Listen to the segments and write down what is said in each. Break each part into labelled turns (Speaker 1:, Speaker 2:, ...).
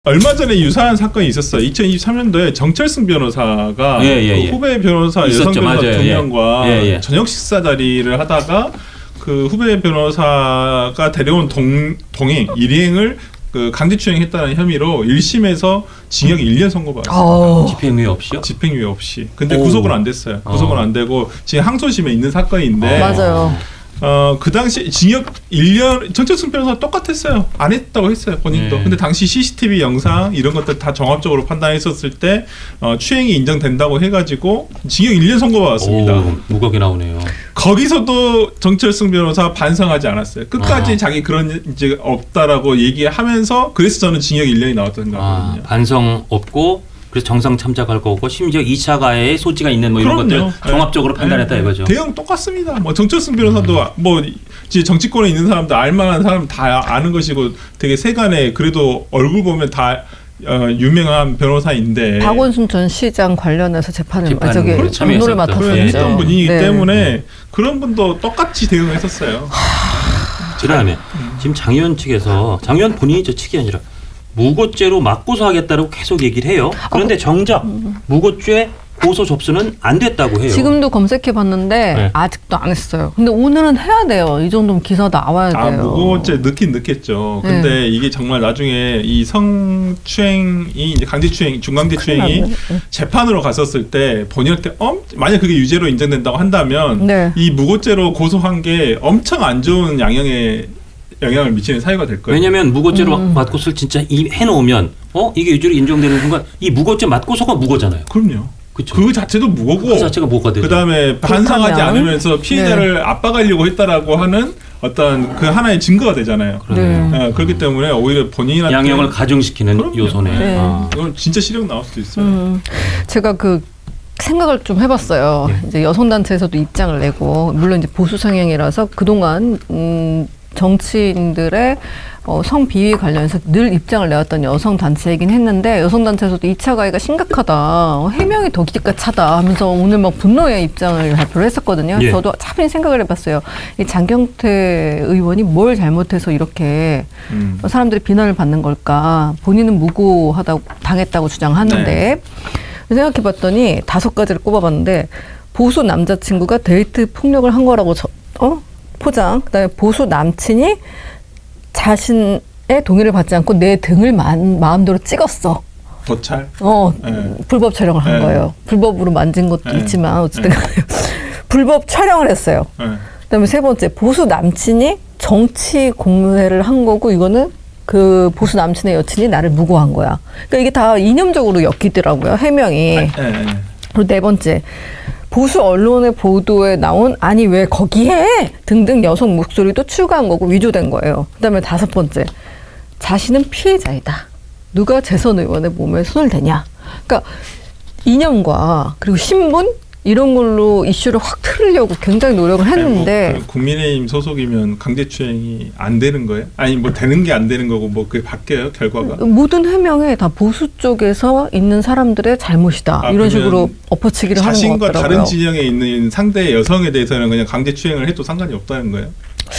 Speaker 1: 얼마 전에 유사한 사건이 있었어요. 2023년도에 정철승 변호사가 그 후배 변호사 여성 변호사 두 명과 저녁 식사 자리를 하다가 그 후배 변호사가 데려온 동행 일행을 그 강제추행했다는 혐의로 1심에서 징역 1년 선고받았습니다.
Speaker 2: 집행유예 없이요?
Speaker 1: 집행유예 없이. 근데 구속은 안 됐어요. 구속은 안 되고 지금 항소심에 있는 사건인데.
Speaker 3: 맞아요.
Speaker 1: 그 당시 징역 1년 정철승 변호사 똑같았어요. 안 했다고 했어요. 본인도. 근데 당시 CCTV 영상 이런 것들 다 종합적으로 판단했었을 때 추행이 인정된다고 해가지고 징역 1년 선고받았습니다.
Speaker 2: 오, 무겁게 나오네요.
Speaker 1: 거기서도 정철승 변호사 반성하지 않았어요. 끝까지 자기 그런 이제 없다라고 얘기하면서 그래서 저는 징역 1년이 나왔던 거거든요.
Speaker 2: 반성 없고 그래서 정상 참작할 거고 심지어 2차 가해의 소지가 있는 뭐 이런 것들 종합적으로 판단했다 이거죠.
Speaker 1: 대형 똑같습니다. 뭐 정철승 변호사도 뭐 이제 정치권에 있는 사람들 알만한 사람 다 아는 것이고 되게 세간에 그래도 얼굴 보면 다 유명한 변호사인데
Speaker 3: 박원순 전 시장 관련해서 재판을
Speaker 2: 참여했었던
Speaker 3: 맡았었죠.
Speaker 1: 분이기 때문에 그런 분도 똑같이 대응했었어요.
Speaker 2: 그다음에 지금 장 의원 측에서 장 의원 본인이 저 측이 아니라 무고죄로 맞고소하겠다고 계속 얘기를 해요. 그런데 정작 무고죄 고소 접수는 안 됐다고 해요.
Speaker 3: 지금도 검색해봤는데 아직도 안 했어요. 근데 오늘은 해야 돼요. 이 정도면 기사 나와야 돼요.
Speaker 1: 무고죄 넣긴 넣겠죠. 근데 이게 정말 나중에 이 성추행이 이제 강제추행, 중강제추행이 재판으로 갔었을 때 본인한테 만약 그게 유죄로 인정된다고 한다면 이 무고죄로 고소한 게 엄청 안 좋은 영향을 미치는 사유가 될 거예요.
Speaker 2: 왜냐하면 무고죄로 맞고소를 진짜 해놓으면 이게 유죄로 인정되는 순간 이 무고죄 맞고소가 무고잖아요.
Speaker 1: 그럼요.
Speaker 2: 그쵸?
Speaker 1: 그 자체도 무고고
Speaker 2: 그 자체가 무고가 되죠.
Speaker 1: 그다음에 반성하지 않으면서 피해자를 압박하려고 했다라고 하는 어떤 그 하나의 증거가 되잖아요. 그렇기 때문에 오히려 본인한테
Speaker 2: 양형을 가중시키는 요소네.
Speaker 1: 이건 진짜 실형 나올 수도 있어요.
Speaker 3: 제가 그 생각을 좀 해봤어요. 이제 여성단체에서도 입장을 내고 물론 이제 보수 성향이라서 그동안 정치인들의 성비위 관련해서 늘 입장을 내왔던 여성단체이긴 했는데 여성단체에서도 2차 가해가 심각하다. 해명이 더 기껏차다 하면서 오늘 막 분노의 입장을 발표를 했었거든요. 저도 차분히 생각을 해봤어요. 이 장경태 의원이 뭘 잘못해서 이렇게 사람들이 비난을 받는 걸까. 본인은 무고하다고 당했다고 주장하는데 생각해봤더니 5가지를 꼽아봤는데 보수 남자친구가 데이트 폭력을 한 거라고 포장. 그다음에 보수 남친이 자신의 동의를 받지 않고 내 등을 마음대로 찍었어.
Speaker 1: 도찰?
Speaker 3: 불법 촬영을 한 거예요. 불법으로 만진 것도 있지만 어쨌든 간에 불법 촬영을 했어요. 그다음에 3번째, 보수 남친이 정치 공세를 한 거고 이거는 그 보수 남친의 여친이 나를 무고한 거야. 그러니까 이게 다 이념적으로 엮이더라고요. 해명이. 그리고 4번째. 보수 언론의 보도에 나온 아니 왜 거기에 등등 여성 목소리도 추가한 거고 위조된 거예요. 그다음에 5번째. 자신은 피해자이다. 누가 재선 의원의 몸에 손을 대냐. 그러니까 이념과 그리고 신분 이런 걸로 이슈를 확 틀으려고 굉장히 노력을 했는데
Speaker 1: 국민의힘 소속이면 강제추행이 안 되는 거예요? 아니 뭐 되는 게 안 되는 거고 뭐 그게 바뀌어요 결과가? 모든
Speaker 3: 해명에 다 보수 쪽에서 있는 사람들의 잘못이다 이런 식으로 엎어치기를 하는 것 같더라고요.
Speaker 1: 자신과 다른 진영에 있는 상대 여성에 대해서는 그냥 강제추행을 해도 상관이 없다는 거예요?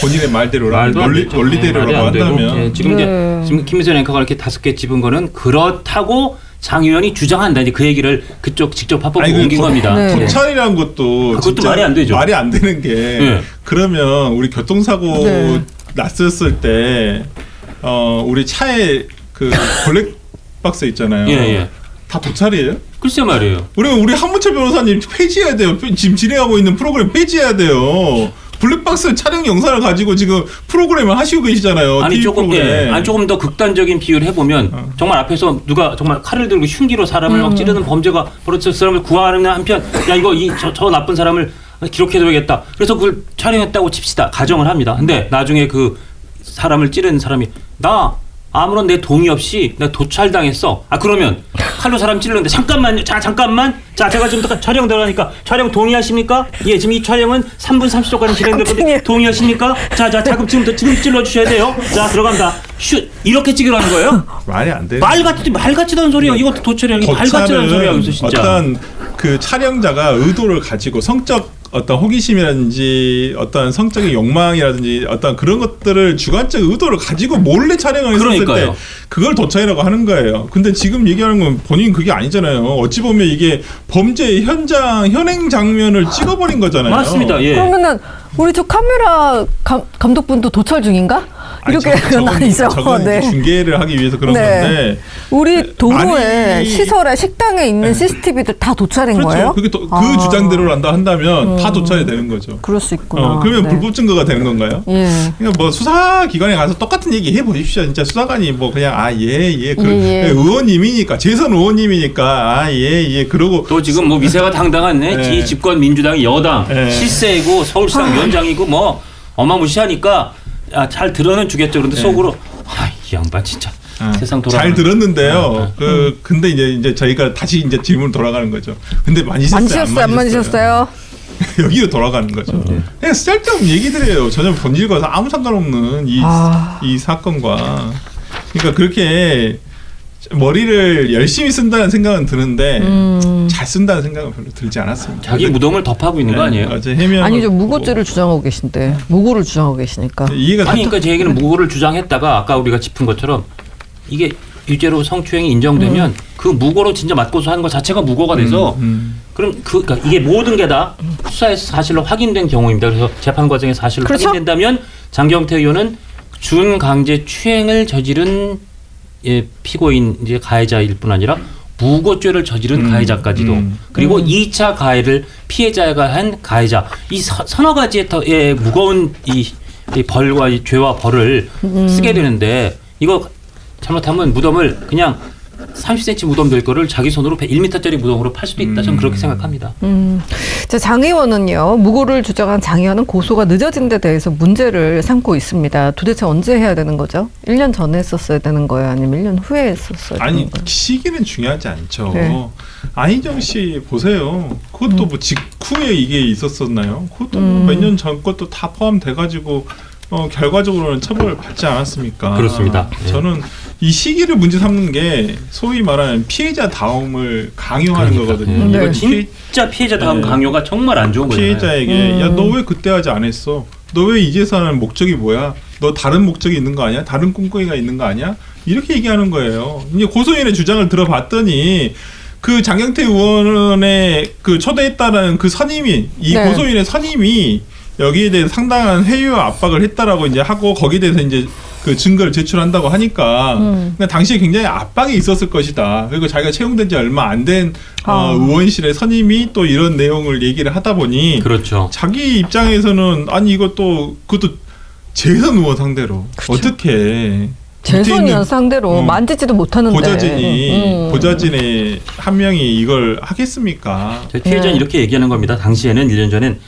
Speaker 1: 본인의 말대로라면 원리대로라고 한다면
Speaker 2: 지금 김희선 앵커가 이렇게 5개 집은 거는 그렇다고 장 의원이 주장한다. 이제 그 얘기를 그쪽 직접 합법으로 옮긴 겁니다.
Speaker 1: 도찰이라는 것도
Speaker 2: 그것도 말이 안 되죠.
Speaker 1: 말이 안 되는 게 그러면 우리 교통사고 났었을 때 우리 차에 그 블랙박스 있잖아요. 다 도찰이에요?
Speaker 2: 글쎄 말이에요.
Speaker 1: 우리 한문철 변호사님 폐지해야 돼요. 지금 진행하고 있는 프로그램 폐지해야 돼요. 블랙박스 촬영 영상을 가지고 지금 프로그램을 하시고 계시잖아요.
Speaker 2: 아니 조금 더 극단적인 비유를 해보면 정말 앞에서 누가 정말 칼을 들고 흉기로 사람을 막 찌르는 범죄가 벌어져서 사람을 구하는 한편 야 이거 저 나쁜 사람을 기록해둬야겠다. 그래서 그걸 촬영했다고 칩시다. 가정을 합니다. 근데 나중에 그 사람을 찌르는 사람이 나 아무런 내 동의 없이 내가 도찰당했어. 그러면 칼로 사람 찔렀는데 잠깐만요. 잠깐만. 제가 좀 더 촬영 들어가니까 촬영 동의하십니까? 예, 지금 이 촬영은 3분 30초까지 진행될 건데 동의하십니까? 지금 찔러 주셔야 돼요. 자, 들어간다. 슛. 이렇게 찍으러 하는 거예요?
Speaker 1: 말이 안 돼.
Speaker 2: 말 같지도 않은 소리야. 이것도 도찰이야. 말 같지도 않은 소리야. 그래서 진짜.
Speaker 1: 어떤 그 촬영자가 의도를 가지고 성적 어떤 호기심이라든지 어떤 성적인 욕망이라든지 어떤 그런 것들을 주관적 의도를 가지고 몰래 촬영을 했을 때 그걸 도청이라고 하는 거예요. 근데 지금 얘기하는 건 본인 그게 아니잖아요. 어찌 보면 이게 범죄 현장 현행 장면을 찍어버린 거잖아요.
Speaker 2: 맞습니다. 예.
Speaker 3: 그러면은 우리 저 카메라 감독분도 도찰 중인가? 이렇게 건 아니죠.
Speaker 1: 저건
Speaker 3: 네.
Speaker 1: 중계를 하기 위해서 그런 건데
Speaker 3: 우리 도로에 시설에 식당에 있는 CCTV들 다 도찰인
Speaker 1: 그렇죠.
Speaker 3: 거예요?
Speaker 1: 그게 그 주장대로 한다면 다 도찰이 되는 거죠.
Speaker 3: 그럴 수 있구나.
Speaker 1: 그러면 불법 증거가 되는 건가요?
Speaker 3: 예.
Speaker 1: 그러니까 뭐 수사 기관에 가서 똑같은 얘기 해 보십시오. 진짜 수사관이 뭐 그냥 의원님이니까 재선 의원님이니까 그러고
Speaker 2: 또 지금 뭐 미세가 당당한 이 집권 민주당이 여당 실세이고 서울시장 위원장이고 뭐 어마무시하니까 잘 들어는 주겠죠. 그런데 속으로 이 양반 진짜 세상 돌아.
Speaker 1: 잘 들었는데요. 근데 이제 저희가 다시 이제 질문 돌아가는 거죠. 근데 만지셨어요?
Speaker 3: 안 만지셨어요?
Speaker 1: 여기로 돌아가는 거죠. 그냥 쓸데없는 얘기들이에요. 전혀 본질과 아무 상관없는 이 사건과. 그러니까 그렇게 머리를 열심히 쓴다는 생각은 드는데 잘 쓴다는 생각은 별로 들지 않았습니다.
Speaker 2: 자기 무덤을 덮하고 있는 거 아니에요?
Speaker 3: 아니죠. 무고죄를 주장하고 계신데 무고를 주장하고 계시니까.
Speaker 2: 그러니까 제 얘기는 무고를 주장했다가 아까 우리가 짚은 것처럼 이게 유죄로 성추행이 인정되면 그 무고로 진짜 맞고서하는 것 자체가 무고가 돼서 그럼 그러니까 이게 모든 게 다 수사에서 사실로 확인된 경우입니다. 그래서 재판 과정에 사실로 확인된다면 장경태 의원은 준강제 추행을 저지른 피고인 이제 가해자일 뿐 아니라 무고죄를 저지른 가해자까지도 그리고 2차 가해를 피해자가 한 가해자 이 서너 가지의 무거운 이 벌과 이 죄와 벌을 쓰게 되는데 이거 잘못하면 무덤을 그냥 30cm 무덤 될 거를 자기 손으로 1m짜리 무덤으로 팔 수도 있다. 저는 그렇게 생각합니다.
Speaker 3: 자, 장 의원은요. 무고를 주장한 장 의원은 고소가 늦어진 데 대해서 문제를 삼고 있습니다. 도대체 언제 해야 되는 거죠? 1년 전에 했었어야 되는 거예요? 아니면 1년 후에 했었어야 되는 거예요?
Speaker 1: 시기는 중요하지 않죠.
Speaker 3: 네.
Speaker 1: 안희정 씨 보세요. 그것도 뭐 직후에 이게 있었었나요? 그것도 몇 년 전 것도 다 포함돼가지고 결과적으로는 처벌을 받지 않았습니까?
Speaker 2: 그렇습니다.
Speaker 1: 저는 이 시기를 문제 삼는 게 소위 말하는 피해자 다움을 강요하는 거거든요.
Speaker 2: 이거 진짜 피해자 다움 강요가 정말 안 좋은 거예요.
Speaker 1: 피해자에게 야, 너 왜 그때 하지 않았어? 너 왜 이제 사는 목적이 뭐야? 너 다른 목적이 있는 거 아니야? 다른 꿈꾸기가 있는 거 아니야? 이렇게 얘기하는 거예요. 이제 고소인의 주장을 들어봤더니 그 장경태 의원의 그 초대했다라는 그 선임이 고소인의 선임이 여기에 대해 상당한 회유와 압박을 했다라고 이제 하고 거기에 대해서 이제 그 증거를 제출한다고 하니까 그러니까 당시에 굉장히 압박이 있었을 것이다. 그리고 자기가 채용된 지 얼마 안 된 의원실의 선임이 또 이런 내용을 얘기를 하다 보니
Speaker 2: 그렇죠.
Speaker 1: 자기 입장에서는 아니 그것도 재선 의원 상대로 어떻게
Speaker 3: 재선 의원 상대로 만지지도 못하는데
Speaker 1: 보좌진의 한 명이 이걸 하겠습니까?
Speaker 2: 피해자는 이렇게 얘기하는 겁니다. 당시에는 1년 전엔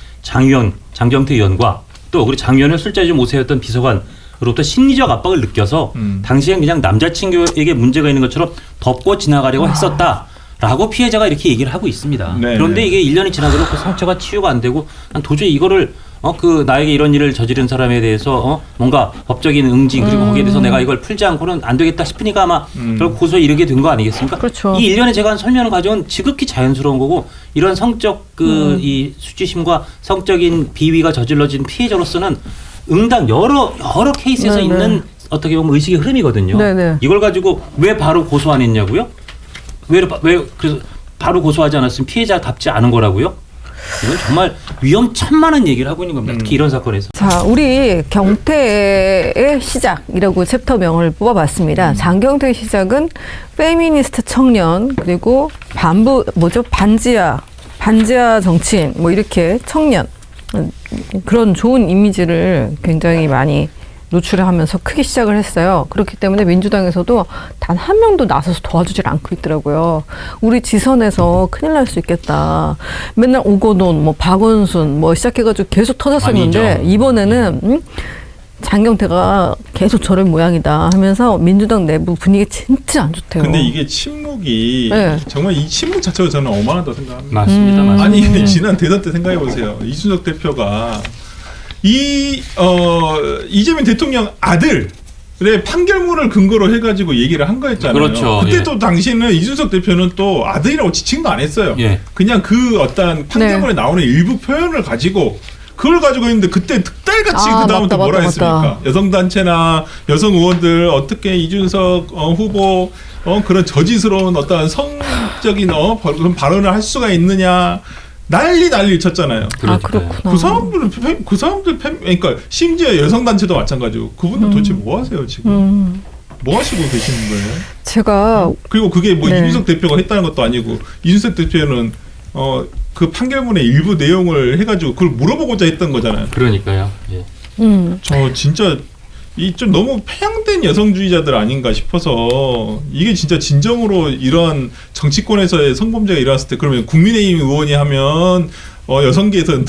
Speaker 2: 장경태 의원과 또 우리 장 의원을 술자리 좀 오세였던 비서관으로부터 심리적 압박을 느껴서 당시엔 그냥 남자친구에게 문제가 있는 것처럼 덮고 지나가려고 했었다라고 피해자가 이렇게 얘기를 하고 있습니다.
Speaker 1: 네.
Speaker 2: 그런데 이게 1년이 지나도록 그 상처가 치유가 안 되고 난 도저히 이거를 나에게 이런 일을 저지른 사람에 대해서 뭔가 법적인 응징 그리고 거기에 대해서 내가 이걸 풀지 않고는 안 되겠다 싶으니까 아마 결국 고소에 이르게 된 거 아니겠습니까?
Speaker 3: 그렇죠.
Speaker 2: 이 일련의 제가 설명하는 과정은 지극히 자연스러운 거고 이런 성적 이 수치심과 성적인 비위가 저질러진 피해자로서는 응당 여러 케이스에서 있는 어떻게 보면 의식의 흐름이거든요.
Speaker 3: 네네.
Speaker 2: 이걸 가지고 왜 바로 고소 안 했냐고요? 왜 그래서 바로 고소하지 않았으면 피해자답지 않은 거라고요? 이건 정말 위험천만한 얘기를 하고 있는 겁니다. 특히 이런 사건에서.
Speaker 3: 자, 우리 경태의 시작이라고 챕터명을 뽑아봤습니다. 장경태의 시작은 페미니스트 청년 그리고 반지하 정치인 뭐 이렇게 청년 그런 좋은 이미지를 굉장히 많이 노출하면서 크게 시작을 했어요. 그렇기 때문에 민주당에서도 단 한 명도 나서서 도와주질 않고 있더라고요. 우리 지선에서 큰일 날 수 있겠다. 맨날 오거돈, 뭐 박원순 뭐 시작해가지고 계속 터졌었는데
Speaker 2: 아니죠.
Speaker 3: 이번에는 장경태가 계속 저런 모양이다 하면서 민주당 내부 분위기 진짜 안 좋대요.
Speaker 1: 근데 이게 침묵이 정말 이 침묵 자체가 저는 어마하다고 생각합니다.
Speaker 2: 맞습니다.
Speaker 1: 아니 지난 대선 때 생각해 보세요. 이준석 대표가 이재명 대통령 아들 판결문을 근거로 해가지고 얘기를 한 거였잖아요.
Speaker 2: 그렇죠.
Speaker 1: 그때도 당시는 이준석 대표는 또 아들이라고 지칭도 안 했어요. 그냥 그 어떤 판결문에 나오는 일부 표현을 가지고 그걸 가지고 있는데 그때 득달같이 그 다음부터 뭐라 했습니까? 여성단체나 여성 의원들 어떻게 이준석 후보 그런 저지스러운 어떤 성적인 그런 발언을 할 수가 있느냐 난리를 쳤잖아요.
Speaker 3: 그렇구나.
Speaker 1: 그 사람들 그러니까 심지어 여성단체도 마찬가지고 그분들 도대체 뭐 하세요 지금? 뭐 하시고 계시는 거예요?
Speaker 3: 제가
Speaker 1: 그리고 그게 뭐 이준석 대표가 했다는 것도 아니고 이준석 대표는 그 판결문의 일부 내용을 해가지고 그걸 물어보고자 했던 거잖아요.
Speaker 2: 그러니까요.
Speaker 1: 저 진짜 이 좀 너무 편향된 여성주의자들 아닌가 싶어서 이게 진짜 진정으로 이런 정치권에서의 성범죄가 일어났을 때 그러면 국민의힘 의원이 하면 여성계에서는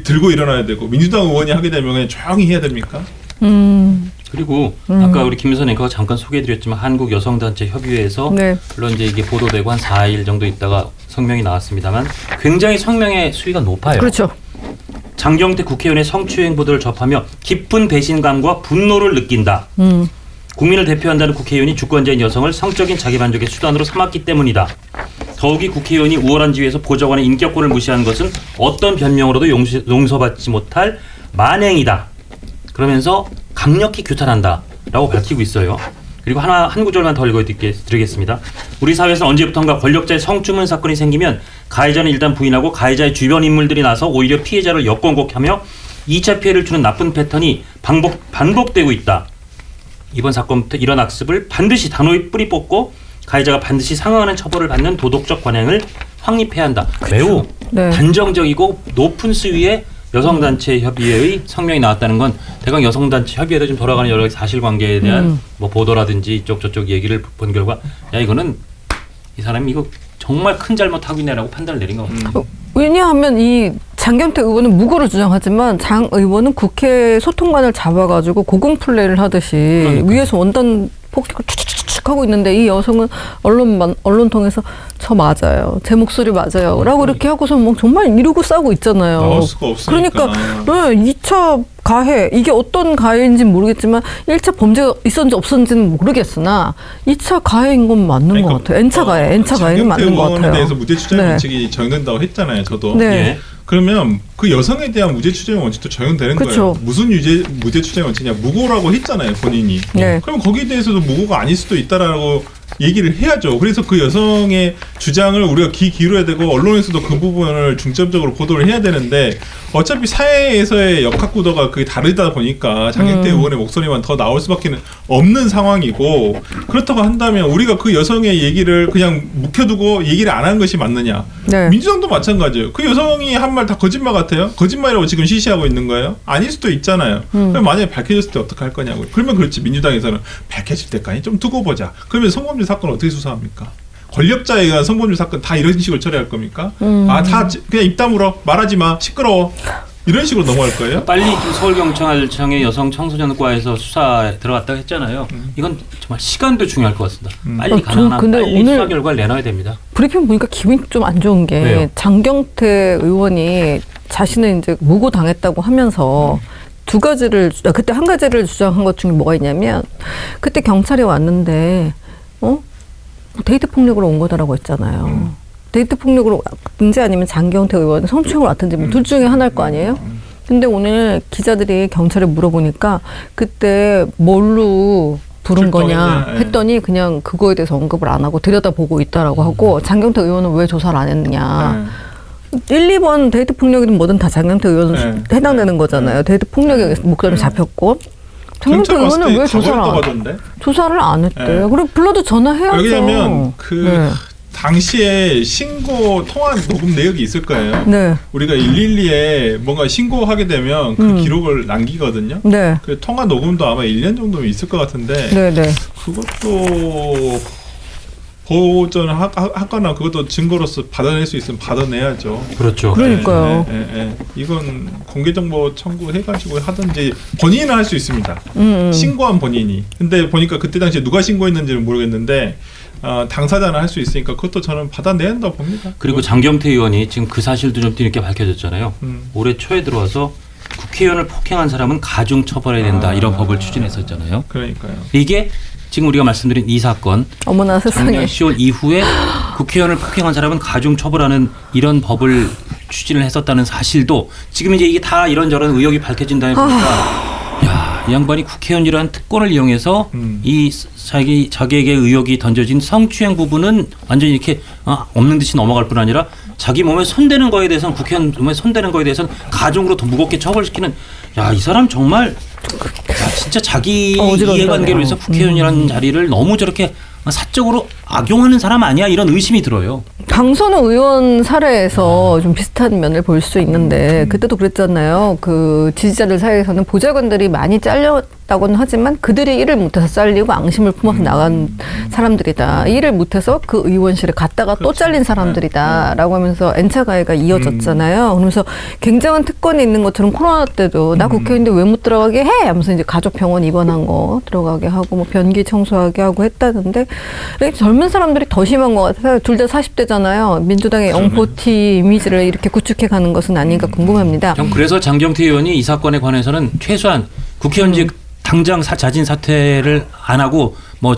Speaker 1: 들고 일어나야 되고 민주당 의원이 하게 되면 그냥 조용히 해야 됩니까?
Speaker 2: 그리고 아까 우리 김민선 앵커가 잠깐 소개해드렸지만 한국 여성단체 협의회에서 물론 이제 이게 보도되고 한 4일 정도 있다가 성명이 나왔습니다만 굉장히 성명의 수위가 높아요.
Speaker 3: 그렇죠.
Speaker 2: 장경태 국회의원의 성추행 보도를 접하며 깊은 배신감과 분노를 느낀다. 국민을 대표한다는 국회의원이 주권자인 여성을 성적인 자기만족의 수단으로 삼았기 때문이다. 더욱이 국회의원이 우월한 지위에서 보좌관의 인격권을 무시하는 것은 어떤 변명으로도 용서받지 못할 만행이다. 그러면서 강력히 규탄한다라고 밝히고 있어요. 그리고 한 구절만 더 읽어드리겠습니다. 우리 사회에서 언제부턴가 권력자의 성추문 사건이 생기면 가해자는 일단 부인하고 가해자의 주변 인물들이 나서 오히려 피해자를 역공격하며 2차 피해를 주는 나쁜 패턴이 반복되고 있다. 이번 사건부터 이런 악습을 반드시 단호히 뿌리 뽑고 가해자가 반드시 상응하는 처벌을 받는 도덕적 관행을 확립해야 한다. 매우 단정적이고 높은 수위의 여성단체 협의회의 성명이 나왔다는 건 대강 여성단체 협의회에 좀 돌아가는 여러 사실관계에 대한 뭐 보도라든지 이쪽 저쪽 얘기를 본 결과 야 이거는 이 사람이 이거 정말 큰 잘못하고 있네라고 판단을 내린 것 같아요.
Speaker 3: 왜냐하면 이 장경태 의원은 무고를 주장하지만 장 의원은 국회 소통관을 잡아가지고 고공 플레이를 하듯이 위에서 원단 폭격을 툭툭툭 하고 있는데 이 여성은 언론 통해서 저 맞아요. 제 목소리 맞아요. 라고 이렇게 하고서 뭐 정말 이러고 싸우고 있잖아요.
Speaker 1: 나올 수가 없으니까.
Speaker 3: 그러니까 2차 가해 이게 어떤 가해인지는 모르겠지만 1차 범죄가 있었는지 없었는지는 모르겠으나 2차 가해인 건 맞는 것 같아요. N차 가해는 맞는 것 같아요.
Speaker 1: 장경태 대해서 무죄 추정 원칙이 적용된다고 했잖아요. 저도. 그러면 그 여성에 대한 무죄 추정 원칙도 적용되는 거예요. 무슨 무죄 추정 원칙이냐? 무고라고 했잖아요, 본인이. 그럼 거기에 대해서도 무고가 아닐 수도 있다라고 얘기를 해야죠. 그래서 그 여성의 주장을 우리가 귀 기울여야 되고 언론에서도 그 부분을 중점적으로 보도를 해야 되는데 어차피 사회에서의 역학구도가 그게 다르다 보니까 장경태 의원의 목소리만 더 나올 수밖에 없는 상황이고 그렇다고 한다면 우리가 그 여성의 얘기를 그냥 묵혀두고 얘기를 안 하는 것이 맞느냐. 민주당도 마찬가지예요. 그 여성이 한 말 다 거짓말 같아요? 거짓말이라고 지금 시시하고 있는 거예요? 아닐 수도 있잖아요. 그럼 만약에 밝혀졌을 때 어떻게 할 거냐고요. 그러면 그렇지. 민주당에서는 밝혀질 때까지 좀 두고 보자. 그러면 성범죄 사건을 어떻게 수사합니까? 권력자에 의한 성범죄 사건 다 이런 식으로 처리할 겁니까? 다 그냥 입 다물어. 말하지 마. 시끄러워. 이런 식으로 넘어갈 거예요?
Speaker 2: 빨리 서울경찰청의 여성 청소년과에서 수사에 들어갔다고 했잖아요. 이건 정말 시간도 중요할 것 같습니다. 빨리 가능한 빨리 수사 결과를 내놔야 됩니다.
Speaker 3: 브리핑 보니까 기분이 좀 안 좋은 게
Speaker 2: 왜요?
Speaker 3: 장경태 의원이 자신은 이제 무고 당했다고 하면서 그때 한 가지를 주장한 것 중에 뭐가 있냐면 그때 경찰이 왔는데 데이트 폭력으로 온 거다라고 했잖아요. 데이트 폭력으로 왔든지 아니면 장경태 의원은 성추행으로 왔든지 뭐 둘 중에 하나일 거 아니에요? 근데 오늘 기자들이 경찰에 물어보니까 그때 뭘로 부른 거냐 했더니 그냥 그거에 대해서 언급을 안 하고 들여다보고 있다라고 하고 장경태 의원은 왜 조사를 안 했느냐. 1, 2번 데이트 폭력이든 뭐든 다 장경태 의원은 해당되는 거잖아요. 데이트 폭력에 목소리 잡혔고. 장경태 의원은 왜 조사를 안 했대요? 그럼 불러도 전화해야죠.
Speaker 1: 왜냐면 당시에 신고 통화 녹음 내역이 있을 거예요. 우리가 112에 뭔가 신고하게 되면 그 기록을 남기거든요. 그 통화 녹음도 아마 1년 정도면 있을 것 같은데 그것도 보존하거나 그것도 증거로서 받아낼 수 있으면 받아내야죠.
Speaker 2: 그렇죠.
Speaker 3: 그러니까요.
Speaker 1: 이건 공개정보 청구해가지고 하든지 본인은 할 수 있습니다. 신고한 본인이. 근데 보니까 그때 당시에 누가 신고했는지는 모르겠는데 당사자는 할 수 있으니까 그것도 저는 받아내야 한다고 봅니다.
Speaker 2: 그리고 장경태 의원이 지금 그 사실도 좀 뒤늦게 밝혀졌잖아요. 올해 초에 들어와서 국회의원을 폭행한 사람은 가중 처벌해야 된다 이런 법을 추진했었잖아요.
Speaker 1: 그러니까요.
Speaker 2: 이게 지금 우리가 말씀드린 이 사건
Speaker 3: 어머나 세상에.
Speaker 2: 작년 10월 이후에 국회의원을 폭행한 사람은 가중 처벌하는 이런 법을 추진을 했었다는 사실도 지금 이제 이게 다 이런저런 의혹이 밝혀진다 보니까 야, 이 양반이 국회의원이라는 특권을 이용해서 이 자기에게 의혹이 던져진 성추행 부분은 완전히 이렇게 없는 듯이 넘어갈 뿐 아니라 자기 몸에 손대는 거에 대해서는 국회의원 몸에 손대는 거에 대해서는 가중으로 더 무겁게 처벌시키는 야, 이 사람 정말 야, 진짜 자기 이해관계를 위해서 국회의원이라는 자리를 너무 저렇게 사적으로 악용하는 사람 아니야 이런 의심이 들어요.
Speaker 3: 강선우 의원 사례에서 좀 비슷한 면을 볼 수 있는데 그때도 그랬잖아요. 그 지지자들 사이에서는 보좌관들이 많이 잘렸다고는 하지만 그들이 일을 못해서 잘리고 앙심을 품어서 나간 사람들이다. 일을 못해서 그 의원실에 갔다가 또 잘린 사람들이다라고 하면서 N차 가해가 이어졌잖아요. 그러면서 굉장한 특권이 있는 것처럼 코로나 때도 나 국회의원인데 왜 못 들어가게 해? 하면서 이제 가족병원 입원한 거 들어가게 하고 뭐 변기 청소하게 하고 했다는데 젊은 사람들이 더 심한 것 같아요. 둘 다 40대잖아요. 민주당의 영포티 이미지를 이렇게 구축해 가는 것은 아닌가 궁금합니다.
Speaker 2: 그래서 장경태 의원이 이 사건에 관해서는 최소한 국회의원직 당장 자진 사퇴를 안 하고 뭐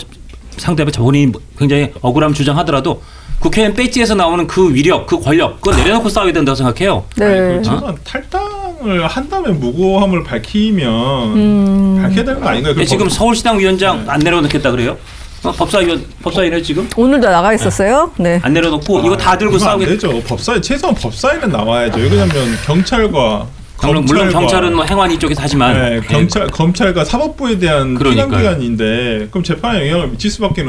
Speaker 2: 상대방 본인이 굉장히 억울함 주장하더라도 국회의원 배지에서 나오는 그 위력, 그 권력 그거 내려놓고 싸워야 된다고 생각해요.
Speaker 3: 네.
Speaker 1: 저는 탈당을 한다면 무고함을 밝히면 밝혀야 되는 거 아닌가요?
Speaker 2: 지금 서울시당 위원장 안 내려놓겠다 그래요? 법사위는 지금
Speaker 3: 오늘도 나가 있었어요. 네.
Speaker 2: 안 내려놓고 이거 다 들고 싸우게
Speaker 1: 되죠. 법사위 최소한 법사위는 나와야죠. 왜냐하면 경찰과
Speaker 2: 물론 경찰은 뭐 행안위 쪽에서 하지만
Speaker 1: 네, 검찰과 사법부에 대한 피감기관인데 그럼 재판에 영향을 미칠 수밖에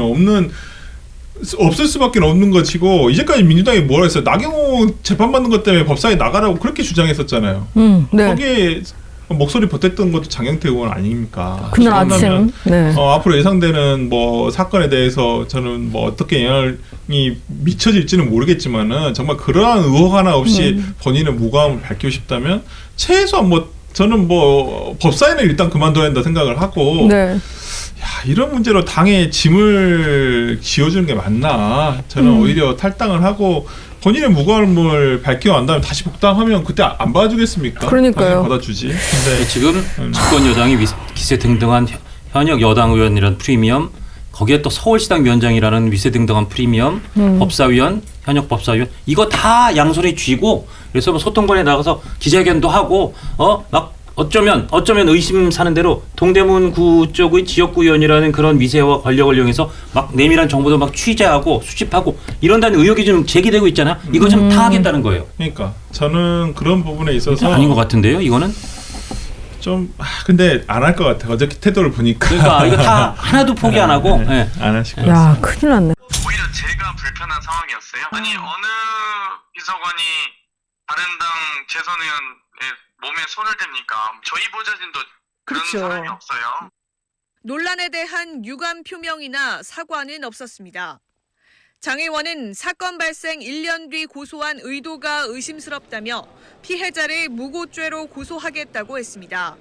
Speaker 1: 없을 수밖에 없는 것이고 이제까지 민주당이 뭐라 했어요? 나경원 재판받는 것 때문에 법사위 나가라고 그렇게 주장했었잖아요.
Speaker 3: 네.
Speaker 1: 거기에 목소리 보탰던 것도 장경태 의원 아닙니까?
Speaker 3: 그날 아침. 네.
Speaker 1: 앞으로 예상되는 뭐 사건에 대해서 저는 뭐 어떻게 영향이 미쳐질지는 모르겠지만은 정말 그러한 의혹 하나 없이 본인의 무고함을 밝히고 싶다면 최소한 뭐 저는 뭐 법사위는 일단 그만둬야 한다 생각을 하고
Speaker 3: 네.
Speaker 1: 야, 이런 문제로 당에 짐을 지어주는 게 맞나? 저는 오히려 탈당을 하고 본인의 무고함을 밝히고 난 다음에 다시 복당하면 그때 안 받아주겠습니까?
Speaker 3: 그러니까요.
Speaker 1: 받아주지. 근데
Speaker 2: 지금 집권 여당이 기세등등한 현역 여당 의원이라는 프리미엄, 거기에 또 서울시당 위원장이라는 위세등등한 프리미엄, 법사위원, 현역 법사위원 이거 다 양손에 쥐고 그래서 뭐 소통관에 나가서 기자회견도 하고 막 어쩌면 의심 사는 대로 동대문구 쪽의 지역구 의원이라는 그런 위세와 권력을 이용해서 막 내밀한 정보도 막 취재하고 수집하고 이런다는 의혹이 좀 제기되고 있잖아. 이거 좀 다 하겠다는 거예요.
Speaker 1: 그러니까 저는 그런 부분에 있어서
Speaker 2: 아닌 것 같은데요. 이거는
Speaker 1: 좀 근데 안 할 것 같아. 어저께 태도를 보니까.
Speaker 2: 그러니까 이거 다 하나도 포기 안 하고
Speaker 1: 안 하실 것 같아요.
Speaker 3: 야, 큰일 났네.
Speaker 4: 오히려 제가 불편한 상황이었어요. 아니 어느 비서관이 바른당 재선 의원의 몸에 손을 댑니까? 저희 보좌진도 그런
Speaker 3: 그렇죠.
Speaker 4: 사람이 없어요.
Speaker 5: 논란에 대한 유감 표명이나 사과는 없었습니다. 장 의원은 사건 발생 1년 뒤 고소한 의도가 의심스럽다며 피해자를 무고죄로 고소하겠다고 했습니다.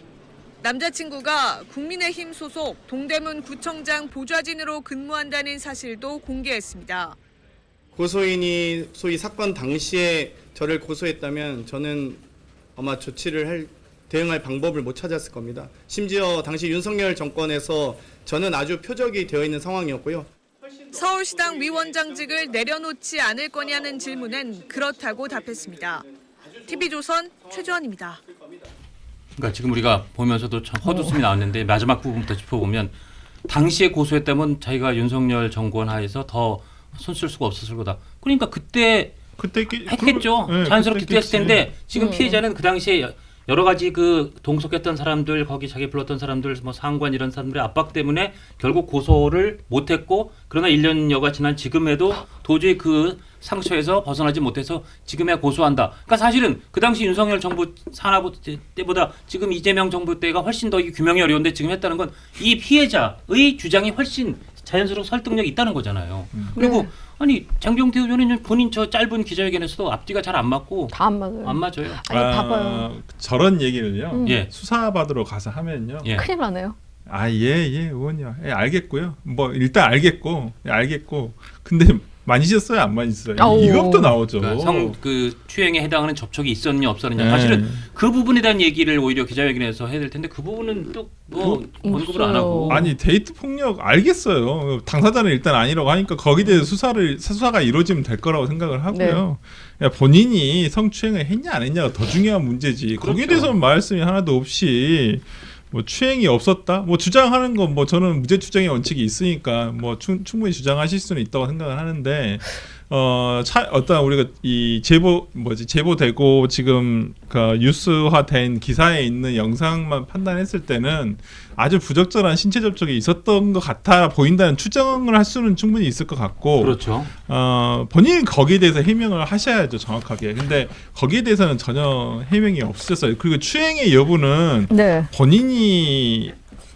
Speaker 5: 남자친구가 국민의힘 소속 동대문 구청장 보좌진으로 근무한다는 사실도 공개했습니다.
Speaker 6: 고소인이 소위 사건 당시에 저를 고소했다면 저는 아마 대응할 방법을 못 찾았을 겁니다. 심지어 당시 윤석열 정권에서 저는 아주 표적이 되어 있는 상황이었고요.
Speaker 5: 서울시당 위원장직을 내려놓지 않을 거냐는 질문엔 그렇다고 답했습니다. TV조선 최주원입니다.
Speaker 2: 그러니까 지금 우리가 보면서도 참 헛웃음이 나왔는데 마지막 부분부터 짚어보면 당시에 고소했다면 자기가 윤석열 정권 하에서 더 손 쓸 수가 없었을 거다. 그러니까 그때 했겠죠. 자연스럽게 그때 했을 텐데 지금 피해자는 그 당시에 여러 가지 그 동석했던 사람들 거기 자기 불렀던 사람들 뭐 상관 이런 사람들의 압박 때문에 결국 고소를 못했고 그러나 1년여가 지난 지금에도 도저히 그 상처에서 벗어나지 못해서 지금에 고소한다. 그러니까 사실은 그 당시 윤석열 정부 산하부 때보다 지금 이재명 정부 때가 훨씬 더 규명이 어려운데 지금 했다는 건 이 피해자의 주장이 훨씬 자연스러운 설득력이 있다는 거잖아요. 그리고 아니 장경태 의원은 본인 저 짧은 기자회견에서도 앞뒤가 잘 안 맞고
Speaker 3: 다 안 맞아요.
Speaker 2: 안 맞아요.
Speaker 3: 아니 봐봐요.
Speaker 1: 저런 얘기를요.
Speaker 2: 예.
Speaker 1: 수사 받으러 가서 하면요.
Speaker 2: 예.
Speaker 3: 큰일 나네요.
Speaker 1: 예, 의원이요. 알겠고요. 뭐 일단 알겠고. 근데 만지셨어요? 안 만지셨어요?
Speaker 3: 오.
Speaker 1: 이것도 나오죠.
Speaker 2: 그러니까 그 추행에 해당하는 접촉이 있었느냐 없었느냐 사실은 그 부분에 대한 얘기를 오히려 기자회견에서 해야 될 텐데 그 부분은 또 뭐 언급을 안 하고
Speaker 1: 아니 데이트 폭력 알겠어요. 당사자는 일단 아니라고 하니까 거기에 대해서 수사가 이루어지면 될 거라고 생각을 하고요. 야, 본인이 성추행을 했냐 안 했냐가 더 중요한 문제지.
Speaker 2: 그렇죠.
Speaker 1: 거기에 대해서는 말씀이 하나도 없이 뭐 추행이 없었다. 뭐 주장하는 건 뭐 저는 무죄 추정의 원칙이 있으니까 뭐 충분히 주장하실 수는 있다고 생각을 하는데 어떤 우리가 이 제보되고 지금 그 뉴스화된 기사에 있는 영상만 판단했을 때는 아주 부적절한 신체 접촉이 있었던 것 같아 보인다는 추정을 할 수는 충분히 있을 것 같고,
Speaker 2: 그렇죠.
Speaker 1: 본인이 거기에 대해서 해명을 하셔야죠, 정확하게. 근데 거기에 대해서는 전혀 해명이 없으셨어요. 그리고 추행의 여부는 본인이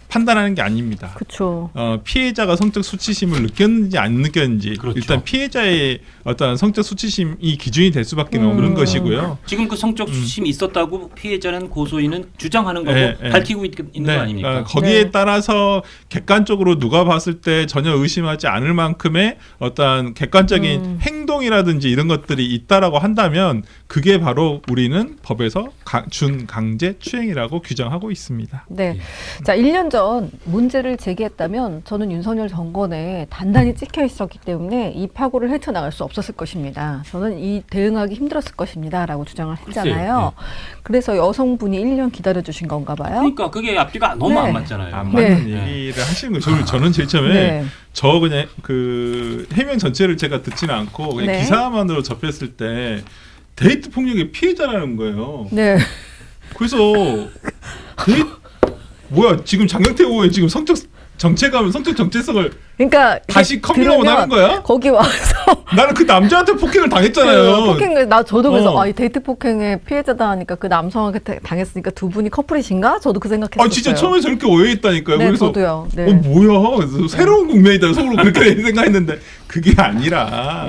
Speaker 1: 판단하는 게 아닙니다.
Speaker 3: 그렇죠.
Speaker 1: 피해자가 성적 수치심을 느꼈는지 안 느꼈는지
Speaker 2: 그렇죠.
Speaker 1: 일단 피해자의 어떤 성적 수치심이 기준이 될 수밖에 없는 것이고요.
Speaker 2: 지금 그 성적 수치심이 있었다고 피해자는 고소인은 주장하는 거고 밝히고 있는 거 아닙니까?
Speaker 1: 거기에 따라서 객관적으로 누가 봤을 때 전혀 의심하지 않을 만큼의 어떤 객관적인 행동이라든지 이런 것들이 있다라고 한다면 그게 바로 우리는 법에서 준강제 추행이라고 규정하고 있습니다.
Speaker 3: 네. 자, 1년 전 문제를 제기했다면 저는 윤석열 정권에 단단히 찍혀 있었기 때문에 이 파고를 헤쳐나갈 수 없었을 것입니다. 저는 이 대응하기 힘들었을 것입니다. 라고 주장을 했잖아요. 그래서 여성분이 1년 기다려주신 건가 봐요.
Speaker 2: 그러니까 그게 앞뒤가 너무 안 맞잖아요.
Speaker 1: 안 맞는 얘기를 하시는 거 저는 제일 처음에 그냥 그 해명 전체를 제가 듣지는 않고 그냥 기사만으로 접했을 때 데이트 폭력의 피해자라는 거예요. 그래서 뭐야 지금 장경태 의원이 지금 성적 정체성을
Speaker 3: 그러니까
Speaker 1: 다시 커밍아웃 하는 거야?
Speaker 3: 거기 와서
Speaker 1: 나는 그 남자한테 폭행을 당했잖아요.
Speaker 3: 폭행을 저도 그래서 이 데이트 폭행의 피해자다 하니까 그 남성한테 당했으니까 두 분이 커플이신가? 저도 그 생각했어요.
Speaker 1: 진짜 처음에 저렇게 오해했다니까요.
Speaker 3: 네,
Speaker 1: 그래서
Speaker 3: 저도요.
Speaker 1: 뭐야? 그래서 새로운 국면이다. 속으로 그렇게 생각했는데 그게 아니라.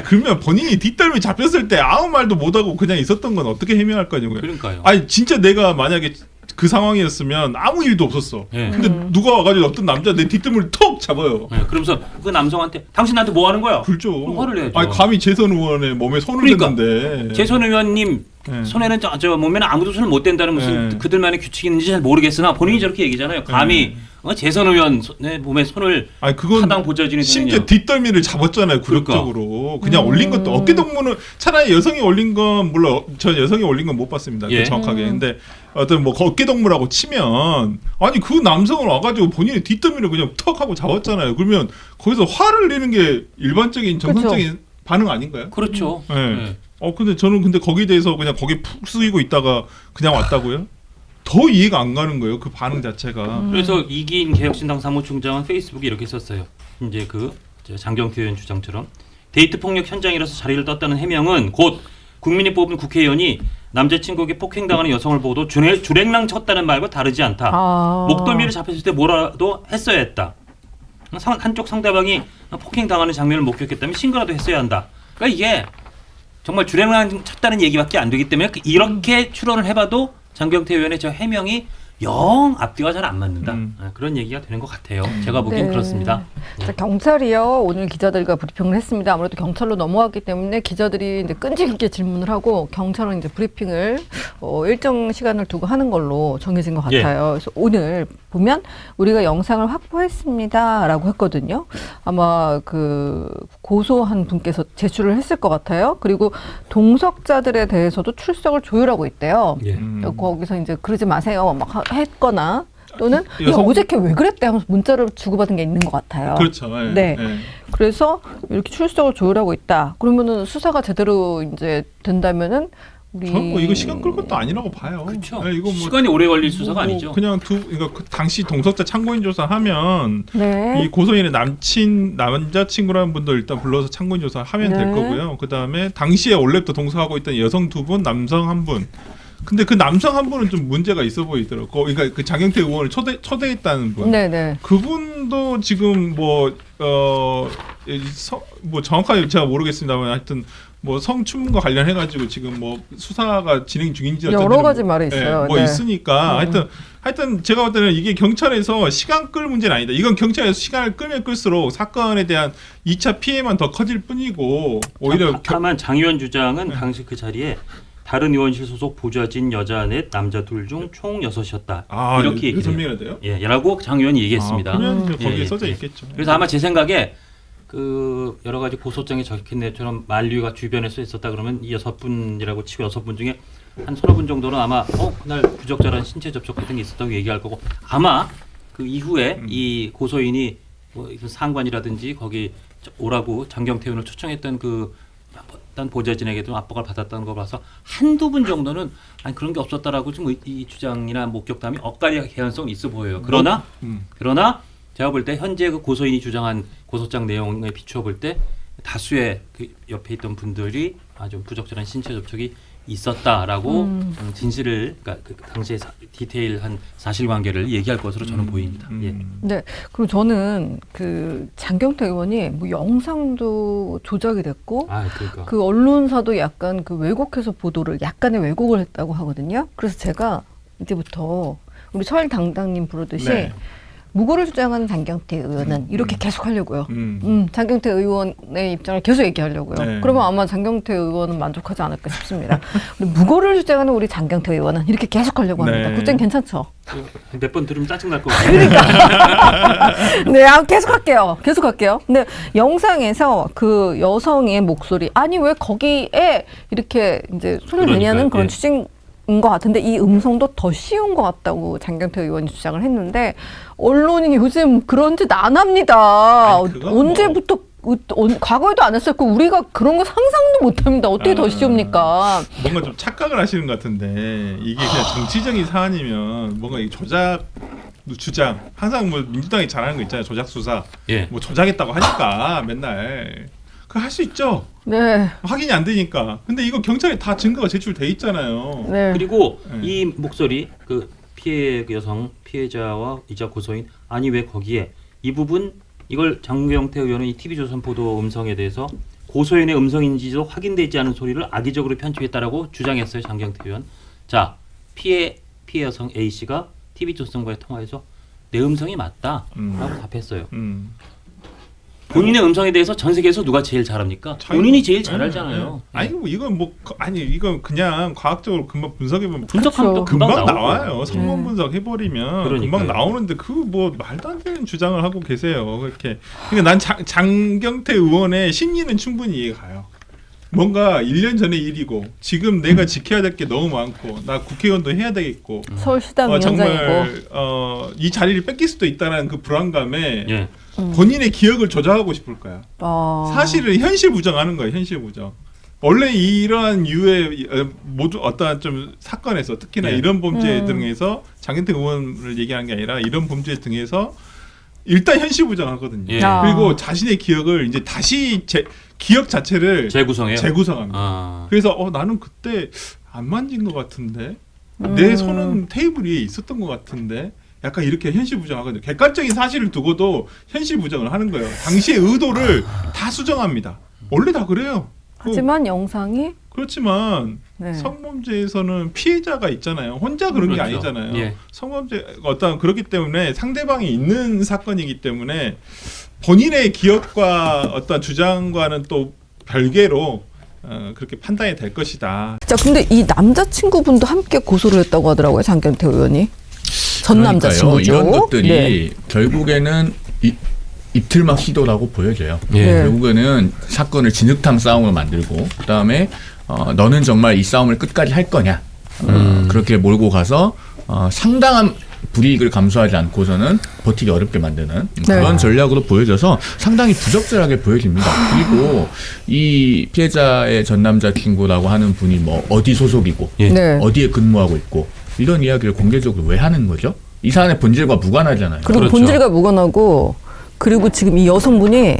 Speaker 1: 그러면 본인이 뒷덜미 잡혔을 때 아무 말도 못하고 그냥 있었던 건 어떻게 해명할 거냐고요.
Speaker 2: 그러니까요.
Speaker 1: 진짜 내가 만약에 그 상황이었으면 아무 일도 없었어. 근데 누가 와가지고 어떤 남자 내 뒷뜸을 턱 잡아요.
Speaker 2: 그러면서 그 남성한테 당신 나한테 뭐 하는 거야?
Speaker 1: 그렇죠.
Speaker 2: 화를 내죠.
Speaker 1: 감히 재선 의원의 몸에 손을 댔는데.
Speaker 2: 재선 의원님 손에는 저 몸에는 아무도 손을 못 댄다는 무슨 그들만의 규칙이 있는지 잘 모르겠으나 본인이 저렇게 얘기잖아요. 감히 재선 의원의 몸에 손을 타당 보좌진이
Speaker 1: 심지어 뒷덜미를 잡았잖아요. 굴욕적으로. 그냥 올린 것도 어깨 동무는 차라리 여성이 올린 건 물론 저 여성이 올린 건 못 봤습니다. 정확하게. 근데 어떤 뭐 어깨 동무라고 치면 그 남성을 와가지고 본인의 뒷덜미를 그냥 턱 하고 잡았잖아요. 그러면 거기서 화를 내는 게 일반적인 정상적인 반응 아닌가요?
Speaker 2: 그렇죠.
Speaker 1: 근데 저는 거기에 대해서 그냥 거기 푹 숙이고 있다가 그냥 왔다고요? 더 이해가 안 가는 거예요. 그 반응 자체가.
Speaker 2: 그래서 이기인 개혁신당 사무총장은 페이스북에 이렇게 썼어요. 이제 그 장경태 의원 주장처럼 데이트 폭력 현장이라서 자리를 떴다는 해명은 곧 국민이 뽑은 국회의원이 남자친구에게 폭행당하는 여성을 보고도 주랭랑 쳤다는 말과 다르지 않다. 목덜미를 잡혔을 때 뭐라도 했어야 했다. 한쪽 상대방이 폭행당하는 장면을 목격했다면 신고라도 했어야 한다. 그러니까 이게 정말 주랭랑 쳤다는 얘기밖에 안 되기 때문에 이렇게 추론을 해봐도 장경태 의원의 저 해명이 영 앞뒤가 잘 안 맞는다. 그런 얘기가 되는 것 같아요. 제가 보기엔 그렇습니다.
Speaker 3: 자, 경찰이요 오늘 기자들과 브리핑을 했습니다. 아무래도 경찰로 넘어왔기 때문에 기자들이 이제 끈질기게 질문을 하고 경찰은 이제 브리핑을 일정 시간을 두고 하는 걸로 정해진 것 같아요. 그래서 오늘 보면 우리가 영상을 확보했습니다라고 했거든요. 아마 그 고소한 분께서 제출을 했을 것 같아요. 그리고 동석자들에 대해서도 출석을 조율하고 있대요. 거기서 이제 그러지 마세요 막 했거나 또는 어저께 왜 그랬대 하면서 문자를 주고받은 게 있는 것 같아요.
Speaker 1: 그렇죠.
Speaker 3: 그래서 이렇게 출석을 조율하고 있다. 그러면은 수사가 제대로 이제 된다면은
Speaker 1: 저는 이거 시간 끌 것도 아니라고 봐요.
Speaker 2: 그렇죠. 이거 시간이 오래 걸릴 수사가 아니죠.
Speaker 1: 그냥 그 당시 동석자 참고인 조사하면 이 고소인의 남자친구라는 분도 일단 불러서 참고인 조사하면 될 거고요. 그 다음에 당시에 원래부터 동석하고 있던 여성 2분, 남성 1분. 근데 그 남성 한 분은 좀 문제가 있어 보이더라고. 그러니까 그 장경태 의원을 초대했다는 분.
Speaker 3: 네네.
Speaker 1: 그분도 지금 뭐 정확하게 제가 모르겠습니다만 하여튼 뭐 성추문과 관련해가지고 지금 뭐 수사가 진행 중인지
Speaker 3: 여러 가지 말이 있어요.
Speaker 1: 뭐
Speaker 3: 네.
Speaker 1: 있으니까 하여튼 제가 볼 때는 이게 경찰에서 시간 끌 문제는 아니다. 이건 경찰에서 시간을 끌면 끌수록 사건에 대한 2차 피해만 더 커질 뿐이고 오히려
Speaker 2: 다만 장 의원 주장은 당시 그 자리에 다른 의원실 소속 보좌진 여자 넷 남자 둘 중 총 6이었다. 이렇게 얘기를 해요.
Speaker 1: 돼요?
Speaker 2: 예, 라고 장 의원이 얘기했습니다.
Speaker 1: 그러면 거기에
Speaker 2: 예,
Speaker 1: 써져
Speaker 2: 예.
Speaker 1: 있겠죠.
Speaker 2: 그래서 아마 제 생각에 그 여러 가지 고소장에 적힌 내처럼 만류가 주변에 써 있었다 그러면 이 6분이라고 치고 6분 중에 한 서너 분 정도는 아마 그날 부적절한 신체 접촉 같은 게 있었다고 얘기할 거고 아마 그 이후에 이 고소인이 뭐 상관이라든지 거기 오라고 장경태 의원을 초청했던 그 어떤 보좌진에게도 압박을 받았다는 걸 봐서 한두 분 정도는 아니 그런 게 없었다라고 좀 이 주장이나 목격담이 엇갈릴 개연성은 있어 보여요. 그러나 제가 볼 때 현재 그 고소인이 주장한 고소장 내용에 비추어 볼 때 다수의 그 옆에 있던 분들이 아주 부적절한 신체 접촉이 있었다라고 진실을 그러니까 그 당시의 디테일한 사실관계를 얘기할 것으로 저는 보입니다. 예.
Speaker 3: 네. 그리고 저는 그 장경태 의원이 뭐 영상도 조작이 됐고
Speaker 2: 그러니까.
Speaker 3: 그 언론사도 약간 그 왜곡해서 보도를 약간의 왜곡을 했다고 하거든요. 그래서 제가 이제부터 우리 서울당당님 부르듯이
Speaker 1: 네.
Speaker 3: 무고를 주장하는 장경태 의원은 이렇게 계속 하려고요. 장경태 의원의 입장을 계속 얘기하려고요.
Speaker 1: 네.
Speaker 3: 그러면 아마 장경태 의원은 만족하지 않을까 싶습니다. 우리 무고를 주장하는 우리 장경태 의원은 이렇게 계속 하려고 합니다.
Speaker 1: 네.
Speaker 3: 그땐 괜찮죠?
Speaker 2: 몇 번 들으면 짜증날 것 같아요.
Speaker 3: 네, 계속 할게요. 계속 할게요. 근데 영상에서 그 여성의 목소리, 아니 왜 거기에 이렇게 이제 손을 대냐는 그런
Speaker 2: 예.
Speaker 3: 취지인 것 같은데 이 음성도 더 쉬운 것 같다고 장경태 의원이 주장을 했는데 언론이 요즘 그런 짓 안 합니다.
Speaker 1: 아니,
Speaker 3: 언제부터 과거에도 안 했었고 우리가 그런 거 상상도 못 합니다. 어떻게 더 쉬웁니까?
Speaker 1: 뭔가 좀 착각을 하시는 것 같은데 이게 그냥 정치적인 사안이면 뭔가 이 조작 주장 항상 뭐 민주당이 잘하는 거 있잖아요. 조작 수사
Speaker 2: 예.
Speaker 1: 뭐 조작했다고 하니까 맨날 그 할 수 있죠.
Speaker 3: 네.
Speaker 1: 확인이 안 되니까. 근데 이거 경찰에 다 증거가 제출돼 있잖아요.
Speaker 3: 네.
Speaker 2: 그리고 이 목소리 그 피해 그 여성 피해자와 이자 고소인 아니 왜 거기에 이 부분 이걸 장경태 의원은 이 TV조선 보도 음성에 대해서 고소인의 음성인지도 확인되지 않은 소리를 악의적으로 편집했다라고 주장했어요. 장경태 의원. 자, 피해 여성 A 씨가 TV조선과의 통화에서 내 음성이 맞다라고 답했어요. 본인의 음성에 대해서 전 세계에서 누가 제일 잘합니까? 본인이 제일 잘 알잖아요.
Speaker 1: 아니 뭐 이건 이건 그냥 과학적으로 금방 분석해 보면
Speaker 2: 분석하면 또
Speaker 1: 금방
Speaker 2: 나오고.
Speaker 1: 나와요. 성분 분석해 버리면
Speaker 2: 그러니까요.
Speaker 1: 금방 나오는데 그 뭐 말도 안 되는 주장을 하고 계세요. 그렇게. 그러니까 난 장경태 의원의 심리는 충분히 이해가 가요. 뭔가 1년 전의 일이고 지금 내가 지켜야 될 게 너무 많고 나 국회의원도 해야 되겠고
Speaker 3: 서울시당 위원장이고
Speaker 1: 정말 이 자리를 뺏길 수도 있다는 그 불안감에
Speaker 2: 예.
Speaker 1: 본인의 기억을 조작하고 싶을 거야. 사실은 현실 부정하는 거예요. 현실 부정. 원래 이러한 유의 모두 어떠한 좀 사건에서 특히나 이런 범죄 등에서 장경태 의원을 얘기하는 게 아니라 이런 범죄 등에서 일단 현실 부정하거든요.
Speaker 2: 예.
Speaker 1: 그리고 자신의 기억을 이제 다시 기억 자체를 재구성합니다. 그래서 나는 그때 안 만진 것 같은데 내 손은 테이블 위에 있었던 것 같은데 약간 이렇게 현실 부정하거든요. 객관적인 사실을 두고도 현실 부정을 하는 거예요. 당시의 의도를 다 수정합니다. 원래 다 그래요.
Speaker 3: 하지만 영상이
Speaker 1: 그렇지만
Speaker 3: 네.
Speaker 1: 성범죄에서는 피해자가 있잖아요. 혼자 그런 게 아니잖아요.
Speaker 2: 예.
Speaker 1: 성범죄 그렇기 때문에 상대방이 있는 사건이기 때문에 본인의 기억과 어떤 주장과는 또 별개로 그렇게 판단이 될 것이다.
Speaker 3: 자, 근데 이 남자친구분도 함께 고소를 했다고 하더라고요. 장경태 의원이. 전 남자친구죠.
Speaker 7: 이런 것들이
Speaker 3: 네.
Speaker 7: 결국에는 입틀막 시도라고 보여져요.
Speaker 2: 예.
Speaker 7: 결국에는 사건을 진흙탕 싸움을 만들고 그다음에 너는 정말 이 싸움을 끝까지 할 거냐 그렇게 몰고 가서 상당한 불이익을 감수하지 않고서는 버티기 어렵게 만드는 그런 전략으로 보여져서 상당히 부적절하게 보여집니다. 그리고 이 피해자의 전 남자친구라고 하는 분이 뭐 어디 소속이고
Speaker 3: 네.
Speaker 7: 어디에 근무하고 있고 이런 이야기를 공개적으로 왜 하는 거죠? 이 사안의 본질과 무관하잖아요.
Speaker 3: 그리고
Speaker 2: 그렇죠.
Speaker 3: 본질과 무관하고 그리고 지금 이 여성분이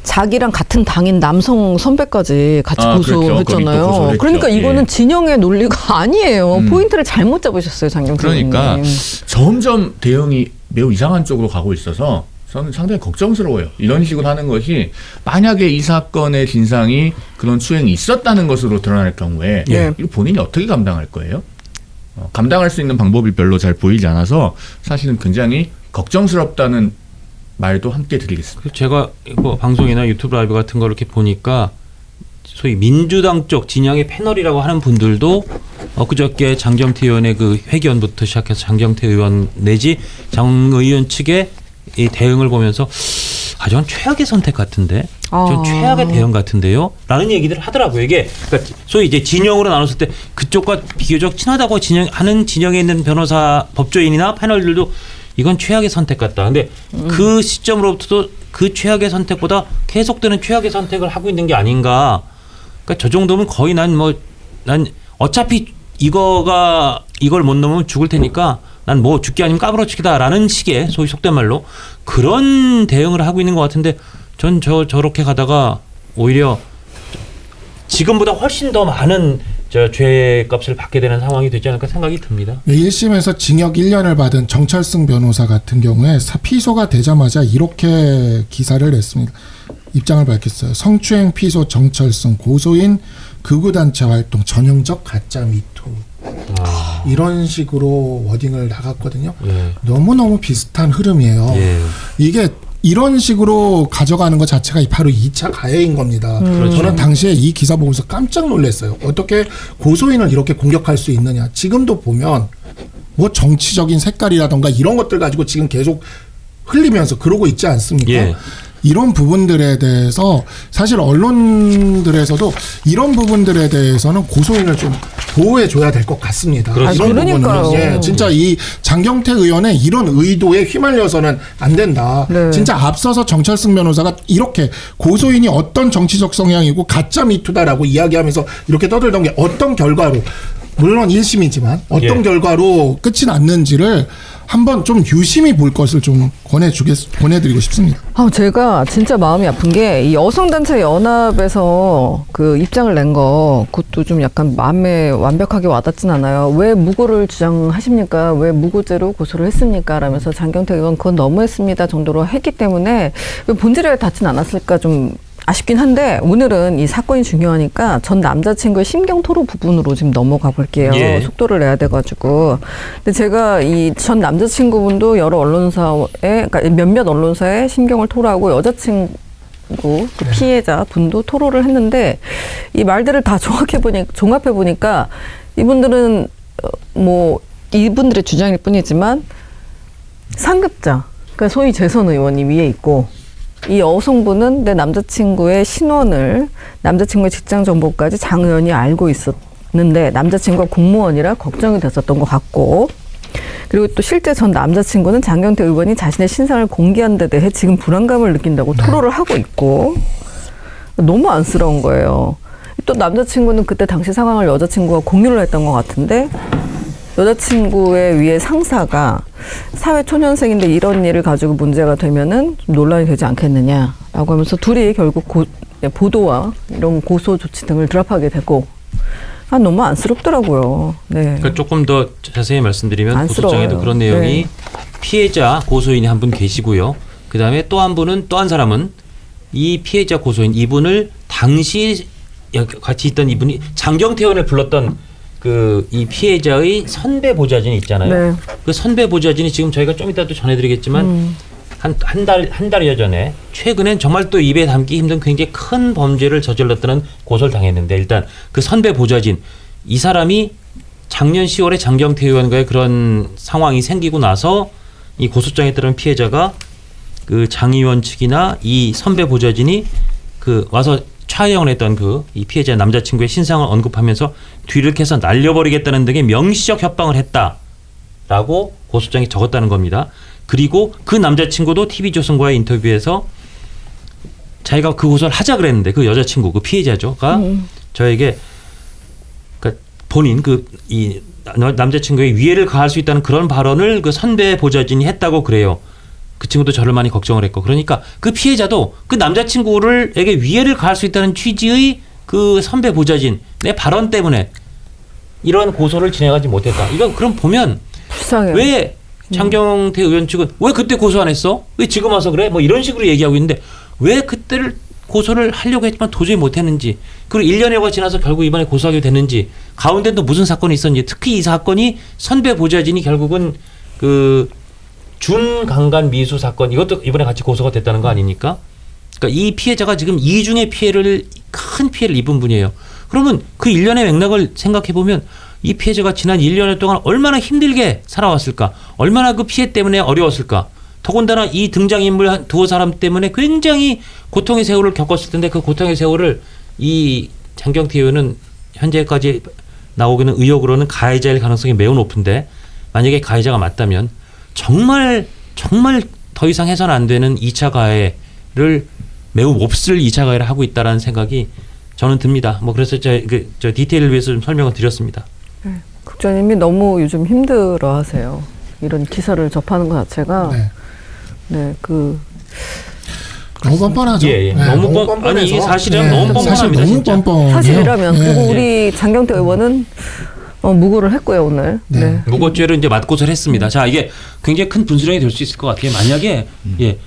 Speaker 3: 자기랑 같은 당인 남성 선배까지 같이 고소했잖아요.
Speaker 7: 그렇죠.
Speaker 3: 그러니까 이거는 진영의 논리가 아니에요. 포인트를 잘못 잡으셨어요, 장경태 의원님.
Speaker 7: 그러니까 점점 대응이 매우 이상한 쪽으로 가고 있어서 저는 상당히 걱정스러워요. 이런 식으로 하는 것이 만약에 이 사건의 진상이 그런 추행이 있었다는 것으로 드러날 경우에 이거 본인이 어떻게 감당할 거예요? 감당할 수 있는 방법이 별로 잘 보이지 않아서 사실은 굉장히 걱정스럽다는 말도 함께 드리겠습니다.
Speaker 2: 제가 뭐 방송이나 유튜브 라이브 같은 걸 이렇게 보니까 소위 민주당 쪽 진영의 패널이라고 하는 분들도 그저께 장경태 의원의 그 회견부터 시작해서 장경태 의원 내지 장 의원 측의 이 대응을 보면서 저건 최악의 선택 같은데, 전 최악의 대응 같은데요? 라는 얘기들을 하더라고요. 이게 그러니까 소위 이제 진영으로 나눴을 때 그쪽과 비교적 친하다고 하는 진영에 있는 변호사, 법조인이나 패널들도 이건 최악의 선택 같다. 근데 그 시점으로부터도 그 최악의 선택보다 계속되는 최악의 선택을 하고 있는 게 아닌가. 그러니까 저 정도면 거의 난 어차피 이걸 못 넘으면 죽을 테니까 난 뭐 죽기 아니면 까불어치기다라는 식의 소위 속된 말로 그런 대응을 하고 있는 것 같은데 전 저렇게 가다가 오히려 지금보다 훨씬 더 많은 죄값을 받게 되는 상황이 되지 않을까 생각이 듭니다.
Speaker 8: 1심에서 징역 1년을 받은 정철승 변호사 같은 경우에 피소가 되자마자 이렇게 기사를 냈습니다. 입장을 밝혔어요. 성추행 피소 정철승 고소인 극우단체 활동 전형적 가짜 미투. 이런 식으로 워딩을 나갔거든요. 너무너무 비슷한 흐름이에요. 이게 이런 식으로 가져가는 것 자체가 바로 2차 가해인 겁니다. 저는 당시에 이 기사 보면서 깜짝 놀랐어요. 어떻게 고소인을 이렇게 공격할 수 있느냐. 지금도 보면 뭐 정치적인 색깔이라던가 이런 것들 가지고 지금 계속 흘리면서 그러고 있지 않습니까? 이런 부분들에 대해서 사실 언론들에서도 이런 부분들에 대해서는 고소인을 좀 보호해 줘야 될 것 같습니다. 이런 부분은 진짜 이 장경태 의원의 이런 의도에 휘말려서는 안 된다. 진짜 앞서서 정철승 변호사가 이렇게 고소인이 어떤 정치적 성향이고 가짜 미투다라고 이야기하면서 이렇게 떠들던 게 어떤 결과로 물론 1심이지만 어떤 결과로 끝이 났는지를 한번 좀 유심히 볼 것을 좀 권해드리고 싶습니다.
Speaker 3: 제가 진짜 마음이 아픈 게 이 여성단체 연합에서 그 입장을 낸 거 그것도 좀 약간 마음에 완벽하게 와닿진 않아요. 왜 무고를 주장하십니까? 왜 무고죄로 고소를 했습니까? 라면서 장경태 의원 그건 너무했습니다 정도로 했기 때문에 왜 본질에 닿진 않았을까 좀 아쉽긴 한데 오늘은 이 사건이 중요하니까 전 남자친구의 심경 토로 부분으로 지금 넘어가 볼게요. 속도를 내야 돼가지고. 근데 제가 이 전 남자친구분도 여러 언론사에, 그러니까 몇몇 언론사에 심경을 토로하고 여자친구 그 피해자 분도 토로를 했는데 이 말들을 다 종합해 보니까 이분들은 뭐 이분들의 주장일 뿐이지만 상급자, 그러니까 소위 재선 의원이 위에 있고. 이 여성분은 내 남자친구의 신원을 남자친구의 직장 정보까지 장 의원이 알고 있었는데 남자친구가 공무원이라 걱정이 됐었던 것 같고 그리고 또 실제 전 남자친구는 장경태 의원이 자신의 신상을 공개한 데 대해 지금 불안감을 느낀다고 토로를 하고 있고 너무 안쓰러운 거예요. 또 남자친구는 그때 당시 상황을 여자친구가 공유를 했던 것 같은데 여자친구의 위에 상사가 사회 초년생인데 이런 일을 가지고 문제가 되면은 좀 논란이 되지 않겠느냐라고 하면서 둘이 결국 보도와 이런 고소 조치 등을 드랍하게 되고 너무 안쓰럽더라고요.
Speaker 2: 그러니까 조금 더 자세히 말씀드리면 안쓰러워요. 고소장에도 그런 내용이 피해자 고소인이 한 분 계시고요. 그 다음에 또 한 분은 또 한 사람은 이 피해자 고소인 이분을 당시 같이 있던 이분이 장경태 의원을 불렀던 이 피해자의 선배 보좌진이 있잖아요. 그 선배 보좌진이 지금 저희가 좀 이따 또 전해드리겠지만 한 달여 전에 최근엔 정말 또 입에 담기 힘든 굉장히 큰 범죄를 저질렀다는 고소를 당했는데 일단 그 선배 보좌진 이 사람이 작년 10월에 장경태 의원과의 그런 상황이 생기고 나서 이 고소장에 따른 피해자가 그 장 의원 측이나 이 선배 보좌진이 와서 차영을 했던 이 피해자 남자친구의 신상을 언급하면서 뒤를 캐서 날려버리겠다는 등의 명시적 협박을 했다라고 고소장에 적었다는 겁니다. 그리고 그 남자친구도 TV조선과의 인터뷰에서 자기가 그 고소를 하자 그랬는데 그 여자친구, 그 피해자가 저에게 그러니까 본인 이 남자친구의 위해를 가할 수 있다는 그런 발언을 그 선배 보좌진이 했다고 그래요. 그 친구도 저를 많이 걱정을 했고 그러니까 그 피해자도 그 남자친구에게 위해를 가할 수 있다는 취지의 그 선배 보좌진 내 발언 때문에 이런 고소를 진행하지 못했다. 이거 그럼 보면
Speaker 3: 불쌍해요.
Speaker 2: 왜 장경태 의원 측은 왜 그때 고소 안 했어? 왜 지금 와서 그래? 뭐 이런 식으로 얘기하고 있는데 왜 그때를 고소를 하려고 했지만 도저히 못했는지 그리고 1년여가 지나서 결국 이번에 고소하게 됐는지 가운데 또 무슨 사건이 있었는지 특히 이 사건이 선배 보좌진이 결국은 그 준강간 미수 사건 이것도 이번에 같이 고소가 됐다는 거 아닙니까? 그러니까 이 피해자가 지금 이중의 큰 피해를 입은 분이에요. 그러면 그 1년의 맥락을 생각해 보면 이 피해자가 지난 1년여 동안 얼마나 힘들게 살아왔을까? 얼마나 그 피해 때문에 어려웠을까? 더군다나 이 등장인물 한 두어 사람 때문에 굉장히 고통의 세월을 겪었을 텐데 그 고통의 세월을 이 장경태 의원은 현재까지 나오기는 의혹으로는 가해자일 가능성이 매우 높은데 만약에 가해자가 맞다면 정말 더 이상 해서는 안 되는 2차 가해를 매우 몹쓸 2차 가해를 하고 있다라는 생각이 저는 듭니다. 뭐 그래서 저 디테일을 위해서 좀 설명을 드렸습니다.
Speaker 3: 국장님이 너무 요즘 힘들어하세요. 이런 기사를 접하는 것 자체가
Speaker 8: 너무 뻔뻔하죠.
Speaker 2: 예.
Speaker 8: 네,
Speaker 2: 너무 뻔뻔해서. 아니 이게 사실은 너무 뻔뻔합니다.
Speaker 8: 사실 너무
Speaker 2: 진짜.
Speaker 8: 뻔뻔해요.
Speaker 3: 사실이라면 그리고 우리 장경태 의원은 무고를 했고요 오늘. 네.
Speaker 2: 무고죄를 이제 맞고서를 했습니다. 자 이게 굉장히 큰 분수령이 될 수 있을 것 같아요. 만약에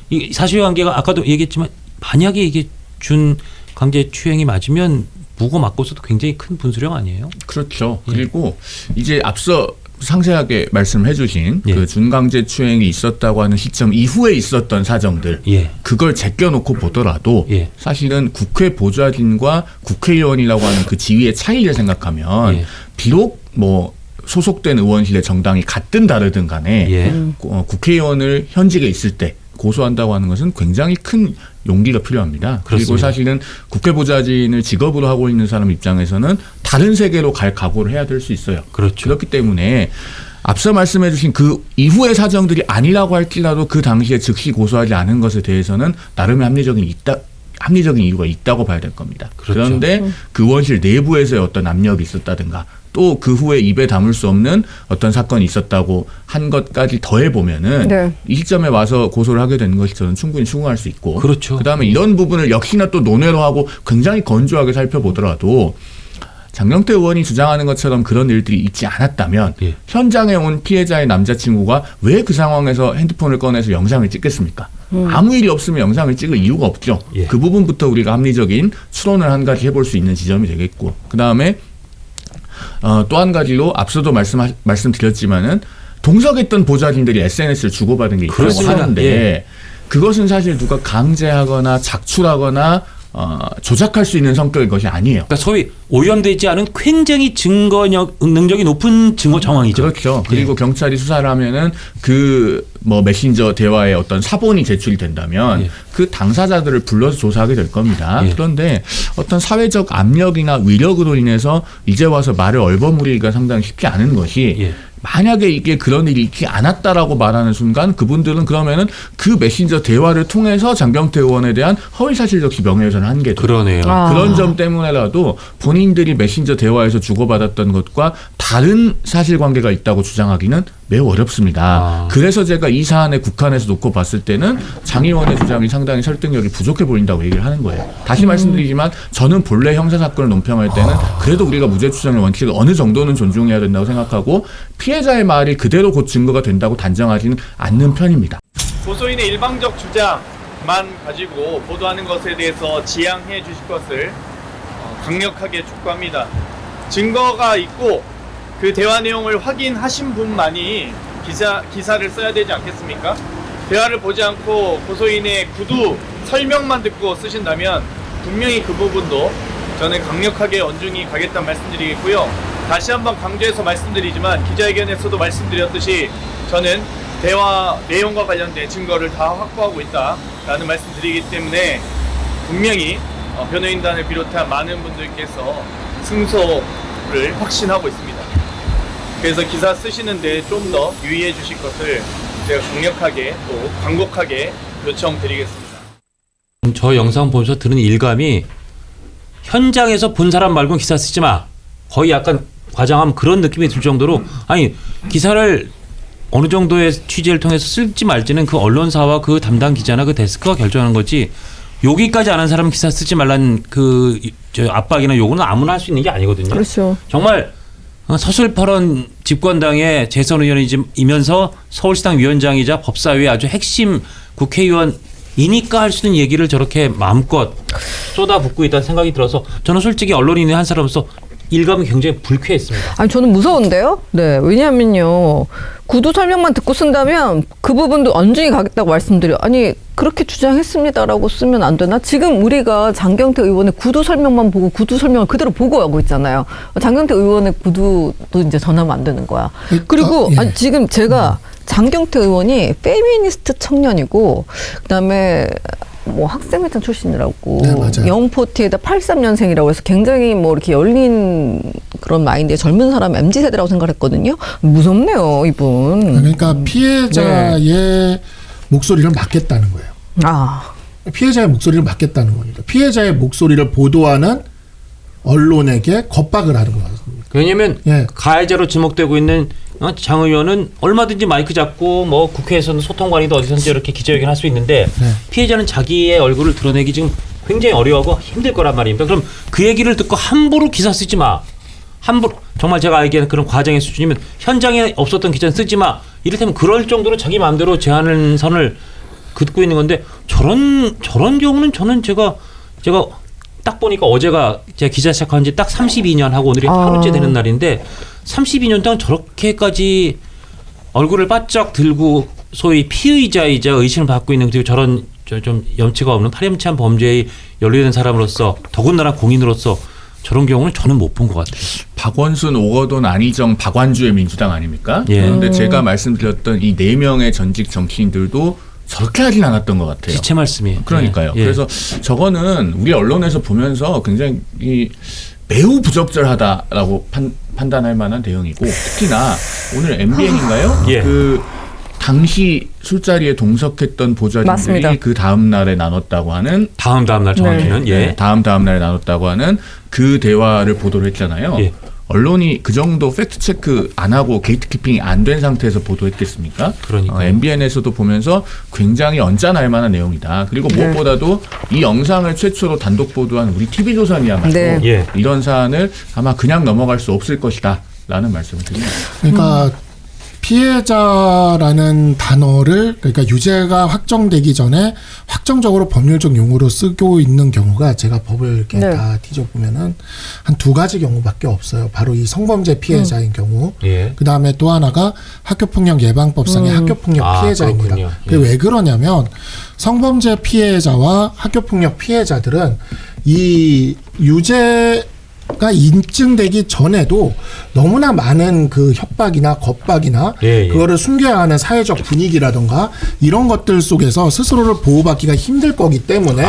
Speaker 2: 이 사실관계가 아까도 얘기했지만 만약에 이게 준 강제추행이 맞으면 무고 맞고서도 굉장히 큰 분수령 아니에요?
Speaker 7: 그렇죠. 그리고 이제 앞서 상세하게 말씀해 주신 그 준강제추행이 있었다고 하는 시점 이후에 있었던 사정들 그걸 제껴놓고 보더라도 사실은 국회 보좌진과 국회의원이라고 하는 그 지위의 차이를 생각하면 비록 뭐 소속된 의원실의 정당이 같든 다르든 간에 국회의원을 현직에 있을 때 고소한다고 하는 것은 굉장히 큰 용기가 필요합니다.
Speaker 2: 그렇습니다.
Speaker 7: 그리고 사실은 국회 보좌진을 직업으로 하고 있는 사람 입장에서는 다른 세계로 갈 각오를 해야 될 수 있어요.
Speaker 2: 그렇죠.
Speaker 7: 그렇기 때문에 앞서 말씀해 주신 그 이후의 사정들이 아니라고 할지라도 그 당시에 즉시 고소하지 않은 것에 대해서는 나름의 합리적인 이유가 있다고 봐야 될 겁니다.
Speaker 2: 그렇죠.
Speaker 7: 그런데 그 원실 내부에서의 어떤 압력이 있었다든가 또 그 후에 입에 담을 수 없는 어떤 사건이 있었다고 한 것까지 더해보면은 이 시점에 와서 고소를 하게 되는 것이 저는 충분히 충분할 수 있고
Speaker 2: 그렇죠.
Speaker 7: 그다음에 이런 부분을 역시나 또 논외로 하고 굉장히 건조하게 살펴보더라도 장경태 의원이 주장하는 것처럼 그런 일들이 있지 않았다면 현장에 온 피해자의 남자친구가 왜 그 상황에서 핸드폰을 꺼내서 영상을 찍겠습니까? 아무 일이 없으면 영상을 찍을 이유가 없죠. 그 부분부터 우리가 합리적인 추론을 한 가지 해볼 수 있는 지점이 되겠고 그다음에 또 한 가지로 앞서도 말씀드렸지만은 동석했던 보좌진들이 SNS를 주고받은 게 있다고 하는데 그것은 사실 누가 강제하거나 작출하거나 조작할 수 있는 성격의 것이 아니에요.
Speaker 2: 그러니까 소위 오염되지 않은 굉장히 증거 능력이 높은 증거 정황이죠.
Speaker 7: 그렇죠. 그리고 경찰이 수사를 하면은 그 뭐 메신저 대화에 어떤 사본이 제출이 된다면 그 당사자들을 불러서 조사하게 될 겁니다. 그런데 어떤 사회적 압력이나 위력으로 인해서 이제 와서 말을 얼버무리기가 상당히 쉽지 않은 것이 만약에 이게 그런 일이 있지 않았다라고 말하는 순간 그분들은 그러면은 그 메신저 대화를 통해서 장경태 의원에 대한 허위사실적시 명예훼손을 한 게 돼요.
Speaker 2: 그러네요.
Speaker 7: 그런 점 때문에라도 본인들이 메신저 대화에서 주고받았던 것과 다른 사실관계가 있다고 주장하기는 매우 어렵습니다. 그래서 제가 이 사안에 국한에서 놓고 봤을 때는 장 의원의 주장이 상당히 설득력이 부족해 보인다고 얘기를 하는 거예요. 다시 말씀드리지만 저는 본래 형사사건을 논평할 때는 그래도 우리가 무죄추정의 원칙을 어느 정도는 존중해야 된다고 생각하고 피해자의 말이 그대로 곧 증거가 된다고 단정하지는 않는 편입니다.
Speaker 6: 고소인의 일방적 주장만 가지고 보도하는 것에 대해서 지양해 주실 것을 강력하게 촉구합니다. 증거가 있고 그 대화 내용을 확인하신 분만이 기사를 써야 되지 않겠습니까? 대화를 보지 않고 고소인의 구두 설명만 듣고 쓰신다면 분명히 그 부분도 저는 강력하게 언중이 가겠다는 말씀드리겠고요. 다시 한번 강조해서 말씀드리지만 기자회견에서도 말씀드렸듯이 저는 대화 내용과 관련된 증거를 다 확보하고 있다라는 말씀드리기 때문에 분명히 변호인단을 비롯한 많은 분들께서 승소를 확신하고 있습니다. 그래서 기사 쓰시는데 좀 더 유의해 주실 것을 제가 강력하게 또 간곡하게 요청드리겠습니다.
Speaker 2: 저 영상 보면서 드는 일감이 현장에서 본 사람 말고 기사 쓰지 마. 거의 약간 과장하면 그런 느낌이 들 정도로 아니 기사를 어느 정도의 취재를 통해서 쓸지 말지는 그 언론사와 그 담당 기자나 그 데스크가 결정하는 거지. 여기까지 안 한 사람 기사 쓰지 말라는 그 압박이나 요구는 아무나 할 수 있는 게 아니거든요.
Speaker 3: 그렇죠.
Speaker 2: 정말 서슬퍼런 집권당의 재선 의원이면서 서울시당 위원장이자 법사위의 아주 핵심 국회의원이니까 할 수 있는 얘기를 저렇게 마음껏 쏟아붓고 있다는 생각이 들어서 저는 솔직히 언론인의 한 사람으로서 일감이 굉장히 불쾌했습니다.
Speaker 3: 아니 저는 무서운데요. 네, 왜냐하면요 구두 설명만 듣고 쓴다면 그 부분도 언중히 가겠다고 말씀드려. 아니 그렇게 주장했습니다라고 쓰면 안 되나? 지금 우리가 장경태 의원의 구두 설명만 보고 구두 설명을 그대로 보고하고 있잖아요. 장경태 의원의 구두도 이제 전하면 안 되는 거야. 그리고
Speaker 8: 예.
Speaker 3: 아니, 지금 제가 장경태 의원이 페미니스트 청년이고 그다음에 뭐 학생회장 출신이라고
Speaker 8: 네, 맞아요.
Speaker 3: 영포티에다 83년생이라고 해서 굉장히 뭐 이렇게 열린 그런 마인드의 젊은 사람 MZ세대라고 생각했거든요. 무섭네요, 이분.
Speaker 8: 그러니까 피해자의 목소리를 막겠다는 거예요.
Speaker 3: 아,
Speaker 8: 피해자의 목소리를 막겠다는 겁니다. 피해자의 목소리를 보도하는 언론에게 겁박을 하는 거예요.
Speaker 2: 왜냐하면
Speaker 8: 예.
Speaker 2: 가해자로 지목되고 있는 장 의원은 얼마든지 마이크 잡고 뭐 국회에서는 소통관이든 어디서든지 이렇게 기자회견 할 수 있는데
Speaker 8: 네.
Speaker 2: 피해자는 자기의 얼굴을 드러내기 지금 굉장히 어려워하고 힘들 거란 말입니다. 그럼 그 얘기를 듣고 함부로 기사 쓰지 마. 함부로 정말 제가 알기에는 그런 과정의 수준이면 현장에 없었던 기자는 쓰지 마. 이를테면 그럴 정도로 자기 마음대로 제안을 선을 긋고 있는 건데 저런 경우는 저는 제가 딱 보니까 어제가 제가 기자 시작한 지 딱 32년 하고 오늘이 하루째 되는 날인데 32년 동안 저렇게까지 얼굴을 바짝 들고 소위 피의자이자 의심을 받고 있는 그리고 저런 좀 염치가 없는 파렴치한 범죄에 연루된 사람으로서 더군다나 공인으로서 저런 경우는 저는 못 본 것 같아요.
Speaker 7: 박원순, 오거돈, 안희정, 박완주의 민주당 아닙니까?
Speaker 2: 예.
Speaker 7: 그런데 제가 말씀드렸던 이 4명의 전직 정치인들도 저렇게 하진 않았던 것 같아요.
Speaker 2: 제 말씀이에요.
Speaker 7: 그러니까요.
Speaker 2: 예.
Speaker 7: 그래서 저거는 우리 언론에서 보면서 굉장히 매우 부적절하다라고 판단할 만한 대응이고 특히나 오늘 MBN인가요?
Speaker 2: 예.
Speaker 7: 그 당시 술자리에 동석했던 보좌진들이
Speaker 3: 맞습니다.
Speaker 7: 그 다음 날에 나눴다고 하는
Speaker 2: 다음 날 정확히는 예.
Speaker 7: 다음 날에 나눴다고 하는 그 대화를 보도를 했잖아요.
Speaker 2: 예.
Speaker 7: 언론이 그 정도 팩트 체크 안 하고 게이트키핑이 안 된 상태에서 보도했겠습니까?
Speaker 2: 그러니까요.
Speaker 7: MBN에서도 보면서 굉장히 언짢을 만한 내용이다. 그리고 무엇보다도 이 영상을 최초로 단독 보도한 우리 TV조선이야말로
Speaker 3: 네.
Speaker 2: 예.
Speaker 7: 이런 사안을 아마 그냥 넘어갈 수 없을 것이다. 라는 말씀을 드립니다.
Speaker 8: 그러니까 피해자라는 단어를 그러니까 유죄가 확정되기 전에 확정적으로 법률적 용어로 쓰고 있는 경우가 제가 법을 이렇게
Speaker 3: 네.
Speaker 8: 다 뒤져보면은 한 2가지 경우밖에 없어요. 바로 이 성범죄 피해자인 경우.
Speaker 2: 예.
Speaker 8: 그 다음에 또 하나가 학교폭력 예방법상의 학교폭력
Speaker 2: 아,
Speaker 8: 피해자입니다.
Speaker 2: 그렇군요.
Speaker 8: 그게 왜 그러냐면 성범죄 피해자와 학교폭력 피해자들은 이 유죄가 인증되기 전에도 너무나 많은 그 협박이나 겁박이나
Speaker 2: 예.
Speaker 8: 그거를 숨겨야 하는 사회적 분위기라던가 이런 것들 속에서 스스로를 보호받기가 힘들 거기 때문에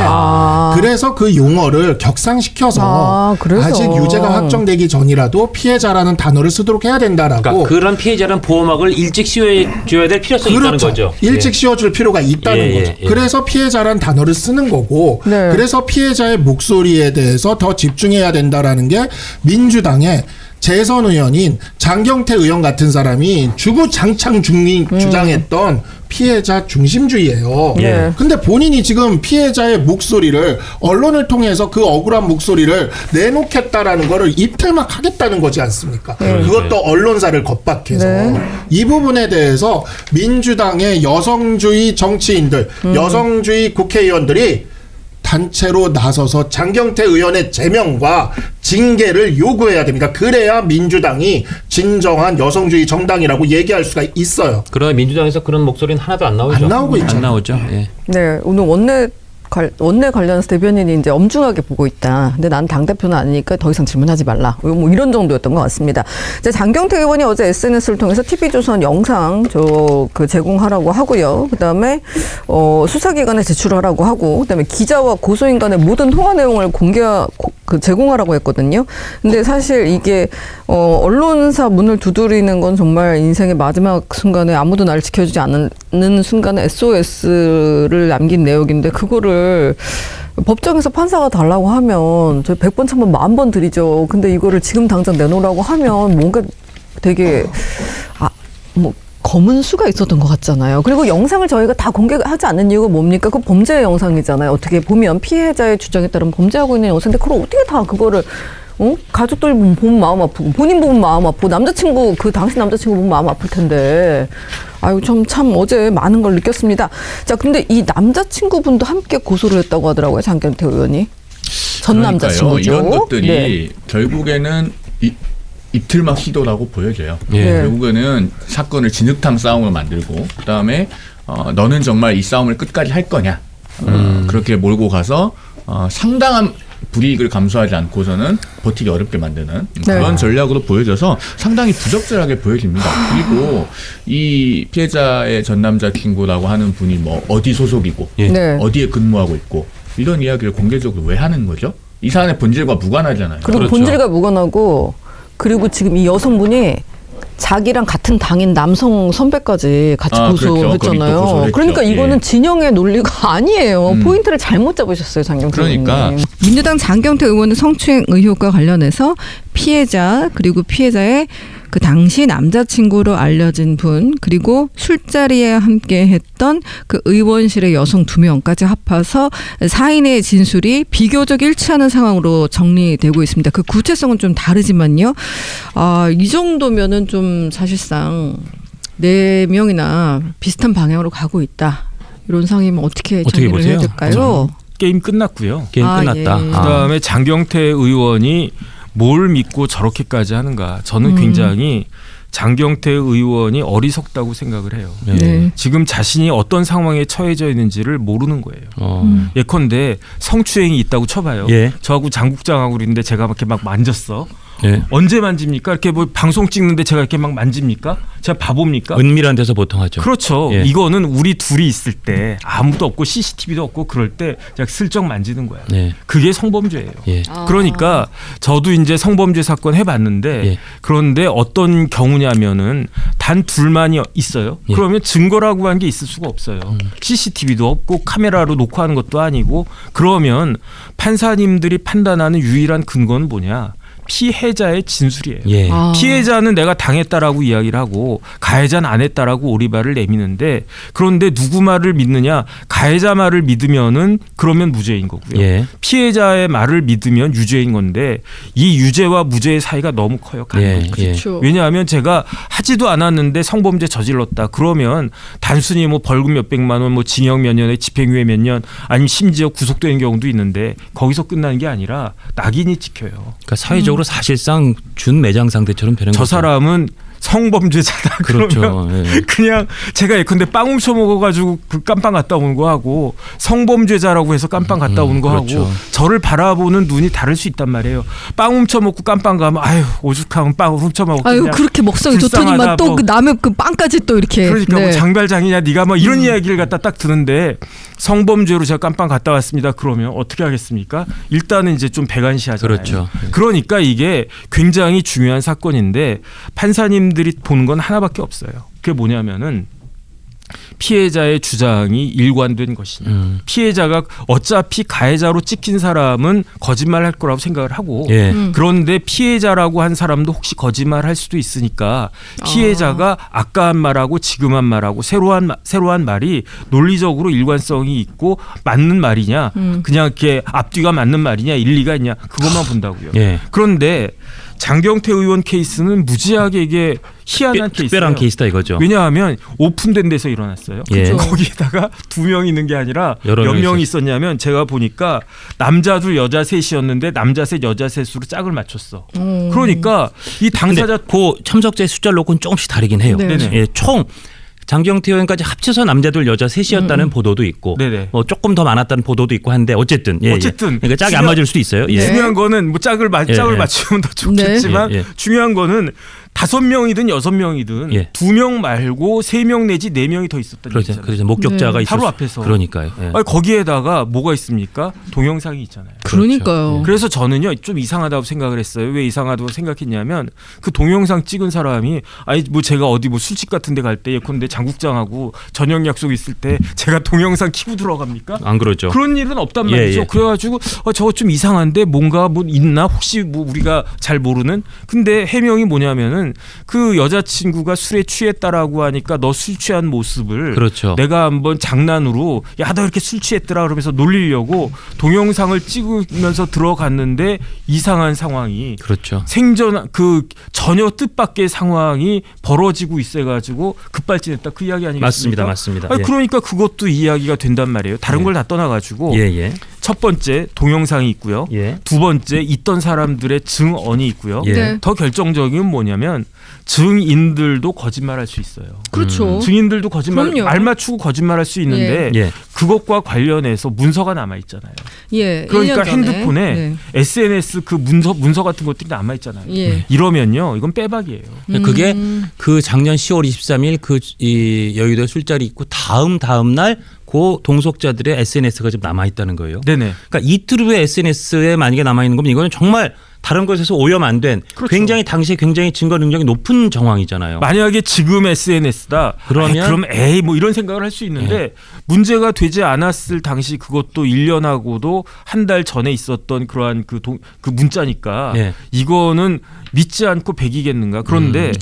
Speaker 8: 그래서 그 용어를 격상시켜서
Speaker 3: 그래서.
Speaker 8: 아직 유죄가 확정되기 전이라도 피해자라는 단어를 쓰도록 해야 된다라고
Speaker 2: 그러니까 그런 피해자는 보호막을 일찍 씌워줘야 될 필요성이 있다는 거죠.
Speaker 8: 일찍 씌워줄 필요가 있다는
Speaker 2: 예, 예,
Speaker 8: 거죠.
Speaker 2: 예.
Speaker 8: 그래서 피해자란 단어를 쓰는 거고
Speaker 3: 네.
Speaker 8: 그래서 피해자의 목소리에 대해서 더 집중해야 된다라는 게 민주당의 재선 의원인 장경태 의원 같은 사람이 주구장창 주장했던 피해자 중심주의예요.
Speaker 3: 예.
Speaker 8: 근데 본인이 지금 피해자의 목소리를 언론을 통해서 그 억울한 목소리를 내놓겠다라는 거를 입틀막 하겠다는 거지 않습니까? 그것도 언론사를 겁박해서
Speaker 3: 네.
Speaker 8: 이 부분에 대해서 민주당의 여성주의 정치인들, 여성주의 국회의원들이 단체로 나서서 장경태 의원의 제명과 징계를 요구해야 됩니다. 그래야 민주당이 진정한 여성주의 정당이라고 얘기할 수가 있어요.
Speaker 2: 그러나 민주당에서 그런 목소리는 하나도 안 나오죠.
Speaker 8: 안 나오고 있잖아요.
Speaker 2: 안 나오죠. 예.
Speaker 3: 네, 오늘 원내 관련해서 대변인이 이제 엄중하게 보고 있다. 근데 난 당대표는 아니니까 더 이상 질문하지 말라. 뭐 이런 정도였던 것 같습니다. 이제 장경태 의원이 어제 SNS를 통해서 TV조선 영상 제공하라고 하고요. 그 다음에, 수사기관에 제출하라고 하고, 그 다음에 기자와 고소인 간의 모든 통화 내용을 제공하라고 했거든요. 근데 사실 이게, 언론사 문을 두드리는 건 정말 인생의 마지막 순간에 아무도 나를 지켜주지 않는 순간에 SOS를 남긴 내용인데, 그거를 법정에서 판사가 달라고 하면 저희 100번, 1000번, 10,000번 드리죠. 근데 이거를 지금 당장 내놓으라고 하면 뭔가 되게 검은 수가 있었던 것 같잖아요. 그리고 영상을 저희가 다 공개하지 않는 이유가 뭡니까? 그 범죄 영상이잖아요. 어떻게 보면 피해자의 주장에 따른 범죄하고 있는 영상인데 그걸 어떻게 다 그거를 가족들 보면 마음 아프고 본인 보면 마음 아프고 남자친구 그 당시 남자친구 보면 마음 아플 텐데 아유 참 어제 많은 걸 느꼈습니다. 자 근데 이 남자친구분도 함께 고소를 했다고 하더라고요. 장경태 의원이 전 남자친구죠.
Speaker 7: 이런 것들이
Speaker 3: 네.
Speaker 7: 결국에는 입틀막 시도라고 보여져요.
Speaker 2: 예.
Speaker 7: 결국에는 사건을 진흙탕 싸움을 만들고 그다음에 너는 정말 이 싸움을 끝까지 할 거냐 그렇게 몰고 가서 상당한 불이익을 감수하지 않고서는 버티기 어렵게 만드는 그런 전략으로 보여져서 상당히 부적절하게 보여집니다. 그리고 이 피해자의 전 남자친구라고 하는 분이 뭐 어디 소속이고 어디에 근무하고 있고 이런 이야기를 공개적으로 왜 하는 거죠? 이 사안의 본질과 무관하잖아요.
Speaker 3: 그리고
Speaker 2: 그렇죠.
Speaker 3: 본질과 무관하고 그리고 지금 이 여성분이 자기랑 같은 당인 남성 선배까지 같이 고소했잖아요.
Speaker 7: 그렇죠.
Speaker 3: 그러니까 이거는 진영의 논리가 아니에요. 포인트를 잘못 잡으셨어요, 장경태 의원님.
Speaker 7: 그러니까
Speaker 3: 민주당 장경태 의원은 성추행 의혹과 관련해서 피해자 그리고 피해자의 그 당시 남자친구로 알려진 분 그리고 술자리에 함께했던 그 의원실의 여성 2명까지 합해서 4인의 진술이 비교적 일치하는 상황으로 정리되고 있습니다. 그 구체성은 좀 다르지만요. 이 정도면은 좀 사실상 4명이나 비슷한 방향으로 가고 있다. 이런 상황이면 어떻게 정리를
Speaker 2: 보세요?
Speaker 3: 해야 될까요?
Speaker 9: 게임 끝났고요.
Speaker 2: 게임 끝났다.
Speaker 3: 예.
Speaker 9: 그다음에 장경태 의원이 뭘 믿고 저렇게까지 하는가. 저는 굉장히 장경태 의원이 어리석다고 생각을 해요.
Speaker 3: 네.
Speaker 9: 지금 자신이 어떤 상황에 처해져 있는지를 모르는 거예요. 예컨대 성추행이 있다고 쳐봐요.
Speaker 2: 예.
Speaker 9: 저하고 장국장하고 그러는데 제가 이렇게 막 만졌어.
Speaker 2: 예.
Speaker 9: 언제 만집니까? 이렇게 뭐 방송 찍는데 제가 이렇게 막 만집니까? 제가 바보입니까?
Speaker 2: 은밀한 데서 보통 하죠.
Speaker 9: 그렇죠.
Speaker 2: 예.
Speaker 9: 이거는 우리 둘이 있을 때 아무도 없고 CCTV도 없고 그럴 때 그냥 슬쩍 만지는 거야.
Speaker 2: 예.
Speaker 9: 그게 성범죄예요.
Speaker 2: 예.
Speaker 9: 그러니까 저도 이제 성범죄 사건 해봤는데
Speaker 2: 예.
Speaker 9: 그런데 어떤 경우냐면은 단 둘만이 있어요.
Speaker 2: 예.
Speaker 9: 그러면 증거라고 하는 게 있을 수가 없어요. CCTV도 없고 카메라로 녹화하는 것도 아니고 그러면 판사님들이 판단하는 유일한 근거는 뭐냐? 피해자의 진술이에요.
Speaker 2: 예.
Speaker 9: 피해자는 내가 당했다라고 이야기를 하고 가해자는 안 했다라고 오리발을 내미는데 그런데 누구 말을 믿느냐? 가해자 말을 믿으면은 그러면 무죄인 거고요.
Speaker 2: 예.
Speaker 9: 피해자의 말을 믿으면 유죄인 건데 이 유죄와 무죄의 사이가 너무 커요.
Speaker 2: 예.
Speaker 3: 그렇죠.
Speaker 9: 왜냐하면 제가 하지도 않았는데 성범죄 저질렀다. 그러면 단순히 뭐 벌금 몇백만 원, 뭐 징역 몇 년에 집행유예 몇 년, 아니면 심지어 구속되는 경우도 있는데 거기서 끝나는 게 아니라 낙인이 찍혀요.
Speaker 2: 그러니까 사회적으로 사실상 준 매장 상대처럼 되는
Speaker 9: 저
Speaker 2: 거죠.
Speaker 9: 사람은 성범죄자다.
Speaker 2: 그렇죠.
Speaker 9: 그러면
Speaker 2: 예.
Speaker 9: 그냥 제가 예컨대 빵 훔쳐 먹어가지고 그 깜빵 갔다 오는 거 하고 성범죄자라고 해서 깜빵 갔다 오는 거
Speaker 2: 그렇죠.
Speaker 9: 하고 저를 바라보는 눈이 다를 수 있단 말이에요. 빵 훔쳐 먹고 깜빵 가면 아유 오죽하면 빵을 훔쳐 먹고
Speaker 3: 아유 그렇게 먹성이 좋더니만 또 그 남의 그 빵까지 또 이렇게
Speaker 9: 그러니까 뭐 장발장이냐 네가 뭐 이런 이야기를 갖다 딱 드는데 성범죄로 제가 깜빵 갔다 왔습니다. 그러면 어떻게 하겠습니까? 일단은 이제 좀 배관시하잖아요.
Speaker 2: 그렇죠.
Speaker 9: 그러니까 이게 굉장히 중요한 사건인데 판사님들이 보는 건 하나밖에 없어요. 그게 뭐냐면은 피해자의 주장이 일관된 것이냐. 피해자가 어차피 가해자로 찍힌 사람은 거짓말할 거라고 생각을 하고
Speaker 2: 예.
Speaker 9: 그런데 피해자라고 한 사람도 혹시 거짓말할 수도 있으니까 피해자가 아까 한 말하고 지금 한 말하고 새로 한 말이 논리적으로 일관성이 있고 맞는 말이냐 그냥 이렇게 앞뒤가 맞는 말이냐 일리가 있냐 그것만 본다고요.
Speaker 2: 예.
Speaker 9: 그런데 장경태 의원 케이스는 무지하게 이게 희한한 케이스예요.
Speaker 2: 특별한 케이스다 이거죠.
Speaker 9: 왜냐하면 오픈된 데서 일어났어요.
Speaker 2: 예.
Speaker 9: 거기에다가 2명이 있는 게 아니라
Speaker 2: 여러
Speaker 9: 몇
Speaker 2: 명이
Speaker 9: 명이 있었냐면 제가 보니까 남자 둘 여자 셋이었는데 남자 셋 여자 셋으로 짝을 맞췄어. 그러니까 이 당사자
Speaker 2: 그 참석자의 숫자를 놓고는 조금씩 다르긴 해요.
Speaker 3: 네.
Speaker 9: 네네.
Speaker 2: 예, 총 장경태 의원까지 합쳐서 남자들 여자 셋이었다는 보도도 있고
Speaker 9: 네네.
Speaker 2: 조금 더 많았다는 보도도 있고 한데 어쨌든 그러니까 짝이 안 맞을 수도 있어요. 예.
Speaker 9: 중요한 거는 뭐 짝을 맞추면 더 좋겠지만
Speaker 2: 네.
Speaker 9: 중요한 거는 5명이든 6명이든
Speaker 2: 예.
Speaker 9: 2명 말고 3명 내지 4명이 더 있었다는
Speaker 2: 그렇죠.
Speaker 9: 얘기잖아요.
Speaker 2: 그래서 목격자가 있었
Speaker 9: 바로 앞에서.
Speaker 2: 그러니까요. 예.
Speaker 9: 아니, 거기에다가 뭐가 있습니까? 동영상이 있잖아요.
Speaker 3: 그러니까요.
Speaker 9: 그래서 저는요 좀 이상하다고 생각을 했어요. 왜 이상하다고 생각했냐면 그 동영상 찍은 사람이 아니 뭐 제가 어디 뭐 술집 같은 데 갈 때 예컨대 장국장하고 저녁 약속 있을 때 제가 동영상 켜고 들어갑니까?
Speaker 2: 안 그러죠.
Speaker 9: 그런 일은 없단 말이죠.
Speaker 2: 예.
Speaker 9: 그래가지고 저거 좀 이상한데 뭔가 뭐 있나 혹시 뭐 우리가 잘 모르는 근데 해명이 뭐냐면은 뭐냐면은 그 여자친구가 술에 취했다라고 하니까 너 술 취한 모습을
Speaker 2: 그렇죠.
Speaker 9: 내가 한번 장난으로 야 너 이렇게 술 취했더라 그러면서 놀리려고 동영상을 찍으면서 들어갔는데 이상한 상황이
Speaker 2: 그렇죠.
Speaker 9: 생전 그 전혀 뜻밖의 상황이 벌어지고 있어가지고 급발진했다 그 이야기 아니겠습니까?
Speaker 2: 맞습니다.
Speaker 9: 아니,
Speaker 2: 예.
Speaker 9: 그러니까 그것도 이야기가 된단 말이에요. 다른
Speaker 2: 예.
Speaker 9: 걸 다 떠나가지고
Speaker 2: 예.
Speaker 9: 첫 번째 동영상이 있고요.
Speaker 2: 예.
Speaker 9: 두 번째 있던 사람들의 증언이 있고요.
Speaker 2: 예.
Speaker 3: 네.
Speaker 9: 더 결정적인 건 뭐냐면 증인들도 거짓말할 수 있어요.
Speaker 3: 그렇죠.
Speaker 9: 증인들도 거짓말
Speaker 3: 그럼요.
Speaker 9: 말 맞추고 거짓말할 수 있는데
Speaker 2: 예.
Speaker 9: 그것과 관련해서 문서가 남아 있잖아요.
Speaker 3: 예.
Speaker 9: 그러니까
Speaker 3: 1년 전에.
Speaker 9: 핸드폰에
Speaker 3: 네.
Speaker 9: SNS 그 문서 같은 것들이 남아 있잖아요.
Speaker 3: 예.
Speaker 9: 이러면요, 이건 빼박이에요.
Speaker 2: 그게 그 작년 10월 23일 이 여의도 술자리 있고 다음 날 그 동석자들의 SNS가 지금 남아 있다는 거예요.
Speaker 9: 네네.
Speaker 2: 그러니까 이틀 후에 SNS에 만약에 남아 있는 거면 이거는 정말 다른 것에서 오염 안 된
Speaker 9: 그렇죠.
Speaker 2: 굉장히 당시에 굉장히 증거 능력이 높은 정황이잖아요.
Speaker 9: 만약에 지금 SNS다. 그럼 에이 뭐 이런 생각을 할 수 있는데 문제가 되지 않았을 당시 그것도 1년하고도 한 달 전에 있었던 그러한 그 문자니까
Speaker 2: 예.
Speaker 9: 이거는 믿지 않고 백이겠는가. 그런데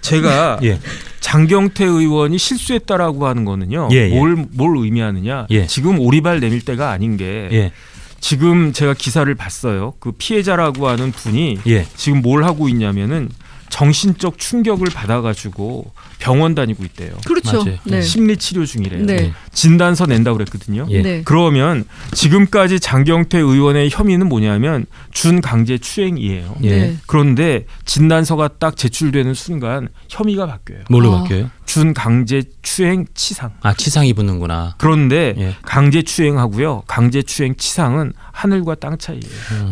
Speaker 9: 제가
Speaker 2: 예.
Speaker 9: 장경태 의원이 실수했다라고 하는 거는요.
Speaker 2: 예.
Speaker 9: 뭘 의미하느냐.
Speaker 2: 예.
Speaker 9: 지금 오리발 내밀 때가 아닌 게
Speaker 2: 예.
Speaker 9: 지금 제가 기사를 봤어요. 그 피해자라고 하는 분이
Speaker 2: 예.
Speaker 9: 지금 뭘 하고 있냐면은 정신적 충격을 받아가지고 병원 다니고 있대요.
Speaker 3: 그렇죠.
Speaker 2: 맞아요.
Speaker 3: 네.
Speaker 9: 심리 치료 중이래요.
Speaker 3: 네.
Speaker 9: 진단서 낸다고 그랬거든요.
Speaker 2: 예.
Speaker 3: 네.
Speaker 9: 그러면 지금까지 장경태 의원의 혐의는 뭐냐면 준강제 추행이에요.
Speaker 2: 예.
Speaker 3: 네.
Speaker 9: 그런데 진단서가 딱 제출되는 순간 혐의가 바뀌어요.
Speaker 2: 뭘로
Speaker 3: 아.
Speaker 2: 바뀌어요?
Speaker 9: 준강제 추행 치상.
Speaker 2: 아, 치상이 붙는구나.
Speaker 9: 그런데
Speaker 2: 예.
Speaker 9: 강제 추행하고요. 강제 추행 치상은 하늘과 땅 차이예요.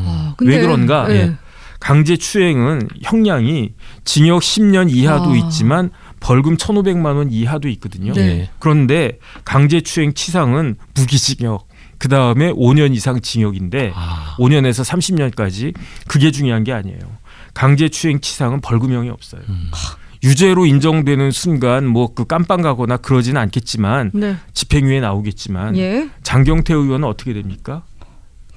Speaker 3: 아,
Speaker 9: 왜 그런가?
Speaker 3: 예.
Speaker 9: 예. 강제 추행은 형량이 징역 10년 이하도
Speaker 3: 아.
Speaker 9: 있지만 벌금 1,500만 원 이하도 있거든요.
Speaker 3: 네.
Speaker 9: 그런데 강제 추행 치상은 무기징역, 그 다음에 5년 이상 징역인데 5년에서 30년까지 그게 중요한 게 아니에요. 강제 추행 치상은 벌금형이 없어요. 유죄로 인정되는 순간 뭐 그 깜빵 가거나 그러지는 않겠지만
Speaker 3: 네.
Speaker 9: 집행유예 나오겠지만
Speaker 3: 예.
Speaker 9: 장경태 의원은 어떻게 됩니까?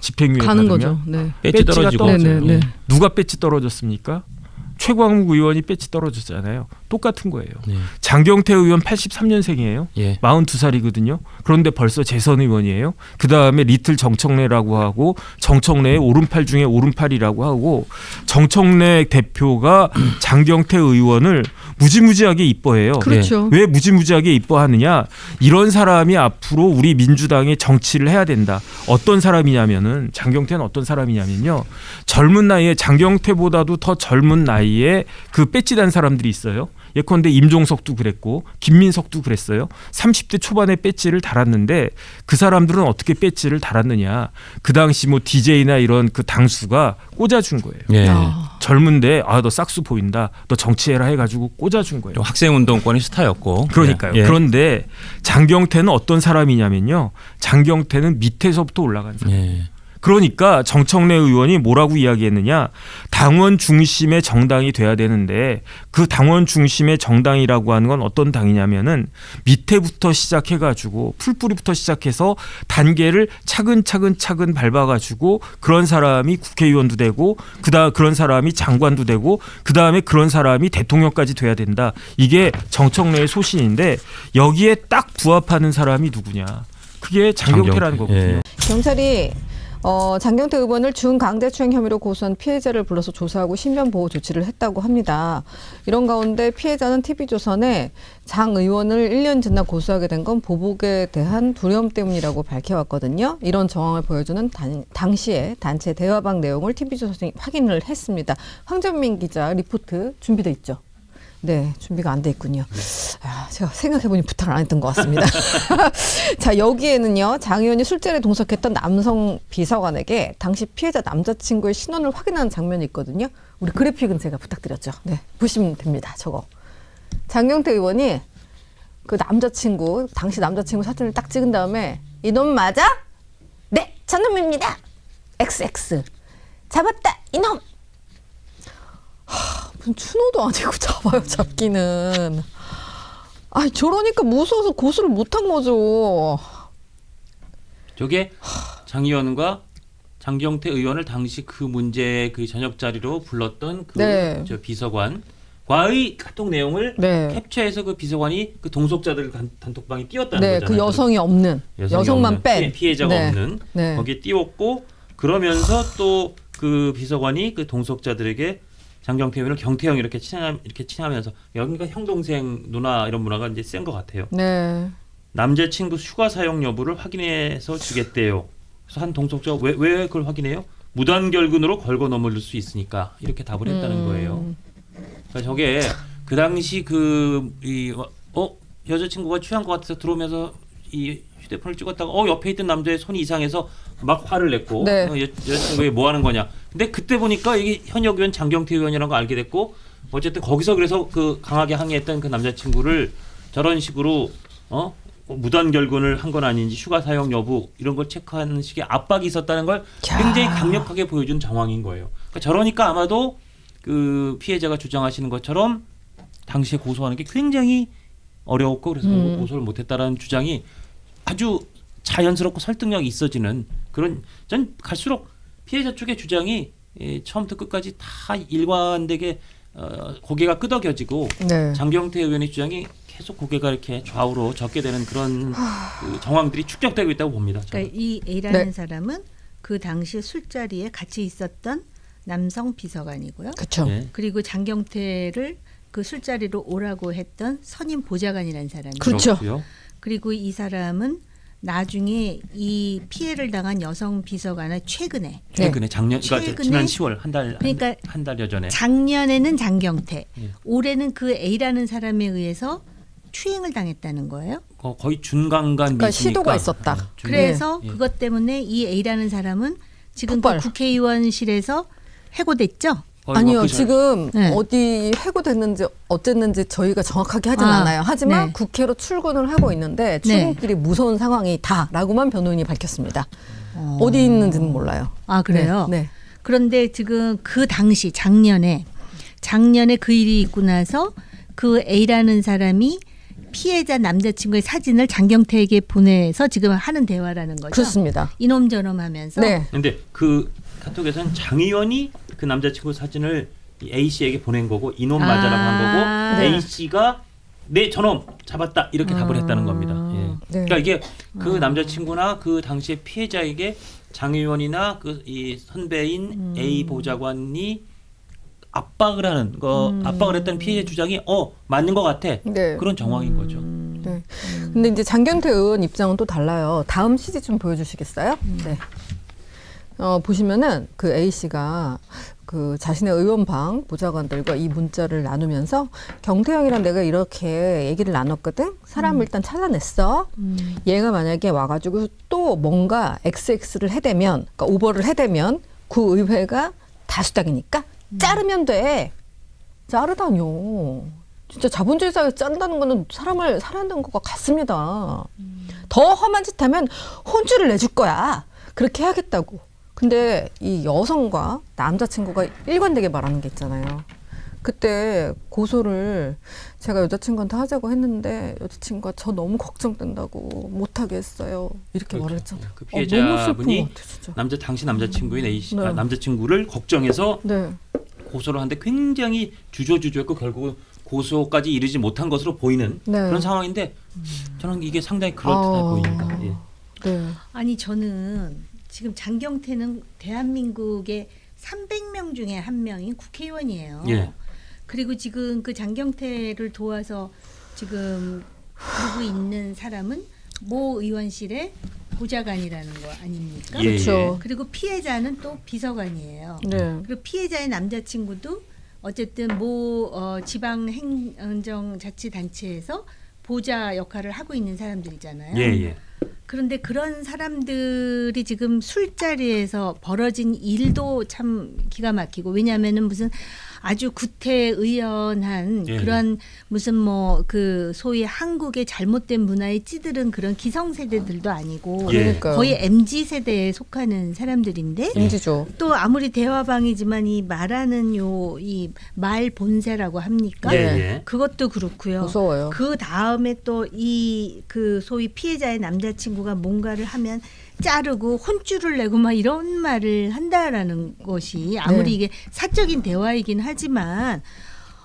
Speaker 9: 집행유예
Speaker 3: 가는
Speaker 9: 받으면
Speaker 3: 거죠. 네.
Speaker 2: 배지 떨어지고.
Speaker 3: 네, 네, 네.
Speaker 9: 누가 배지 떨어졌습니까? 최광욱 의원이 배지 떨어졌잖아요. 똑같은 거예요.
Speaker 2: 네.
Speaker 9: 장경태 의원 83년생이에요.
Speaker 2: 예.
Speaker 9: 42살이거든요. 그런데 벌써 재선 의원이에요. 그다음에 리틀 정청래라고 하고 정청래의 오른팔 중에 오른팔이라고 하고 정청래 대표가 장경태 의원을 무지무지하게 이뻐해요.
Speaker 3: 그렇죠.
Speaker 9: 왜 무지무지하게 이뻐하느냐? 이런 사람이 앞으로 우리 민주당의 정치를 해야 된다. 어떤 사람이냐면은 장경태는 어떤 사람이냐면요. 젊은 나이에 장경태보다도 더 젊은 나이에 그 배지단 사람들이 있어요. 예컨대 임종석도 그랬고 김민석도 그랬어요. 30대 초반에 배지를 달았는데 그 사람들은 어떻게 배지를 달았느냐. 그 당시 뭐 DJ나 이런 그 당수가 꽂아준 거예요.
Speaker 2: 예.
Speaker 9: 젊은데 너 싹수 보인다. 너 정치해라 해가지고 꽂아준 거예요.
Speaker 2: 학생운동권의 스타였고.
Speaker 9: 그러니까요.
Speaker 2: 예.
Speaker 9: 그런데 장경태는 어떤 사람이냐면요. 장경태는 밑에서부터 올라간 사람.
Speaker 2: 예.
Speaker 9: 그러니까 정청래 의원이 뭐라고 이야기했느냐. 당원 중심의 정당이 돼야 되는데 그 당원 중심의 정당이라고 하는 건 어떤 당이냐면은 밑에부터 시작해가지고 풀뿌리부터 시작해서 단계를 차근차근 밟아가지고 그런 사람이 국회의원도 되고 그런 사람이 장관도 되고 그다음에 그런 사람이 대통령까지 돼야 된다. 이게 정청래의 소신인데 여기에 딱 부합하는 사람이 누구냐. 그게 장경태라는 거거든요.
Speaker 2: 예.
Speaker 3: 경찰이 장경태 의원을 준강제추행 혐의로 고소한 피해자를 불러서 조사하고 신변보호 조치를 했다고 합니다. 이런 가운데 피해자는 TV조선에 장 의원을 1년 지나 고소하게 된 건 보복에 대한 두려움 때문이라고 밝혀왔거든요. 이런 정황을 보여주는 당시의 단체 대화방 내용을 TV조선이 확인을 했습니다. 황정민 기자 리포트 준비돼 있죠? 네, 준비가 안 돼 있군요. 제가 생각해보니 부탁을 안 했던 것 같습니다. 자, 여기에는요, 장 의원이 술자리에 동석했던 남성 비서관에게 당시 피해자 남자친구의 신원을 확인하는 장면이 있거든요. 우리 그래픽은 제가 부탁드렸죠. 네, 보시면 됩니다. 저거. 장경태 의원이 그 남자친구, 당시 남자친구 사진을 딱 찍은 다음에 이놈 맞아? 네, 저놈입니다. XX. 잡았다, 이놈! 무슨 추노도 아니고 잡아요, 잡기는. 저러니까 무서워서 고소를 못한 거죠.
Speaker 2: 저게 장 의원과 장경태 의원을 당시 그 문제 그 저녁 자리로 불렀던 그
Speaker 3: 네.
Speaker 2: 저 비서관 과의 카톡 내용을
Speaker 3: 네.
Speaker 2: 캡처해서 그 비서관이 그 동석자들 단톡방에 띄웠다는
Speaker 3: 네,
Speaker 2: 거잖아요.
Speaker 3: 그 여성이 없는, 여성만 뺀
Speaker 2: 피해자가
Speaker 3: 네.
Speaker 2: 없는
Speaker 3: 네.
Speaker 2: 거기에 띄웠고 그러면서 또 그 비서관이 그 동석자들에게 장경태 의원을 경태형 이렇게 칭하면서 여기가 형 동생 누나 이런 문화가 이제 센 것 같아요.
Speaker 3: 네.
Speaker 2: 남자친구 휴가 사용 여부를 확인해서 주겠대요. 그래서 한 동석자가 왜 그걸 확인해요? 무단결근으로 걸고 넘어질 수 있으니까 이렇게 답을 했다는 거예요. 그러니까 저게 그 당시 여자친구가 취한 것 같아서 들어오면서 이 휴대폰을 찍었다가 옆에 있던 남자의 손이 이상해서 막 화를 냈고
Speaker 3: 네.
Speaker 2: 여자친구가 뭐 하는 거냐. 근데 그때 보니까 이게 현역 의원 장경태 의원이라는 거 알게 됐고 어쨌든 거기서 그래서 그 강하게 항의했던 그 남자친구를 저런 식으로 무단결근을 한 건 아닌지 휴가 사용 여부 이런 걸 체크하는 식의 압박이 있었다는 걸 굉장히 강력하게 보여준 정황인 거예요. 그러니까 저러니까 아마도 그 피해자가 주장하시는 것처럼 당시에 고소하는 게 굉장히 어려웠고 그래서 고소를 못했다라는 주장이 아주 자연스럽고 설득력이 있어지는 그런 전 갈수록 피해자 쪽의 주장이 처음부터 끝까지 다 일관되게 고개가 끄덕여지고
Speaker 3: 네.
Speaker 2: 장경태 의원의 주장이 계속 고개가 이렇게 좌우로 젖게 되는 그런 그 정황들이 축적되고 있다고 봅니다. 저는.
Speaker 10: 그러니까 이 A라는
Speaker 3: 네.
Speaker 10: 사람은 그 당시 술자리에 같이 있었던 남성 비서관이고요.
Speaker 3: 그렇죠.
Speaker 2: 네.
Speaker 10: 그리고 장경태를 그 술자리로 오라고 했던 선임 보좌관이라는 사람이에요.
Speaker 3: 그렇죠.
Speaker 2: 그렇고요.
Speaker 10: 그리고 이 사람은 나중에 이 피해를 당한 여성 비서관을 최근에
Speaker 2: 최근에 작년 그러니까
Speaker 10: 최근에
Speaker 2: 지난 10월
Speaker 10: 그러니까
Speaker 2: 한 달여 전에
Speaker 10: 작년에는 장경태,
Speaker 2: 예.
Speaker 10: 올해는 그 A라는 사람에 의해서 추행을 당했다는 거예요.
Speaker 2: 거의 준강간
Speaker 3: 그러니까
Speaker 2: 미수니까.
Speaker 3: 시도가 있었다.
Speaker 10: 그래서
Speaker 2: 예.
Speaker 10: 그것 때문에 이 A라는 사람은 지금
Speaker 3: 폭발.
Speaker 10: 그 국회의원실에서 해고됐죠.
Speaker 3: 아니요, 지금
Speaker 10: 네.
Speaker 3: 어디 해고됐는지 어쨌는지 저희가 정확하게 하진 않아요. 하지만
Speaker 10: 네.
Speaker 3: 국회로 출근을 하고 있는데 출근길이 무서운 상황이다라고만 변호인이 밝혔습니다. 어디 있는지는 몰라요.
Speaker 10: 아 그래요?
Speaker 3: 네.
Speaker 10: 그런데 지금 그 당시 작년에 그 일이 있고 나서 그 A라는 사람이 피해자 남자친구의 사진을 장경태에게 보내서 지금 하는 대화라는 거죠.
Speaker 3: 그렇습니다.
Speaker 10: 이놈저놈 하면서.
Speaker 3: 네.
Speaker 2: 근데 그 카톡에서는 장 의원이 그 남자친구 사진을 A 씨에게 보낸 거고 이놈 맞아라고 한 거고
Speaker 3: 네.
Speaker 2: A 씨가 내 저놈 잡았다 이렇게 답을 했다는 겁니다. 예.
Speaker 3: 네.
Speaker 2: 그러니까 이게 그 남자친구나 그 당시의 피해자에게 장 의원이나 그 이 선배인 A 보좌관이 압박을 하는 거 압박을 했다는 피해자 주장이 맞는 것 같아.
Speaker 3: 네.
Speaker 2: 그런 정황인 거죠.
Speaker 3: 네. 근데 이제 장경태 의원 입장은 또 달라요. 다음 CG 좀 보여주시겠어요? 네. 보시면은 그 A 씨가 그 자신의 의원방 보좌관들과 이 문자를 나누면서 경태형이랑 내가 이렇게 얘기를 나눴거든. 사람을 일단 찾아냈어. 얘가 만약에 와가지고 또 뭔가 XX를 해대면, 그러니까 오버를 해대면 구의회가 다수당이니까 자르면 돼. 자르다뇨. 진짜 자본주의 사회에 자른다는 거는 사람을 살해한다는 것과 같습니다. 더 험한 짓 하면 혼쭐을 내줄 거야. 그렇게 해야겠다고. 근데 이 여성과 남자친구가 일관되게 말하는 게 있잖아요. 그때 고소를 제가 여자친구한테 하자고 했는데 여자친구가 저 너무 걱정된다고 못하게 했어요. 이렇게 말을 했잖아요.
Speaker 2: 그
Speaker 3: 너무 슬픈
Speaker 2: 피해자분이
Speaker 3: 것 같아, 진짜.
Speaker 2: 당시 남자친구인 A 씨,
Speaker 3: 네.
Speaker 2: 남자친구를 걱정해서
Speaker 3: 네.
Speaker 2: 고소를 하는데 굉장히 주저주저했고 결국은 고소까지 이르지 못한 것으로 보이는
Speaker 3: 네.
Speaker 2: 그런 상황인데 저는 이게 상당히 그럴듯해 보입니다. 예.
Speaker 3: 네.
Speaker 10: 아니 저는 지금 장경태는 대한민국의 300명 중에 한 명인 국회의원이에요.
Speaker 2: 예.
Speaker 10: 그리고 지금 그 장경태를 도와서 지금 하고 있는 사람은 모 의원실의 보좌관이라는 거 아닙니까?
Speaker 2: 예,
Speaker 3: 그렇죠.
Speaker 10: 그리고 피해자는 또 비서관이에요.
Speaker 3: 네.
Speaker 10: 그리고 피해자의 남자친구도 어쨌든 모 지방행정자치단체에서 보좌 역할을 하고 있는 사람들이잖아요.
Speaker 2: 예, 예.
Speaker 10: 그런데 그런 사람들이 지금 술자리에서 벌어진 일도 참 기가 막히고 왜냐하면은 무슨 아주 구태의연한
Speaker 2: 예.
Speaker 10: 그런 무슨 뭐 그 소위 한국의 잘못된 문화에 찌들은 그런 기성세대들도 아니고
Speaker 2: 예.
Speaker 3: 그러니까요.
Speaker 10: 거의 MZ세대에 속하는 사람들인데
Speaker 3: 인지죠.
Speaker 10: 또 아무리 대화방이지만 이 말하는 요 이 말 본세라고 합니까?
Speaker 2: 예, 예.
Speaker 10: 그것도 그렇고요.
Speaker 3: 무서워요.
Speaker 10: 그 다음에 또 이 그 소위 피해자의 남자친구가 뭔가를 하면 자르고 혼쭐을 내고 막 이런 말을 한다라는 것이 아무리
Speaker 3: 네.
Speaker 10: 이게 사적인 대화이긴 하지만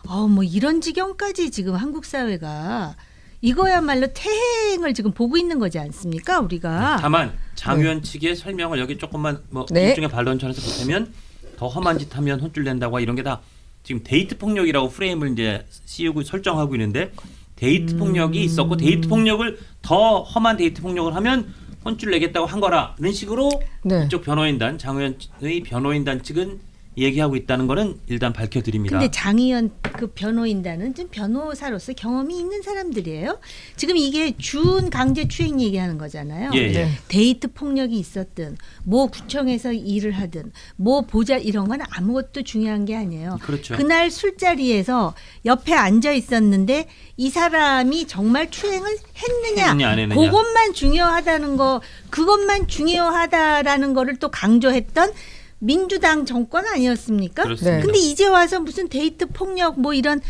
Speaker 10: 뭐 이런 지경까지 지금 한국 사회가 이거야말로 태행을 지금 보고 있는 거지 않습니까? 우리가.
Speaker 2: 다만 장 의원 측의 설명을 여기 조금만 뭐
Speaker 3: 네.
Speaker 2: 일종의 반론처럼서 보태면 더 험한 짓 하면 혼쭐 낸다고 이런 게 다 지금 데이트 폭력이라고 프레임을 이제 씌우고 설정하고 있는데 데이트 폭력이 있었고 데이트 폭력을 더 험한 데이트 폭력을 하면 혼쭐 내겠다고 한 거라는 식으로
Speaker 3: 네.
Speaker 2: 이쪽 변호인단 장 의원의 변호인단 측은 얘기하고 있다는 거는 일단 밝혀드립니다.
Speaker 10: 근데 장 의원 그 변호인단은 좀 변호사로서 경험이 있는 사람들이에요. 지금 이게 준 강제 추행 얘기하는 거잖아요.
Speaker 2: 예, 예.
Speaker 3: 네.
Speaker 10: 데이트 폭력이 있었든 뭐 구청에서 일을 하든 뭐 보자 이런 건 아무것도 중요한 게 아니에요.
Speaker 2: 그렇죠.
Speaker 10: 그날 술자리에서 옆에 앉아 있었는데 이 사람이 정말 추행을 했느냐,
Speaker 2: 안 했느냐.
Speaker 10: 그것만 중요하다는 거, 그것만 중요하다라는 거를 또 강조했던 민주당 정권 아니었습니까?
Speaker 2: 그렇습니다.
Speaker 10: 근데 이제 와서 무슨 데이트 폭력 뭐 이런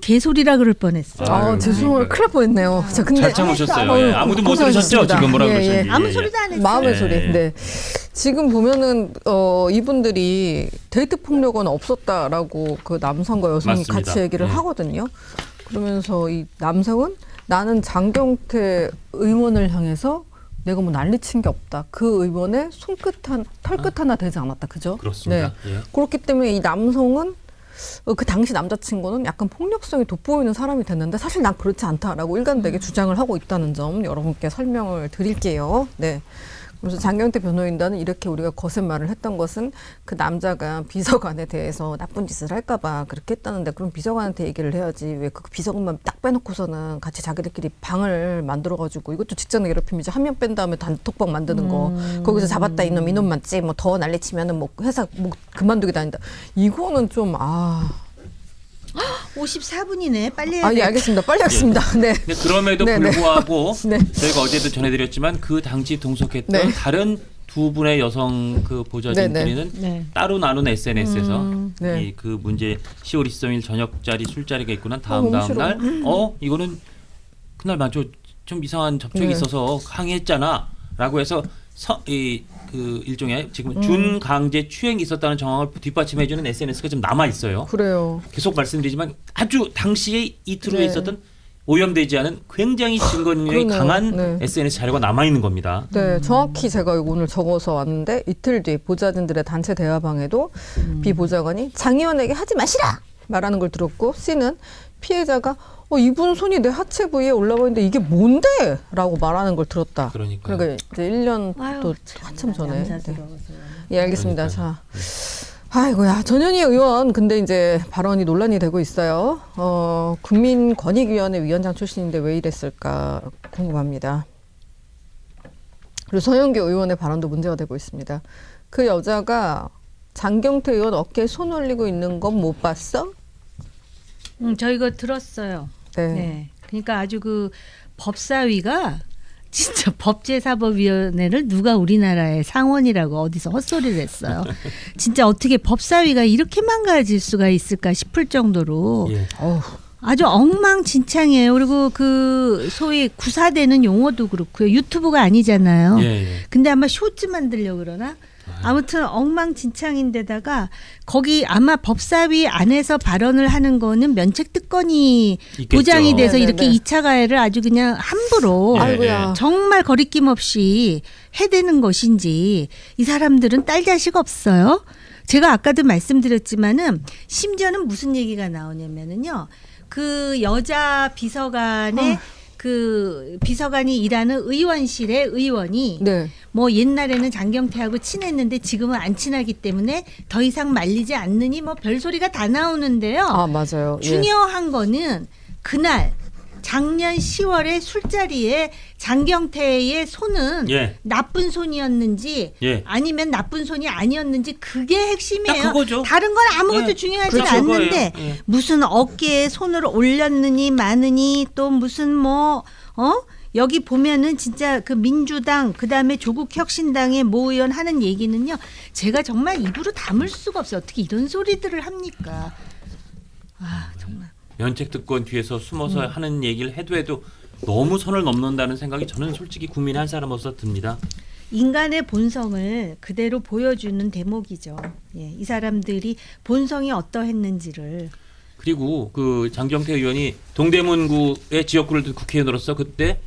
Speaker 10: 개소리라 그럴 뻔했어요.
Speaker 3: 죄송해요. 큰일 날 뻔했네요. 저 근데
Speaker 2: 잘 참으셨어요. 예, 아무도 못 들으셨죠? 지금 뭐라 그러셨는지.
Speaker 10: 아무 소리도 안 했어요.
Speaker 3: 마음의
Speaker 2: 예.
Speaker 3: 소리. 네. 지금 보면은 이분들이 데이트 폭력은 없었다라고 그 남성과 여성이
Speaker 2: 맞습니다.
Speaker 3: 같이 얘기를
Speaker 2: 예.
Speaker 3: 하거든요. 그러면서 이 남성은 나는 장경태 의원을 향해서 내가 뭐 난리친 게 없다. 그 의원의 털끝 하나 되지 않았다. 그죠?
Speaker 2: 그렇습니다.
Speaker 3: 네.
Speaker 2: 예.
Speaker 3: 그렇기 때문에 이 남성은 그 당시 남자친구는 약간 폭력성이 돋보이는 사람이 됐는데 사실 난 그렇지 않다라고 일관되게 주장을 하고 있다는 점 여러분께 설명을 드릴게요. 네. 그래서 장경태 변호인단은 이렇게 우리가 거센 말을 했던 것은 그 남자가 비서관에 대해서 나쁜 짓을 할까 봐 그렇게 했다는데 그럼 비서관한테 얘기를 해야지 왜 그 비서관만 딱 빼놓고서는 같이 자기들끼리 방을 만들어가지고 이것도 직장 내 괴롭힘이지 한 명 뺀 다음에 단톡방 만드는 거 거기서 잡았다 이놈 맞지 뭐 더 난리치면은 뭐 회사 뭐 그만두게 다닌다 이거는 좀
Speaker 10: 54분이네. 빨리 해야 돼.
Speaker 3: 예, 알겠습니다. 빨리 하겠습니다. 네.
Speaker 2: 근데 그럼에도
Speaker 3: 네, 네.
Speaker 2: 불구하고
Speaker 3: 네.
Speaker 2: 저희가 어제도 전해드렸지만 그 당시 동석했던
Speaker 3: 네.
Speaker 2: 다른 두 분의 여성 그 보좌진들은
Speaker 10: 네.
Speaker 2: 따로 나눈 SNS에서
Speaker 3: 네.
Speaker 2: 이 그 문제 10월 23일 저녁자리 술자리가 있고 난 다음
Speaker 3: 너무
Speaker 2: 날 이거는 그날 맞죠 좀 이상한 접촉이
Speaker 3: 네.
Speaker 2: 있어서 항의했잖아라고 해서 그 일종의 지금 준 강제 추행이 있었다는 정황을 뒷받침해주는 SNS가 좀 남아 있어요.
Speaker 3: 그래요.
Speaker 2: 계속 말씀드리지만 아주 당시에 이틀 후에
Speaker 3: 네.
Speaker 2: 있었던 오염되지 않은 굉장히 증거 능력이
Speaker 3: 그러네요.
Speaker 2: 강한
Speaker 3: 네.
Speaker 2: SNS 자료가 남아 있는 겁니다.
Speaker 3: 네, 정확히 제가 이거 오늘 적어서 왔는데 이틀 뒤 보좌진들의 단체 대화방에도 비보좌관이 장 의원에게 하지 마시라 말하는 걸 들었고 C는 피해자가 이분 손이 내 하체 부위에 올라와 있는데 이게 뭔데? 라고 말하는 걸 들었다.
Speaker 2: 그러니까요.
Speaker 3: 그러니까 이제 1년 또 한참 전에. 네. 예, 알겠습니다. 자. 아이고야, 전현희 의원 근데 이제 발언이 논란이 되고 있어요. 국민권익위원회 위원장 출신인데 왜 이랬을까 궁금합니다. 그리고 서영교 의원의 발언도 문제가 되고 있습니다. 그 여자가 장경태 의원 어깨에 손 올리고 있는 건 못 봤어?
Speaker 10: 저 이거 들었어요.
Speaker 3: 네.
Speaker 10: 네. 그러니까 아주 그 법사위가 진짜 법제사법위원회를 누가 우리나라의 상원이라고 어디서 헛소리를 했어요. 진짜 어떻게 법사위가 이렇게 망가질 수가 있을까 싶을 정도로
Speaker 2: 예.
Speaker 10: 아주 엉망진창이에요. 그리고 그 소위 구사되는 용어도 그렇고요. 유튜브가 아니잖아요.
Speaker 2: 예.
Speaker 10: 근데 아마 쇼츠 만들려고 그러나? 아무튼 엉망진창인데다가 거기 아마 법사위 안에서 발언을 하는 거는 면책특권이
Speaker 2: 있겠죠.
Speaker 10: 보장이 돼서
Speaker 3: 네네네.
Speaker 10: 이렇게 2차 가해를 아주 그냥 함부로
Speaker 2: 예.
Speaker 3: 아이고야.
Speaker 10: 정말 거리낌 없이 해대는 것인지 이 사람들은 딸 자식 없어요. 제가 아까도 말씀드렸지만은 심지어는 무슨 얘기가 나오냐면은요. 그 여자 비서관의 그 비서관이 일하는 의원실의 의원이
Speaker 3: 네.
Speaker 10: 뭐 옛날에는 장경태하고 친했는데 지금은 안 친하기 때문에 더 이상 말리지 않느니 뭐 별소리가 다 나오는데요.
Speaker 3: 아, 맞아요. 예.
Speaker 10: 중요한 거는 그날 작년 10월에 술자리에 장경태의 손은
Speaker 2: 예.
Speaker 10: 나쁜 손이었는지
Speaker 2: 예.
Speaker 10: 아니면 나쁜 손이 아니었는지 그게 핵심이에요.
Speaker 2: 딱 그거죠.
Speaker 10: 다른 건 아무것도
Speaker 2: 예.
Speaker 10: 중요하지
Speaker 2: 그렇죠,
Speaker 10: 않는데
Speaker 2: 그거예요. 예.
Speaker 10: 무슨 어깨에 손을 올렸느니 마느니 또 무슨 여기 보면은 진짜 그 민주당 그다음에 조국혁신당의 모 의원 하는 얘기는요. 제가 정말 입으로 담을 수가 없어요. 어떻게 이런 소리들을 합니까? 정말.
Speaker 2: 면책특권 뒤에서 숨어서 하는 얘기를 해도 너무 선을 넘는다는 생각이 저는 솔직히 국민 한 사람으로서 듭니다.
Speaker 10: 인간의 본성을 그대로 보여주는 대목이죠. 예, 이 사람들이 본성이 어떠했는지를
Speaker 2: 그리고 그 장경태 의원이 동대문구의 지역구를 국회의원으로서 그때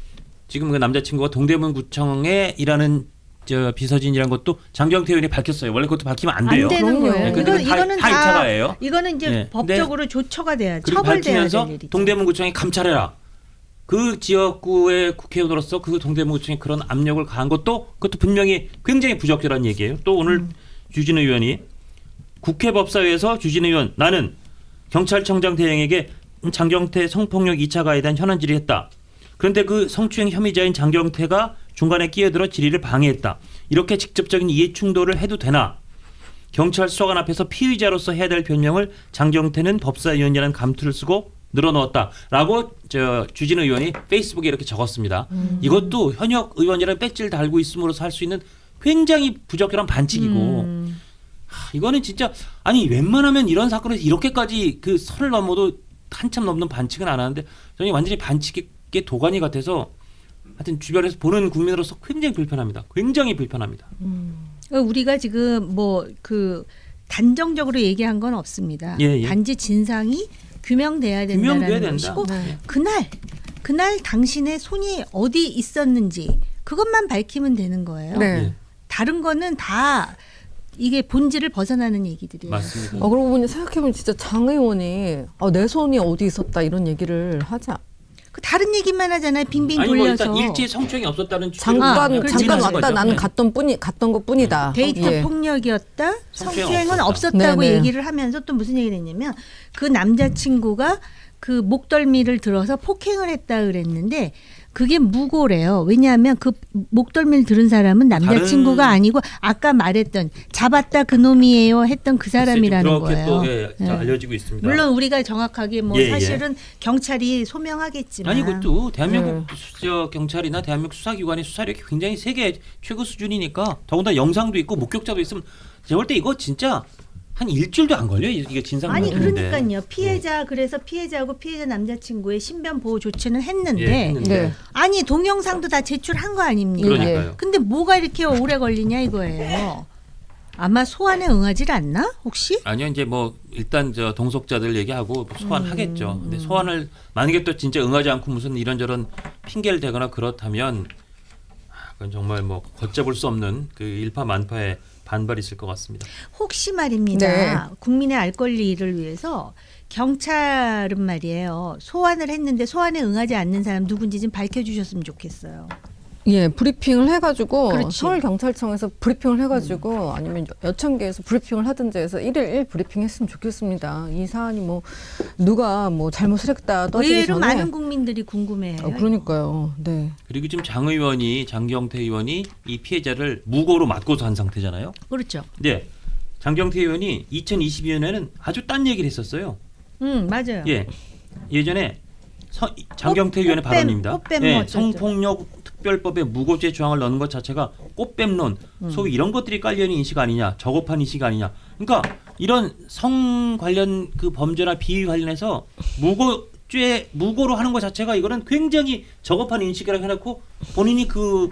Speaker 2: 지금 그 남자친구가 동대문구청에 일하는 저 비서진이라는 것도 장경태 의원이 밝혔어요. 원래 그것도 밝히면 안 돼요.
Speaker 10: 안 되는 거예요.
Speaker 2: 네,
Speaker 10: 이거는
Speaker 2: 다 이차가예요.
Speaker 10: 이거는 이제
Speaker 2: 네.
Speaker 10: 법적으로 조처가 돼야
Speaker 2: 그리고
Speaker 10: 처벌돼야
Speaker 2: 밝히면서
Speaker 10: 될 일이죠.
Speaker 2: 동대문구청에 감찰해라. 그 지역구의 국회의원으로서 그 동대문구청에 그런 압력을 가한 것도 그것도 분명히 굉장히 부적절한 얘기예요. 또 오늘 주진우 의원이 국회 법사위에서 주진우 의원 나는 경찰청장 대행에게 장경태 성폭력 2차 가해에 대한 현안 질의했다. 그런데 그 성추행 혐의자인 장경태가 중간에 끼어들어 질의를 방해했다. 이렇게 직접적인 이해 충돌을 해도 되나? 경찰 수사관 앞에서 피의자로서 해야 될 변명을 장경태는 법사위원이라는 감투를 쓰고 늘어놓았다라고 저 주진우 의원이 페이스북에 이렇게 적었습니다. 이것도 현역 의원이라는 배지를 달고 있음으로써 할 수 있는 굉장히 부적절한 반칙이고 이거는 진짜 아니 웬만하면 이런 사건에서 이렇게까지 그 선을 넘어도 한참 넘는 반칙은 안 하는데 저는 완전히 반칙의 도가니 같아서 하여튼 주변에서 보는 국민으로서 굉장히 불편합니다. 굉장히 불편합니다.
Speaker 10: 우리가 지금 뭐 그 단정적으로 얘기한 건 없습니다.
Speaker 2: 예, 예.
Speaker 10: 단지 진상이 규명돼야 된다는 것이고
Speaker 3: 네.
Speaker 10: 그날 당신의 손이 어디 있었는지 그것만 밝히면 되는 거예요.
Speaker 3: 네.
Speaker 2: 예.
Speaker 10: 다른 거는 다 이게 본질을 벗어나는 얘기들이에요.
Speaker 2: 맞습니다.
Speaker 3: 그러고 보니 생각해보면 진짜 장 의원이 내 손이 어디 있었다 이런 얘기를 하자.
Speaker 10: 그 다른 얘기만 하잖아요. 빙빙
Speaker 2: 아니 뭐
Speaker 10: 돌려서.
Speaker 2: 일단 일제 성추행이 없었다는
Speaker 3: 잠깐
Speaker 10: 그렇지.
Speaker 3: 왔다 나는
Speaker 2: 네.
Speaker 3: 갔던 것뿐이다.
Speaker 10: 데이터
Speaker 3: 예.
Speaker 10: 폭력이었다.
Speaker 2: 성추행
Speaker 10: 성추행은
Speaker 2: 없었다.
Speaker 10: 없었다고
Speaker 3: 네네.
Speaker 10: 얘기를 하면서 또 무슨 얘기를 했냐면 그 남자친구가 그 목덜미를 들어서 폭행을 했다 그랬는데 그게 무고래요. 왜냐하면 그 목덜미를 들은 사람은 남자친구가
Speaker 2: 다른-
Speaker 10: 아니고 아까 말했던 잡았다 그놈이에요 했던 그 사람이라는
Speaker 2: 그렇게
Speaker 10: 거예요.
Speaker 2: 또 예,
Speaker 10: 예.
Speaker 2: 알려지고 있습니다.
Speaker 10: 물론 우리가 정확하게 뭐
Speaker 2: 예, 예.
Speaker 10: 사실은 경찰이 소명하겠지만
Speaker 2: 아니 그것도 대한민국 수사 경찰이나 대한민국 수사기관의 수사력이 굉장히 세계 최고 수준이니까 더군다나 영상도 있고 목격자도 있으면 제가 볼 때 이거 진짜 한 일주일도 안 걸려요. 이게 진상
Speaker 10: 아니
Speaker 2: 밝히는데.
Speaker 10: 그러니까요. 피해자 그래서 피해자하고 피해자 남자친구의 신변 보호 조치는 했는데
Speaker 2: 예, 했는데.
Speaker 3: 네.
Speaker 10: 아니 동영상도 다 제출한 거 아닙니까?
Speaker 2: 그러니까요.
Speaker 10: 근데 뭐가 이렇게 오래 걸리냐 이거예요. 아마 소환에 응하질 않나 혹시?
Speaker 2: 아니요 이제 뭐 일단 저 동석자들 얘기하고 소환하겠죠. 근데 소환을 만약에 또 진짜 응하지 않고 무슨 이런저런 핑계를 대거나 그렇다면 그건 정말 뭐 걷잡을 수 없는 그 일파만파의 반발이 있을 것 같습니다.
Speaker 10: 혹시 말입니다. 국민의 알 권리를 위해서 경찰은 말이에요. 소환을 했는데 소환에 응하지 않는 사람 누군지 좀 밝혀주셨으면 좋겠어요.
Speaker 3: 예, 브리핑을 해가지고
Speaker 10: 그렇지.
Speaker 3: 서울경찰청에서 브리핑을 해가지고 아니면 여천계에서 브리핑을 하든지 해서 1일 브리핑 했으면 좋겠습니다. 이 사안이 뭐 누가 뭐 잘못을 했다 떠지기
Speaker 10: 의외로
Speaker 3: 전에
Speaker 10: 많은 국민들이 궁금해해요.
Speaker 3: 그러니까요. 네.
Speaker 2: 그리고 지금 장 의원이 장경태 의원이 이 피해자를 무고로 맞고서 한 상태잖아요.
Speaker 10: 그렇죠.
Speaker 2: 네. 장경태 의원이 2022년에는 아주 딴 얘기를 했었어요.
Speaker 10: 맞아요.
Speaker 2: 예. 예전에 장경태 의원의
Speaker 10: 꽃뱀,
Speaker 2: 발언입니다.
Speaker 10: 꽃뱀
Speaker 2: 예,
Speaker 10: 뭐 어쩌죠.
Speaker 2: 성폭력 특별법에 무고죄 조항을 넣는 것 자체가 꽃뱀론, 소위 이런 것들이 깔려있는 인식 아니냐, 저급한 인식 아니냐. 그러니까 이런 성 관련 그 범죄나 비위 관련해서 무고로 하는 것 자체가 이거는 굉장히 저급한 인식이라고 해놓고 본인이 그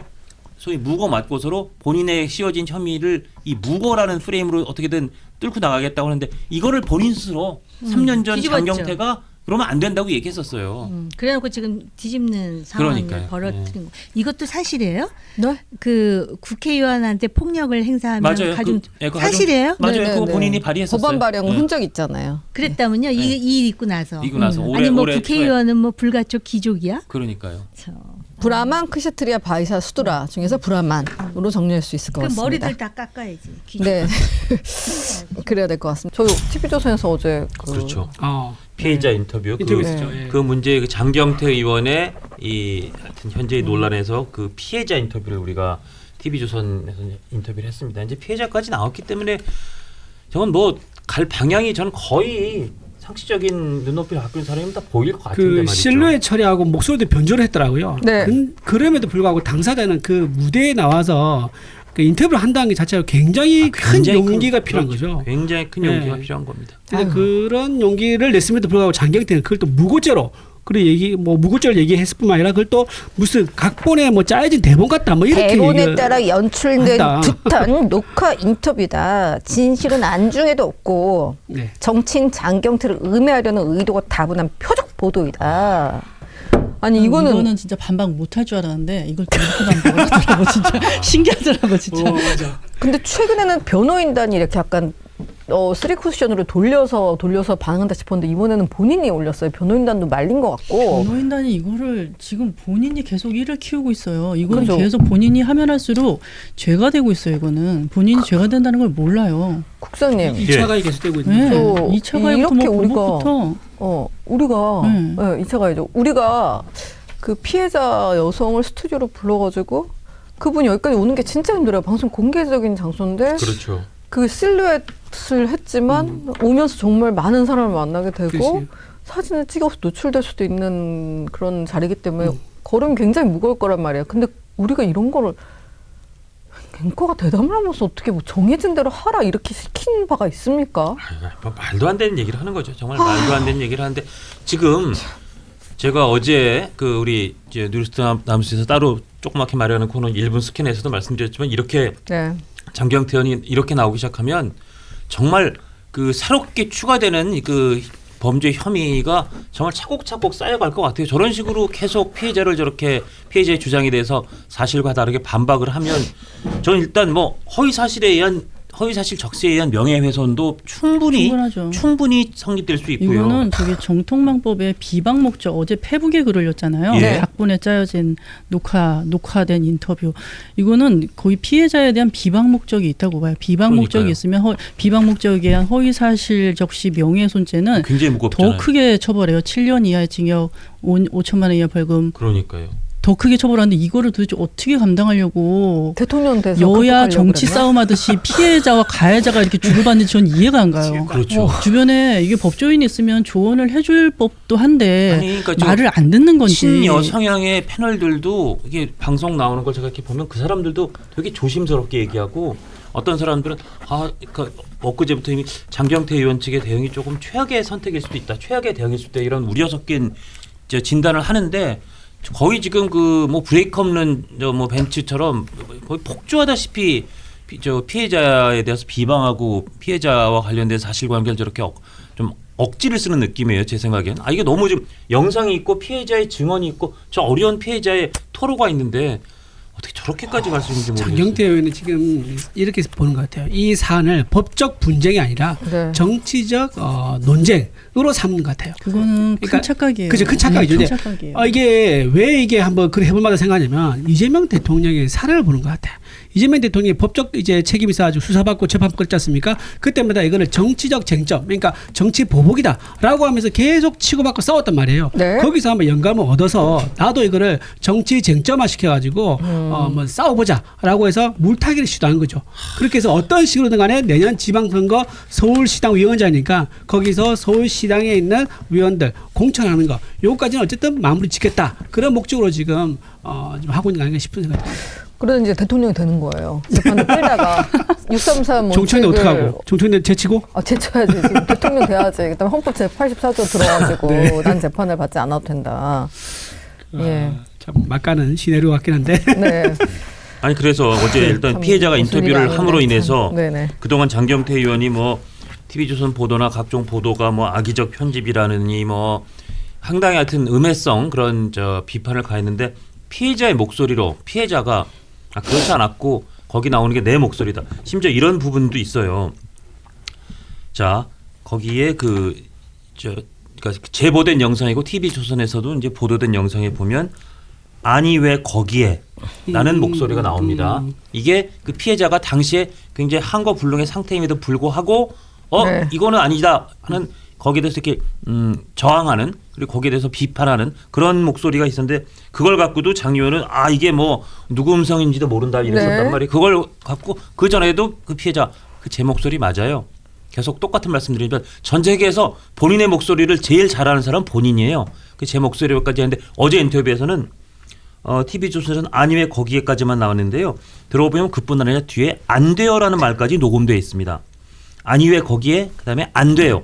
Speaker 2: 소위 무고 맞고서로 본인의 씌워진 혐의를 이 무고라는 프레임으로 어떻게든 뚫고 나가겠다고 하는데 이거를 본인 스스로 3년 전
Speaker 10: 뒤집었죠.
Speaker 2: 장경태가 그러면 안 된다고 얘기했었어요.
Speaker 10: 그래놓고 지금 뒤집는 상황을
Speaker 2: 그러니까요.
Speaker 10: 벌어뜨린 거. 이것도 사실이에요?
Speaker 3: 네?
Speaker 10: 그 국회의원한테 폭력을 행사하면
Speaker 2: 맞아요.
Speaker 10: 가중
Speaker 2: 그
Speaker 10: 사실이에요?
Speaker 2: 맞아요.
Speaker 3: 네네네.
Speaker 2: 그거 본인이 발의했었어요.
Speaker 3: 법안 발행
Speaker 2: 네.
Speaker 3: 흔적 있잖아요.
Speaker 10: 그랬다면요. 이 일 있고 나서.
Speaker 2: 있고 나서 올해-
Speaker 10: 아니 뭐
Speaker 2: 올해
Speaker 10: 국회의원은 뭐 불가촉 기족이야?
Speaker 2: 그러니까요.
Speaker 3: 브라만, 크시트리아, 바이샤, 수드라 중에서 브라만으로 정리할 수 있을 것
Speaker 10: 그
Speaker 3: 같습니다.
Speaker 10: 머리들 다 깎아야지. 기족.
Speaker 3: 네. 그래야 될 것 같습니다. 저희 TV조선에서 어제
Speaker 2: 그렇죠. 피해자 인터뷰
Speaker 11: 인터뷰
Speaker 2: 그,
Speaker 11: 있었죠.
Speaker 3: 네.
Speaker 11: 예.
Speaker 2: 그 문제 그 장경태 의원의 이 하여튼 현재의 논란에서 그 피해자 인터뷰를 우리가 TV조선에서 인터뷰를 했습니다. 이제 피해자까지 나왔기 때문에 저건 뭐 갈 방향이 저는 거의 상식적인 눈높이를 갖고 있는 사람이면 다 보일 것 같은데
Speaker 11: 그
Speaker 2: 말이죠.
Speaker 11: 실루엣 처리하고 목소리도 변조를 했더라고요.
Speaker 3: 네.
Speaker 11: 그럼에도 불구하고 당사자는 그 무대에 나와서 그 인터뷰를 한다는 게 자체가 굉장히 큰
Speaker 2: 굉장히
Speaker 11: 용기가 필요한
Speaker 2: 그렇죠.
Speaker 11: 거죠.
Speaker 2: 굉장히 큰
Speaker 11: 네.
Speaker 2: 용기가 필요한 겁니다.
Speaker 11: 근데 그런 용기를 냈음에도 불구하고 장경태는 그걸 또 무고죄로 그리고 얘기 뭐 무구절 얘기했을 뿐만 아니라 그걸 또 무슨 각본에 뭐 짜여진 대본 같다 뭐 이렇게
Speaker 3: 대본에 따라 연출된
Speaker 11: 한다.
Speaker 3: 듯한 녹화 인터뷰다. 진실은 안중에도 없고
Speaker 11: 네.
Speaker 3: 정치인 장경태를 음해하려는 의도가 다분한 표적 보도이다. 아니 이거는
Speaker 12: 진짜 반박 못할 줄 알았는데 이걸 또 이렇게 반박하더라고. 진짜 신기하더라고 진짜.
Speaker 3: 근데 최근에는 변호인단이 이렇게 약간 3쿠션으로 돌려서 반응한다 싶었는데 이번에는 본인이 올렸어요. 변호인단도 말린 것 같고.
Speaker 12: 변호인단이 이거를 지금 본인이 계속 일을 키우고 있어요. 이거는
Speaker 3: 그죠.
Speaker 12: 계속 본인이 하면 할수록 죄가 되고 있어요. 이거는 본인이 죄가 된다는 걸 몰라요.
Speaker 3: 국장님.
Speaker 11: 2차 가입 계속되고 있는
Speaker 12: 네.
Speaker 11: 거죠.
Speaker 12: 2차 가입부터
Speaker 3: 이렇게
Speaker 12: 뭐
Speaker 3: 우리가 네, 2차 가입이죠. 우리가 그 피해자 여성을 스튜디오로 불러가지고 그분이 여기까지 오는 게 진짜 힘들어요. 방송 공개적인 장소인데.
Speaker 2: 그렇죠.
Speaker 3: 그 실루엣을 했지만 오면서 정말 많은 사람을 만나게 되고
Speaker 11: 그치.
Speaker 3: 사진을 찍어서 노출될 수도 있는 그런 자리이기 때문에 걸음이 굉장히 무거울 거란 말이에요. 근데 우리가 이런 거를 앵커가 대담을 하면서 어떻게 뭐 정해진 대로 하라 이렇게 시킨 바가 있습니까?
Speaker 2: 뭐 말도 안 되는 얘기를 하는 거죠. 정말 말도 안 되는 얘기를 하는데 지금 제가 어제 그 우리 이제 뉴스남스에서 따로 조그맣게 마련하는 코너 1분 스캔에서도 말씀드렸지만 이렇게
Speaker 3: 네.
Speaker 2: 장경태 의원이 이렇게 나오기 시작하면 정말 그 새롭게 추가되는 그 범죄 혐의가 정말 차곡차곡 쌓여갈 것 같아요. 저런 식으로 계속 피해자를 저렇게 피해자의 주장에 대해서 사실과 다르게 반박을 하면 저는 일단 뭐 허위사실 적시에 의한 명예훼손도 충분히 성립될 수 있고요.
Speaker 12: 이거는 저기 정통망법의 비방 목적 어제 페북에 글을 올렸잖아요.
Speaker 2: 예.
Speaker 12: 각본에 짜여진 녹화된 인터뷰. 이거는 거의 피해자에 대한 비방 목적이 있다고 봐요. 비방 목적이 있으면 비방 목적에 의한 허위사실 적시 명예훼손죄는
Speaker 2: 굉장히 무겁잖아요.
Speaker 12: 더 크게 처벌해요. 7년 이하의 징역, 5천만 원 이하 벌금.
Speaker 2: 그러니까요.
Speaker 12: 더 크게 처벌하는데 이거를 도대체 어떻게 감당하려고
Speaker 3: 대통령 돼서
Speaker 12: 여야 정치
Speaker 3: 그랬나?
Speaker 12: 싸움하듯이 피해자와 가해자가 이렇게 주고받는지 전 이해가 안 가요.
Speaker 2: 그렇죠.
Speaker 12: 주변에 이게 법조인이 있으면 조언을 해줄 법도 한데
Speaker 2: 아니, 그러니까
Speaker 12: 말을 안 듣는 건지.
Speaker 2: 친여 성향의 패널들도 이게 방송 나오는 걸 제가 이렇게 보면 그 사람들도 되게 조심스럽게 얘기하고 어떤 사람들은 그러니까 엊그제부터 이미 장경태 의원 측의 대응이 조금 최악의 선택일 수도 있다. 최악의 대응일 수도 있다. 이런 우려 섞인 진단을 하는데 거의 지금 그 뭐 브레이크 없는 뭐 벤츠처럼 거의 폭주하다시피 피해자에 대해서 비방하고 피해자와 관련된 사실관계를 저렇게 좀 억지를 쓰는 느낌이에요. 제 생각엔. 이게 너무 좀 영상이 있고 피해자의 증언이 있고 저 어려운 피해자의 토로가 있는데 어떻게 저렇게까지 갈 수 있는지 모르겠어요.
Speaker 11: 장경태 의원은 지금 이렇게 보는 것 같아요. 이 사안을 법적 분쟁이 아니라
Speaker 3: 네.
Speaker 11: 정치적 논쟁으로 삼는 것 같아요.
Speaker 12: 그거는 큰 착각이에요.
Speaker 11: 그죠, 큰 착각이죠.
Speaker 12: 큰 착각이에요.
Speaker 11: 이게 왜 이게 한번 그렇게 해볼 만하다 생각하냐면 이재명 대통령의 사례를 보는 것 같아요. 이재명 대통령이 법적 이제 책임 있어가지고 수사받고 재판 끌지 않습니까? 그때마다 이거를 정치적 쟁점, 그러니까 정치 보복이다라고 하면서 계속 치고받고 싸웠단 말이에요.
Speaker 3: 네.
Speaker 11: 거기서 한번 영감을 얻어서 나도 이거를 정치 쟁점화 시켜가지고 뭐 싸워보자라고 해서 물타기를 시도한 거죠. 그렇게 해서 어떤 식으로든 간에 내년 지방선거 서울시당 위원장이니까 거기서 서울시당에 있는 위원들 공천하는 거, 요거까지는 어쨌든 마무리 짓겠다. 그런 목적으로 지금 좀 하고 있는 거 아닌가 싶은 생각이 듭니다.
Speaker 3: 그래서 이제 대통령이 되는 거예요. 재판을 끌다가 633
Speaker 11: 정치인은 어떻게 하고? 정치인은 제치고?
Speaker 3: 제쳐야지. 지금 대통령 돼야지. 그다음에 헌법 제84조 들어가지고
Speaker 11: 네.
Speaker 3: 난 재판을 받지 않아도 된다. 예.
Speaker 11: 참 막가는 시내로 같긴 한데.
Speaker 3: 네.
Speaker 2: 아니 그래서 어제 일단
Speaker 3: 참
Speaker 2: 피해자가
Speaker 3: 무슨 일이
Speaker 2: 인터뷰를
Speaker 3: 아닌데,
Speaker 2: 함으로
Speaker 3: 참.
Speaker 2: 인해서
Speaker 3: 네네.
Speaker 2: 그동안 장경태 의원이 뭐 TV조선 보도나 각종 보도가 뭐 악의적 편집이라느니 뭐 상당히 하여튼 음해성 그런 비판을 가했는데 피해자의 목소리로 피해자가 그렇지 않았고 거기 나오는 게 내 목소리다. 심지어 이런 부분도 있어요. 자 거기에 그러니까 제보된 영상이고 TV조선에서도 이제 보도된 영상에 보면 아니 왜 거기에 라는 목소리가 나옵니다. 이게 그 피해자가 당시에 굉장히 한거불능의 상태임에도 불구하고
Speaker 3: 네.
Speaker 2: 이거는 아니다 하는 거기에 대해서 이렇게 저항하는 그리고 거기에 대해서 비판하는 그런 목소리가 있었는데 그걸 갖고도 장 의원은 이게 뭐 누구 음성인지도 모른다 이랬었단
Speaker 3: 네.
Speaker 2: 말이에요. 그걸 갖고 그 전에도 그 피해자 제 목소리 맞아요. 계속 똑같은 말씀드리면 전 세계에서 본인의 목소리를 제일 잘하는 사람은 본인이에요. 그 제 목소리까지 했는데 어제 인터뷰에서는 TV조선에서는 아니 왜 거기에까지만 나왔는데요. 들어보면 그뿐 아니라 뒤에 안 돼요라는 말까지 녹음되어 있습니다. 아니 왜 거기에 그다음에 안 돼요.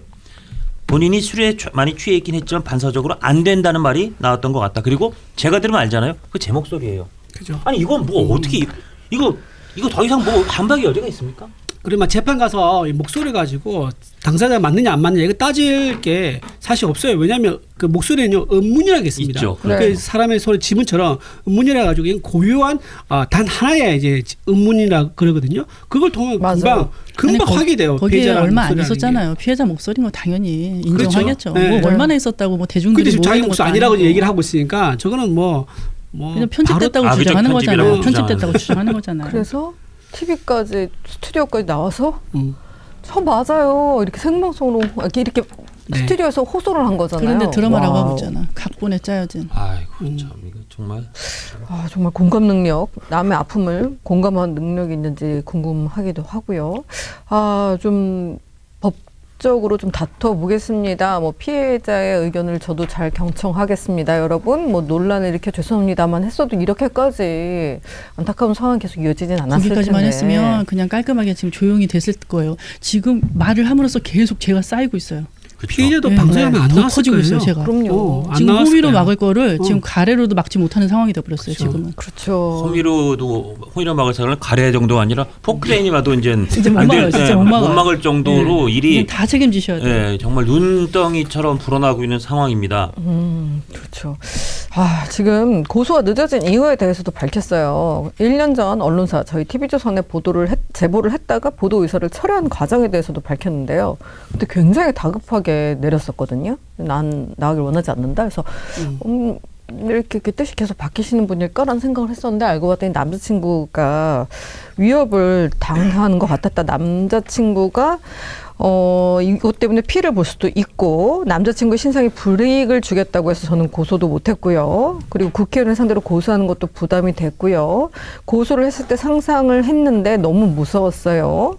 Speaker 2: 본인이 술에 많이 취해 있긴 했지만 반사적으로 안 된다는 말이 나왔던 것 같다. 그리고 제가 들으면 알잖아요. 그 제 목소리예요.
Speaker 11: 그죠.
Speaker 2: 아니 이건 뭐 어떻게 이거 더 이상 뭐 반박의 여지가 있습니까?
Speaker 11: 그리고 막 재판 가서 이 목소리 가지고 당사자가 맞느냐 안 맞느냐 이거 따질 게 사실 없어요. 왜냐하면 그 목소리는 음문이라고 있습니다.
Speaker 2: 있죠.
Speaker 11: 그
Speaker 3: 네.
Speaker 11: 사람의 소리 지문처럼 음문이라 가지고 이건 고유한 단 하나의 이제 음문이라 그러거든요. 그걸 통해 금방 확인돼요.
Speaker 12: 거기에 얼마 안
Speaker 11: 목소리라는
Speaker 12: 있었잖아요. 피해자 목소리는 뭐 당연히 인정하겠죠.
Speaker 11: 그렇죠. 네.
Speaker 12: 뭐 얼마나 있었다고 뭐 대중들이
Speaker 11: 근데 지금 자기
Speaker 12: 모르는
Speaker 11: 목소리
Speaker 12: 것도
Speaker 11: 아니라고
Speaker 12: 아니고.
Speaker 11: 얘기를 하고 있으니까 저거는 뭐
Speaker 12: 그냥 편집됐다고
Speaker 2: 바로-
Speaker 12: 주장하는
Speaker 2: 그죠,
Speaker 12: 거잖아요.
Speaker 2: 편집이라고
Speaker 12: 편집됐다고 주장하는 거잖아요.
Speaker 3: 그래서 TV까지 스튜디오까지 나와서 저 맞아요 이렇게 생방송으로 이렇게
Speaker 11: 네.
Speaker 3: 스튜디오에서 호소를 한 거잖아요.
Speaker 12: 그런데 드라마라고
Speaker 3: 와우.
Speaker 12: 하고 있잖아. 각본에 짜여진.
Speaker 2: 아이고 참 이거 정말
Speaker 3: 정말 공감 능력, 남의 아픔을 공감하는 능력이 있는지 궁금하기도 하고요. 좀 법적으로 좀 다퉈보겠습니다. 뭐 피해자의 의견을 저도 잘 경청하겠습니다. 여러분, 뭐 논란을 일으켜 죄송합니다만 했어도 이렇게까지 안타까운 상황이 계속 이어지진 않았을 텐데.
Speaker 12: 거기까지만 했으면 그냥 깔끔하게 지금 조용히 됐을 거예요. 지금 말을 함으로써 계속 죄가 쌓이고 있어요.
Speaker 11: 피해자도 방송하면 안
Speaker 12: 더
Speaker 11: 나왔을
Speaker 12: 커지고
Speaker 11: 거예요.
Speaker 12: 있어요, 제가.
Speaker 3: 그럼요.
Speaker 11: 안
Speaker 12: 지금
Speaker 11: 나왔을
Speaker 12: 호미로
Speaker 11: 거예요.
Speaker 12: 막을 거를 지금 가래로도 막지 못하는 상황이 되어버렸어요. 지금은.
Speaker 3: 그렇죠.
Speaker 2: 호미로 막을 사람은 가래 정도가 아니라 포크레인이 와도 이제
Speaker 12: 진짜 못
Speaker 2: 안
Speaker 12: 막아요.
Speaker 2: 될 때
Speaker 12: 진짜 못 막아요.
Speaker 2: 못 막을 정도로 일이
Speaker 12: 다 책임지셔야 돼요.
Speaker 2: 예, 정말 눈덩이처럼 불어나고 있는 상황입니다.
Speaker 3: 그렇죠. 지금 고소가 늦어진 이유에 대해서도 밝혔어요. 1년 전 언론사 저희 TV조선에 제보를 했다가 보도 의사를 철회한 과정에 대해서도 밝혔는데요. 그때 굉장히 다급하게 내렸었거든요. 난 나가길 원하지 않는다. 그래서 이렇게 뜻이 계속 바뀌시는 분일까라는 생각을 했었는데 알고 봤더니 남자친구가 위협을 당하는 것 같았다. 남자친구가 이것 때문에 피해를 볼 수도 있고 남자친구 신상에 불이익을 주겠다고 해서 저는 고소도 못했고요. 그리고 국회의원을 상대로 고소하는 것도 부담이 됐고요. 고소를 했을 때 상상을 했는데 너무 무서웠어요.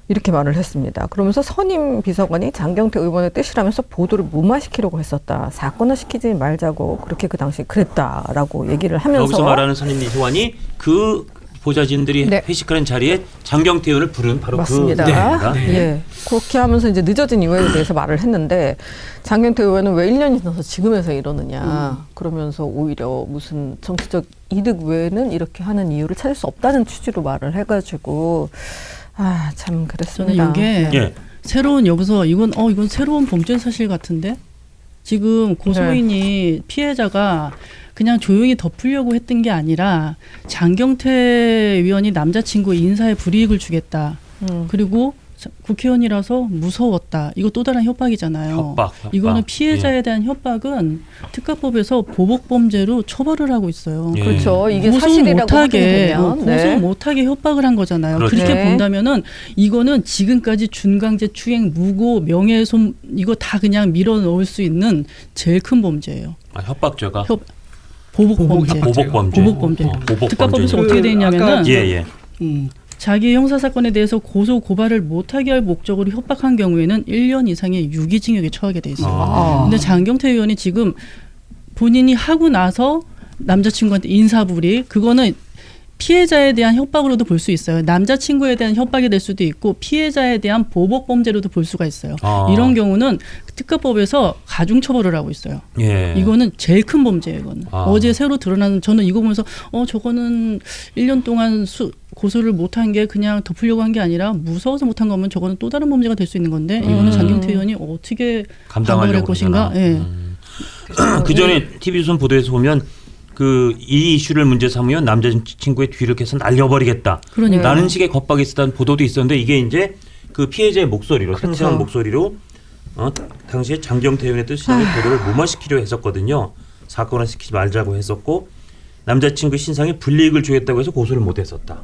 Speaker 3: 이렇게 말을 했습니다. 그러면서 선임 비서관이 장경태 의원의 뜻이라면서 보도를 무마시키려고 했었다. 사건을 시키지 말자고 그렇게 그 당시 그랬다라고 얘기를 하면서
Speaker 2: 여기서 말하는 선임 비서관이 그 보좌진들이 회식하는 자리에 장경태 의원을 부른 바로
Speaker 3: 맞습니다.
Speaker 2: 그 의원입니다.
Speaker 3: 예. 그렇게 하면서 이제 늦어진 이유에 대해서 말을 했는데 장경태 의원은 왜 1년이 지나서 지금에서 이러느냐. 그러면서 오히려 무슨 정치적 이득 외에는 이렇게 하는 이유를 찾을 수 없다는 취지로 말을 해가지고 참 그랬습니다.
Speaker 12: 저는 이게 새로운 여기서 이건 새로운 범죄 사실 같은데 지금 고소인이 피해자가 그냥 조용히 덮으려고 했던 게 아니라 장경태 의원이 남자친구 인사에 불이익을 주겠다. 그리고 국회의원이라서 무서웠다. 이거 또 다른 협박이잖아요.
Speaker 2: 협박.
Speaker 12: 이거는 피해자에 대한 협박은 특가법에서 보복범죄로 처벌을 하고 있어요.
Speaker 3: 그렇죠. 이게 사실이라고 확인되면
Speaker 12: 고소 못하게 협박을 한 거잖아요.
Speaker 2: 그렇죠.
Speaker 12: 그렇게 본다면은 이거는 지금까지 준강제 추행, 무고, 명예훼손 이거 다 그냥 밀어 넣을 수 있는 제일 큰 범죄예요.
Speaker 2: 협박죄가
Speaker 12: 보복범죄.
Speaker 2: 보복범죄.
Speaker 12: 특가법에서 어떻게 돼 있냐면은 자기 형사사건에 대해서 고소 고발을 못하게 할 목적으로 협박한 경우에는 1년 이상의 유기징역에 처하게 돼 있어요. 근데 장경태 의원이 지금 본인이 하고 나서 남자친구한테 인사불이익 그거는 피해자에 대한 협박으로도 볼 수 있어요. 남자친구에 대한 협박이 될 수도 있고 피해자에 대한 보복범죄로도 볼 수가 있어요. 이런 경우는 특가법에서 가중처벌을 하고 있어요. 이거는 제일 큰 범죄예요. 이거는. 어제 새로 드러난 저는 이거 보면서 저거는 1년 동안 고소를 못한 게 그냥 덮으려고 한 게 아니라 무서워서 못한 거면 저거는 또 다른 범죄가 될 수 있는 건데 이거는 장경태 의원이 어떻게 감당을 할 것인가.
Speaker 2: 그 전에 TV조선 보도에서 보면 이 이슈를 문제 삼으면 남자친구의 뒤를 캐서 날려버리겠다. 라는 식의 겁박이 있었다는 보도도 있었는데 이게 이제 그 피해자의 목소리로 생생한 목소리로 당시에 장경태 의원의 뜻이라는 보도를 무마시키려 했었거든요. 사건을 시키지 말자고 했었고 남자친구 신상에 불이익을 주겠다고 해서 고소를 못했었다.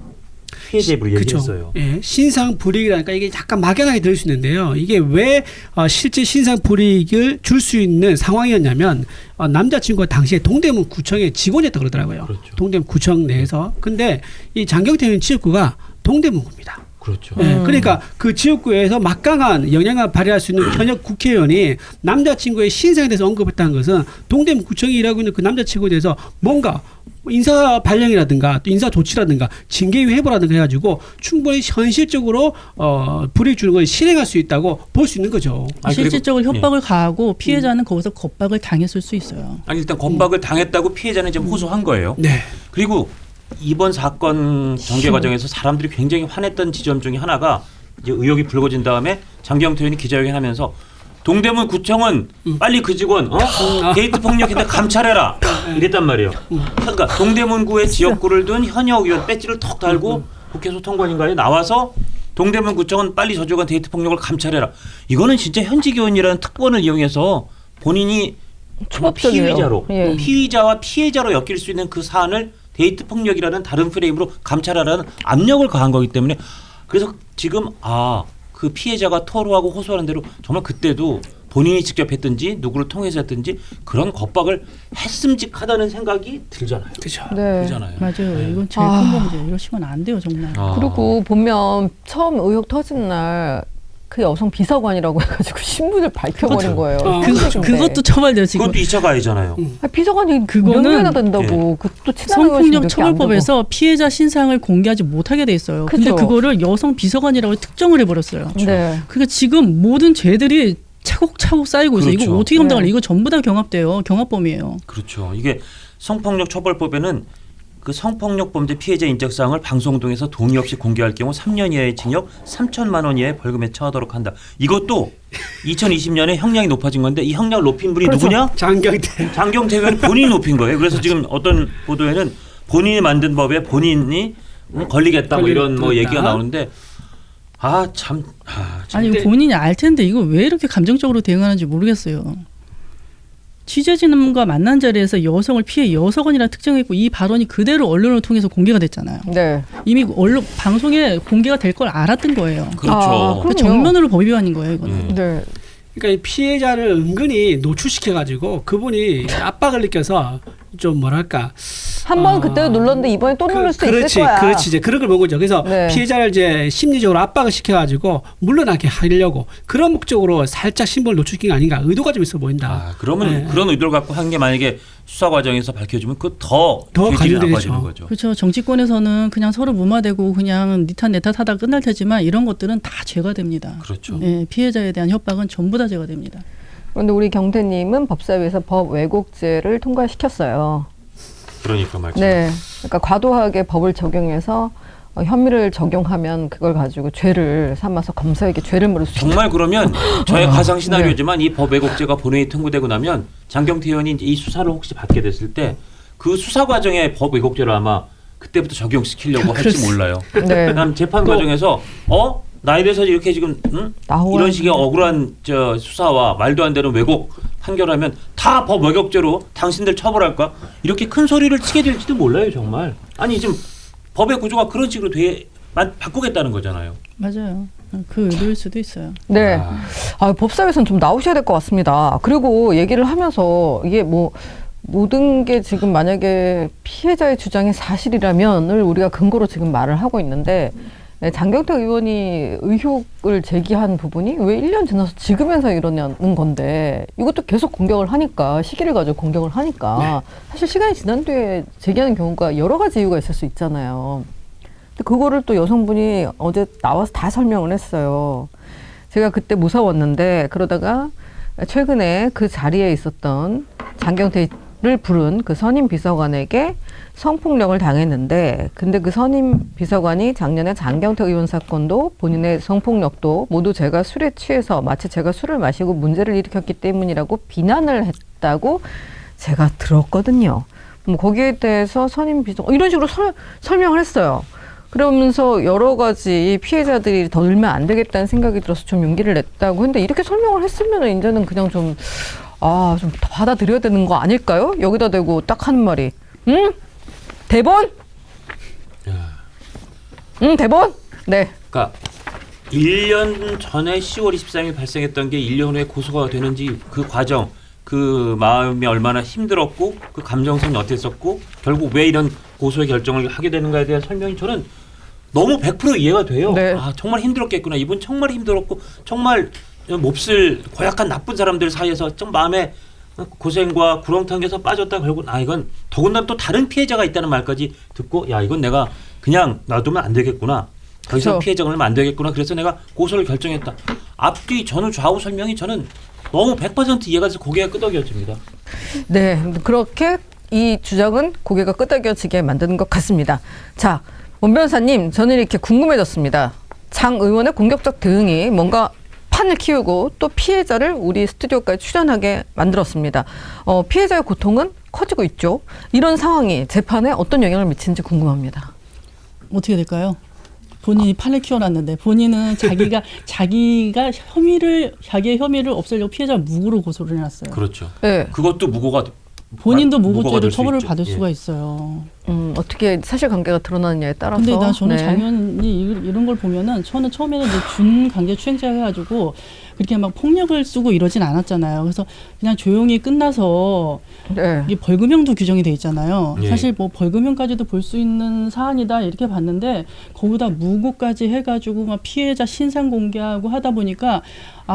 Speaker 2: 피해자 입으로 얘기했어요.
Speaker 11: 신상 불이익이라니까 이게 약간 막연하게 들을 수 있는데요. 이게 왜 실제 신상 불이익을 줄 수 있는 상황이었냐면 남자친구가 당시에 동대문 구청의 직원이었다 그러더라고요. 그렇죠. 동대문 구청 내에서. 근데 이 장경태 의원 지역구가 동대문구입니다.
Speaker 2: 그렇죠.
Speaker 11: 네, 그러니까 그 지역구에서 막강한 영향을 발휘할 수 있는 현역 국회의원이 남자친구의 신상에 대해서 언급했다는 것은 동대문구청이 일하고 있는 그 남자친구에 대해서 뭔가 인사 발령이라든가 또 인사 조치라든가 징계 회부라든가 해가지고 충분히 현실적으로 불이익 주는 걸 실행할 수 있다고 볼 수 있는 거죠.
Speaker 12: 실질적으로 협박을 가하고 피해자는 거기서 겁박을 당했을 수 있어요.
Speaker 2: 아니 일단 겁박을 당했다고 피해자는 지금 호소한 거예요.
Speaker 11: 네.
Speaker 2: 그리고 이번 사건 전개 과정에서 사람들이 굉장히 화냈던 지점 중에 하나가 이제 의혹이 불거진 다음에 장경태 의원이 기자회견하면서 동대문 구청은 빨리 그 직원 데이트 폭력했다 감찰해라 이랬단 말이에요. 그러니까 동대문구의 지역구를 둔 현역 의원 배지를 턱 달고 국회 소통관인가에 나와서 동대문 구청은 빨리 저 직원 데이트 폭력을 감찰해라. 이거는 진짜 현직 의원이라는 특권을 이용해서 본인이
Speaker 3: 초법적이에요.
Speaker 2: 피의자와 피해자로 엮일 수 있는 그 사안을 데이트 폭력이라는 다른 프레임으로 감찰하라는 압력을 가한 거기 때문에 그래서 지금 그 피해자가 토로하고 호소하는 대로 정말 그때도 본인이 직접 했든지 누구를 통해서 했든지 그런 겁박을 했음직하다는 생각이 들잖아요.
Speaker 11: 그렇죠.
Speaker 3: 네.
Speaker 2: 들잖아요.
Speaker 12: 맞아요. 이건 제일 큰 문제. 이러시면 안 돼요, 정말.
Speaker 3: 그리고 보면 처음 의혹 터진 날 그 여성 비서관이라고 해가지고 신분을 밝혀버린 거예요.
Speaker 12: 그것도 처벌돼요 지금.
Speaker 2: 그것도 2차 가해잖아요.
Speaker 3: 비서관이
Speaker 12: 그거는
Speaker 3: 명예가 된다고. 또
Speaker 12: 성폭력 처벌법에서 피해자 신상을 공개하지 못하게 돼 있어요. 근데 그거를 여성 비서관이라고 특정을 해버렸어요.
Speaker 3: 네.
Speaker 12: 그러니까 지금 모든 죄들이 차곡차곡 쌓이고 있어요. 이거 어떻게 감당할래? 이거 전부 다 경합돼요. 경합범이에요.
Speaker 2: 그렇죠. 이게 성폭력 처벌법에는 그 성폭력 범죄 피해자 인적 사항을 방송통해서 동의 없이 공개할 경우 3년 이하의 징역 3천만 원 이하의 벌금에 처하도록 한다. 이것도 2020년에 형량이 높아진 건데 이 형량 높인 분이 누구냐? 장경태 의원이 본인이 높인 거예요. 그래서 지금 어떤 보도에는 본인이 만든 법에 본인이 걸리겠다 뭐 이런 뭐 얘기가 나오는데
Speaker 12: 아니 본인이 알 텐데 이거 왜 이렇게 감정적으로 대응하는지 모르겠어요. 취재진과 만난 자리에서 여성을 피해 여성원이라 특정했고 이 발언이 그대로 언론을 통해서 공개가 됐잖아요.
Speaker 3: 네.
Speaker 12: 이미 언론 방송에 공개가 될 걸 알았던 거예요.
Speaker 2: 그렇죠.
Speaker 12: 정면으로 법 위반인 거예요, 이거는.
Speaker 3: 네.
Speaker 11: 그러니까 이 피해자를 은근히 노출시켜가지고 그분이 압박을 느껴서 좀 뭐랄까
Speaker 3: 한번 그때도 눌렀는데 이번에 또 누를 수 있을 거야.
Speaker 11: 그렇지. 이제 그런 걸 본 거죠. 그래서 피해자를 이제 심리적으로 압박을 시켜가지고 물러나게 하려고 그런 목적으로 살짝 신분을 노출시킨 게 아닌가 의도가 좀 있어 보인다.
Speaker 2: 그러면 그런 의도를 갖고 한 게 만약에 수사 과정에서 밝혀지면 그 더 가중되는 거죠.
Speaker 12: 그렇죠. 정치권에서는 그냥 서로 무마되고 그냥 니 탓 내 탓 하다 끝날 테지만 이런 것들은 다 죄가 됩니다.
Speaker 2: 그렇죠.
Speaker 12: 네, 피해자에 대한 협박은 전부 다 죄가 됩니다.
Speaker 3: 그런데 우리 경태님은 법사위에서 법 왜곡죄를 통과시켰어요.
Speaker 2: 그러니까 말이죠.
Speaker 3: 네, 그러니까 과도하게 법을 적용해서 혐의를 적용하면 그걸 가지고 죄를 삼아서 검사에게 죄를 물을 수 있다.
Speaker 2: 정말 그러면 저의 가상 시나리오지만 이 법 왜곡죄가 본회의 통과되고 나면 장경태 의원이 이제 이 수사를 혹시 받게 됐을 때 그 수사 과정에 법 왜곡죄를 아마 그때부터 적용시키려고 할지 몰라요.
Speaker 3: 네.
Speaker 2: 그다음 재판 과정에서 나에 대해서 이렇게 지금 이런 식의 억울한 수사와 말도 안 되는 왜곡 판결하면 다 법 왜곡죄로 당신들 처벌할까? 이렇게 큰 소리를 치게 될지도 몰라요, 정말. 아니 지금 법의 구조가 그런 식으로 바꾸겠다는 거잖아요.
Speaker 12: 맞아요. 그 의도일 수도 있어요.
Speaker 3: 네. 법사위에서는 좀 나오셔야 될 것 같습니다. 그리고 얘기를 하면서 이게 모든 게 지금 만약에 피해자의 주장이 사실이라면을 우리가 근거로 지금 말을 하고 있는데 장경태 의원이 의혹을 제기한 부분이 왜 1년 지나서 지금에서 이러냐는 건데 이것도 계속 공격을 하니까 시기를 가지고 공격을 하니까 사실 시간이 지난 뒤에 제기하는 경우가 여러 가지 이유가 있을 수 있잖아요. 근데 그거를 또 여성분이 어제 나와서 다 설명을 했어요. 제가 그때 무서웠는데 그러다가 최근에 그 자리에 있었던 장경태를 부른 그 선임 비서관에게 성폭력을 당했는데 근데 그 선임 비서관이 작년에 장경태 의원 사건도 본인의 성폭력도 모두 제가 술에 취해서 마치 제가 술을 마시고 문제를 일으켰기 때문이라고 비난을 했다고 제가 들었거든요. 거기에 대해서 선임 비서관 이런 식으로 설명을 했어요. 그러면서 여러 가지 피해자들이 더 늘면 안 되겠다는 생각이 들어서 좀 용기를 냈다고 했는데 이렇게 설명을 했으면 이제는 그냥 좀 받아들여야 되는 거 아닐까요? 여기다 대고 딱 하는 말이 대본? 대본? 네.
Speaker 2: 그러니까 1년 전에 10월 23일 발생했던 게 1년 후에 고소가 되는지 그 과정, 그 마음이 얼마나 힘들었고 그 감정선이 어땠었고 결국 왜 이런 고소의 결정을 하게 되는가에 대한 설명이 저는 너무 100% 이해가 돼요.
Speaker 3: 네.
Speaker 2: 아 정말 힘들었겠구나. 이분 정말 힘들었고 정말 몹쓸 고약한 나쁜 사람들 사이에서 좀 마음에 고생과 구렁텅이에서 빠졌다 결국 이건 더군다나 또 다른 피해자가 있다는 말까지 듣고 야 이건 내가 그냥 놔두면 안 되겠구나. 더 이상
Speaker 3: 그렇죠.
Speaker 2: 피해자가 얼마 안 되겠구나. 그래서 내가 고소를 결정했다. 앞뒤 전후 좌우 설명이 저는 너무 100% 이해가 돼서 고개가 끄덕여집니다.
Speaker 3: 네, 그렇게 이 주장은 고개가 끄덕여지게 만드는 것 같습니다. 자, 원 변호사님, 저는 이렇게 궁금해졌습니다. 장 의원의 공격적 대응이 뭔가 판을 키우고 또 피해자를 우리 스튜디오까지 출연하게 만들었습니다. 피해자의 고통은 커지고 있죠. 이런 상황이 재판에 어떤 영향을 미치는지 궁금합니다.
Speaker 12: 어떻게 될까요? 본인이 판을 키워놨는데 본인은 자기의 혐의를 없애려고 피해자를 무고로 고소를 해놨어요.
Speaker 2: 그렇죠.
Speaker 3: 네.
Speaker 2: 그것도 무고가
Speaker 12: 본인도
Speaker 2: 무고가
Speaker 12: 무고죄로
Speaker 2: 될 수
Speaker 12: 처벌을
Speaker 2: 있죠.
Speaker 12: 받을
Speaker 2: 예.
Speaker 12: 수가 있어요.
Speaker 3: 어떻게 사실관계가 드러나느냐에 따라서.
Speaker 12: 근데 저는
Speaker 3: 네.
Speaker 12: 당연히 이런 걸 보면은 저는 처음에는 이제 준강제추행자 해가지고 그렇게 막 폭력을 쓰고 이러진 않았잖아요. 그래서 그냥 조용히 끝나서
Speaker 3: 네.
Speaker 12: 이게 벌금형도 규정이 돼 있잖아요.
Speaker 2: 예.
Speaker 12: 사실 뭐 벌금형까지도 볼 수 있는 사안이다 이렇게 봤는데 거기다 무고까지 해가지고 막 피해자 신상 공개하고 하다 보니까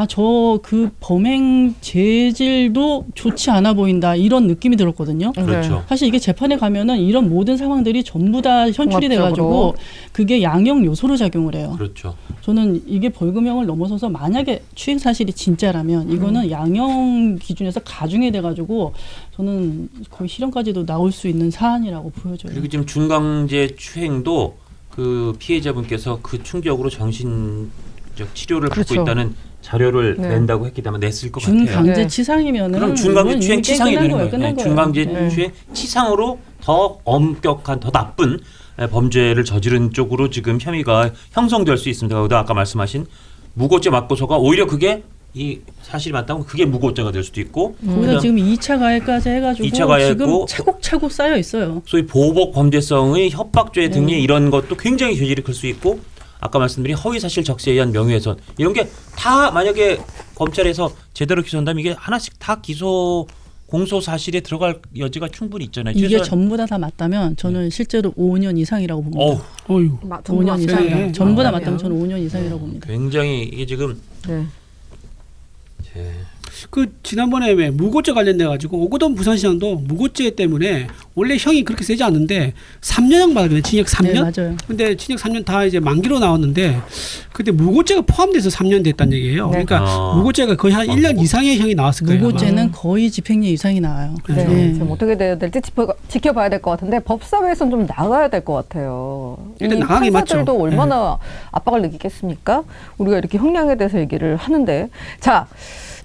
Speaker 12: 저 그 범행 재질도 좋지 않아 보인다 이런 느낌이 들었거든요.
Speaker 2: 그렇죠.
Speaker 12: 사실 이게 재판에 가면은 이런 모든 상황들이 전부 다 현출이
Speaker 3: 종합적으로.
Speaker 12: 돼가지고 그게 양형 요소로 작용을 해요.
Speaker 2: 그렇죠.
Speaker 12: 저는 이게 벌금형을 넘어서서 만약에 추행 사실이 진짜라면 이거는 양형 기준에서 가중이 돼가지고 저는 거의 실형까지도 나올 수 있는 사안이라고 보여져요.
Speaker 2: 그리고 지금 준강제 추행도 그 피해자분께서 그 충격으로 정신적 치료를
Speaker 3: 그렇죠.
Speaker 2: 받고 있다는 자료를
Speaker 3: 네.
Speaker 2: 낸다고 했기 때문에 냈을 것 같아요.
Speaker 12: 준강제치상이면은
Speaker 2: 그럼 준강제 추행 치상이 되는 거예요.
Speaker 12: 끝난 거예요.
Speaker 2: 준강제
Speaker 12: 네.
Speaker 2: 추행 치상으로 더 엄격한 더 나쁜 범죄를 저지른 쪽으로 지금 혐의가 형성될 수 있습니다. 그리고 아까 말씀하신 무고죄 맞고서가 오히려 그게 이 사실이 맞다면 그게 무고죄가 될 수도 있고
Speaker 12: 거기다 지금 2차 가해까지 해가지고
Speaker 2: 2차 가해했고,
Speaker 12: 지금 차곡차곡 쌓여 있어요.
Speaker 2: 소위 보복 범죄성의 협박죄 등의 이런 것도 굉장히 죄질이 클 수 있고 아까 말씀드린 허위사실 적시에 의한 명예훼손 이런 게 다 만약에 검찰에서 제대로 기소한다면 이게 하나씩 다 기소 공소 사실에 들어갈 여지가 충분히 있잖아요.
Speaker 12: 이게 전부 다 맞다면 저는 실제로 5년 이상이라고 봅니다. 5년 이상.
Speaker 11: 네.
Speaker 12: 전부 다 맞다면 저는 5년 이상이라고 봅니다.
Speaker 2: 굉장히 이게 지금
Speaker 3: 네.
Speaker 11: 그 지난번에 왜 무고죄 관련돼 가지고 오거돈 부산시장도 무고죄 때문에 원래 형이 그렇게 세지 않는데 3년형 받았거든요. 징역 3년.
Speaker 12: 네, 맞아요.
Speaker 11: 근데 징역 3년 다 이제 만기로 나왔는데 그때 무고죄가 포함돼서 3년 됐다는 얘기예요.
Speaker 3: 네.
Speaker 11: 그러니까 무고죄가 거의 한 1년 이상의 형이 나왔을 거예요.
Speaker 12: 무고죄는 거의 집행유예 이상이 나와요.
Speaker 3: 네.
Speaker 12: 네.
Speaker 3: 지금 어떻게 돼야 될지 지켜봐야 될 것 같은데 법사위에서는 좀 나가야 될 것 같아요.
Speaker 11: 일단
Speaker 3: 이
Speaker 11: 나가긴
Speaker 3: 판사들도
Speaker 11: 맞죠.
Speaker 3: 얼마나 압박을 느끼겠습니까? 우리가 이렇게 형량에 대해서 얘기를 하는데 자.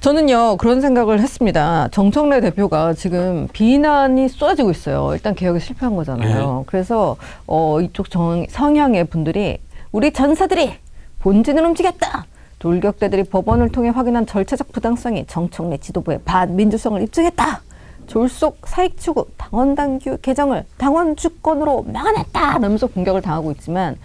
Speaker 3: 저는요 그런 생각을 했습니다. 정청래 대표가 지금 비난이 쏟아지고 있어요. 일단 개혁에 실패한 거잖아요. 그래서 이쪽 성향의 분들이 우리 전사들이 본진을 움직였다. 돌격대들이 법원을 통해 확인한 절차적 부당성이 정청래 지도부의 반민주성을 입증했다. 졸속 사익추구 당원당규 개정을 당원 주권으로 막아냈다. 라면서 공격을 당하고 있지만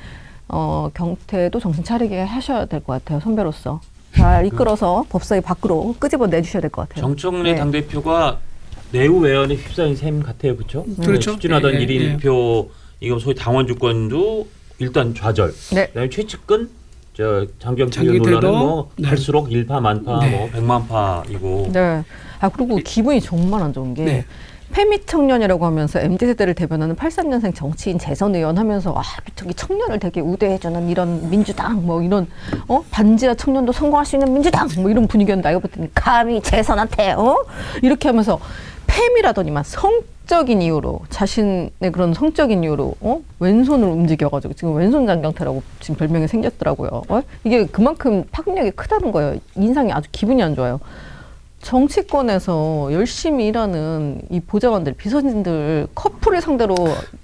Speaker 3: 경태도 정신 차리게 하셔야 될 것 같아요. 선배로서. 잘 이끌어서 법사위 밖으로 끄집어 내주셔야 될 것 같아요.
Speaker 2: 정청래
Speaker 3: 네.
Speaker 2: 당대표가 내후 외연에 휩싸인 셈 같아요. 그렇죠?
Speaker 11: 그렇죠.
Speaker 2: 집중하던
Speaker 11: 예, 예,
Speaker 2: 1인표 이거 소위 당원 주권도 일단 좌절.
Speaker 3: 네.
Speaker 2: 그다음에 최측근 장경태
Speaker 11: 장경태도,
Speaker 2: 논란은 뭐
Speaker 11: 네.
Speaker 2: 갈수록 일파만파
Speaker 11: 네.
Speaker 2: 뭐 백만파이고.
Speaker 3: 네. 그리고 기분이 정말 안 좋은 게
Speaker 11: 네.
Speaker 3: 페미 청년이라고 하면서 MZ세대를 대변하는 83년생 정치인 재선 의원 하면서 저기 청년을 되게 우대해주는 이런 민주당 뭐 이런 반지하 청년도 성공할 수 있는 민주당 뭐 이런 분위기였는데 알고 봤더니 감히 재선한테 이렇게 하면서 페미라더니만 성적인 이유로 자신의 그런 성적인 이유로 왼손을 움직여가지고 지금 왼손 장경태라고 지금 별명이 생겼더라고요. 이게 그만큼 파급력이 크다는 거예요. 인상이 아주 기분이 안 좋아요. 정치권에서 열심히 일하는 이 보좌관들, 비서진들 커플을 상대로